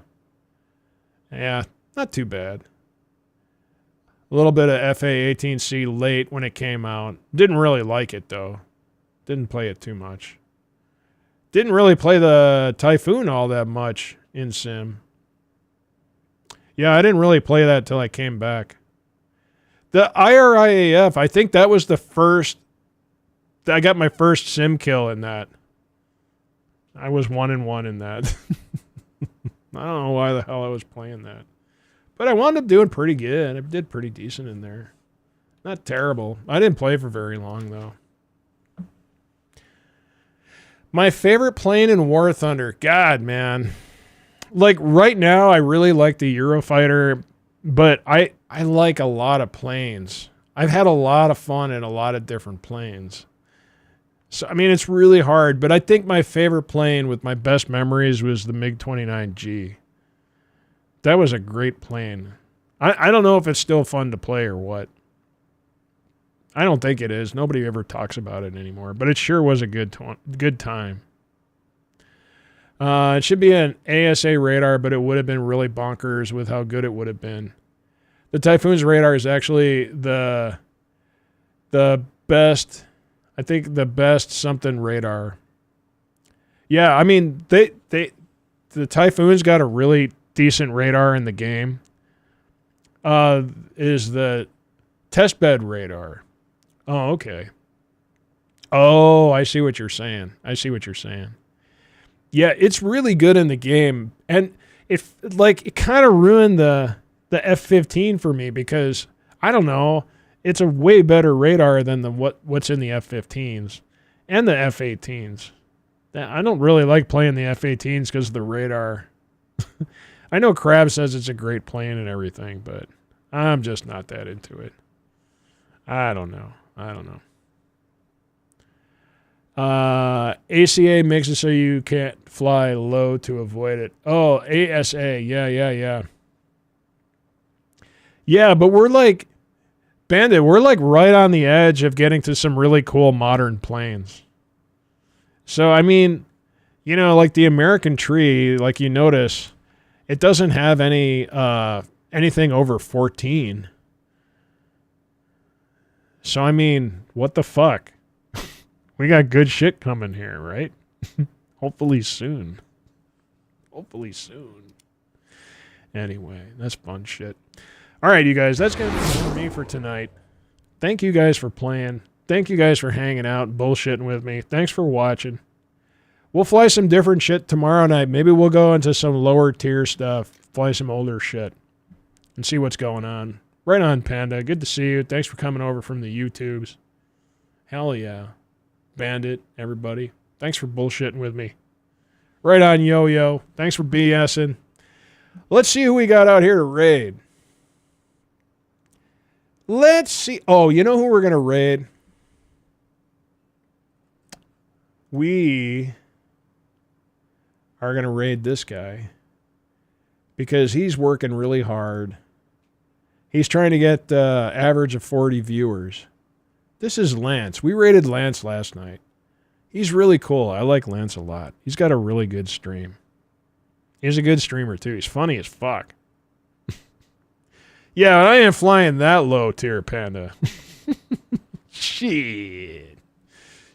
Yeah, not too bad. A little bit of FA-18C late when it came out. Didn't really like it, though. Didn't play it too much. Didn't really play the Typhoon all that much in Sim. Yeah, I didn't really play that till I came back. The IRIAF, I think that was the first... I got my first Sim kill in that. I was 1-1 in that. I don't know why the hell I was playing that. But I wound up doing pretty good. I did pretty decent in there. Not terrible. I didn't play for very long, though. My favorite plane in War Thunder. God, man. Like, right now, I really like the Eurofighter, but I like a lot of planes. I've had a lot of fun in a lot of different planes. So, I mean, it's really hard, but I think my favorite plane with my best memories was the MiG-29G. That was a great plane. I don't know if it's still fun to play or what. I don't think it is. Nobody ever talks about it anymore, but it sure was a good time. It should be an ASA radar, but it would have been really bonkers with how good it would have been. The Typhoon's radar is actually the best... I think the best something radar. Yeah, I mean, the Typhoon's got a really decent radar in the game. Is the testbed radar. Oh, okay. Oh, I see what you're saying. Yeah, it's really good in the game. And it kind of ruined the F-15 for me because, I don't know, it's a way better radar than what's in the F-15s and the F-18s. I don't really like playing the F-18s because of the radar. I know Crab says it's a great plane and everything, but I'm just not that into it. I don't know. ACA makes it so you can't fly low to avoid it. Oh, ASA. Yeah. Yeah, but we're like... Bandit, we're like right on the edge of getting to some really cool modern planes. So, I mean, you know, like the American Tree, like you notice, it doesn't have anything over 14. So, I mean, what the fuck? We got good shit coming here, right? Hopefully soon. Anyway, that's fun shit. All right, you guys, that's going to be it for me for tonight. Thank you guys for playing. Thank you guys for hanging out and bullshitting with me. Thanks for watching. We'll fly some different shit tomorrow night. Maybe we'll go into some lower tier stuff, fly some older shit, and see what's going on. Right on, Panda. Good to see you. Thanks for coming over from the YouTubes. Hell yeah. Bandit, everybody. Thanks for bullshitting with me. Right on, Yo-Yo. Thanks for BSing. Let's see who we got out here to raid. Let's see. Oh, you know who we're going to raid? We are going to raid this guy because he's working really hard. He's trying to get average of 40 viewers. This is Lance. We raided Lance last night. He's really cool. I like Lance a lot. He's got a really good stream. He's a good streamer, too. He's funny as fuck. Yeah, I ain't flying that low tier, Panda.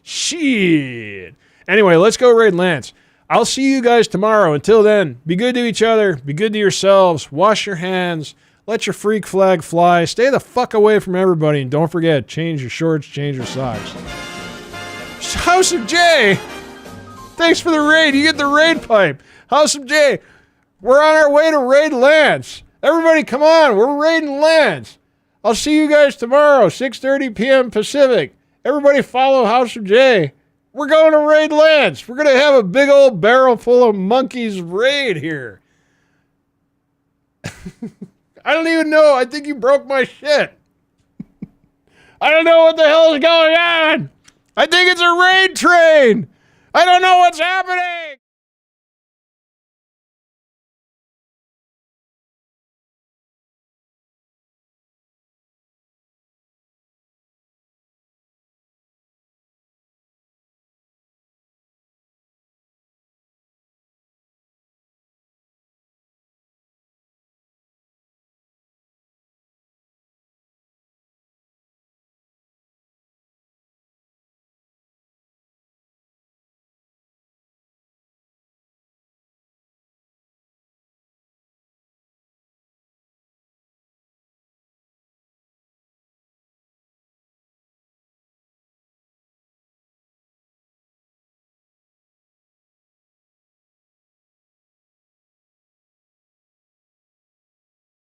Shit. Anyway, let's go raid Lance. I'll see you guys tomorrow. Until then, be good to each other. Be good to yourselves. Wash your hands. Let your freak flag fly. Stay the fuck away from everybody. And don't forget, change your shorts, change your socks. House of J. Thanks for the raid. You get the raid pipe. House of J. We're on our way to raid Lance. Everybody, come on. We're raiding Lance. I'll see you guys tomorrow, 6:30 p.m. Pacific. Everybody follow House of J. We're going to raid Lance. We're going to have a big old barrel full of monkeys raid here. I don't even know. I think you broke my shit. I don't know what the hell is going on. I think it's a raid train. I don't know what's happening.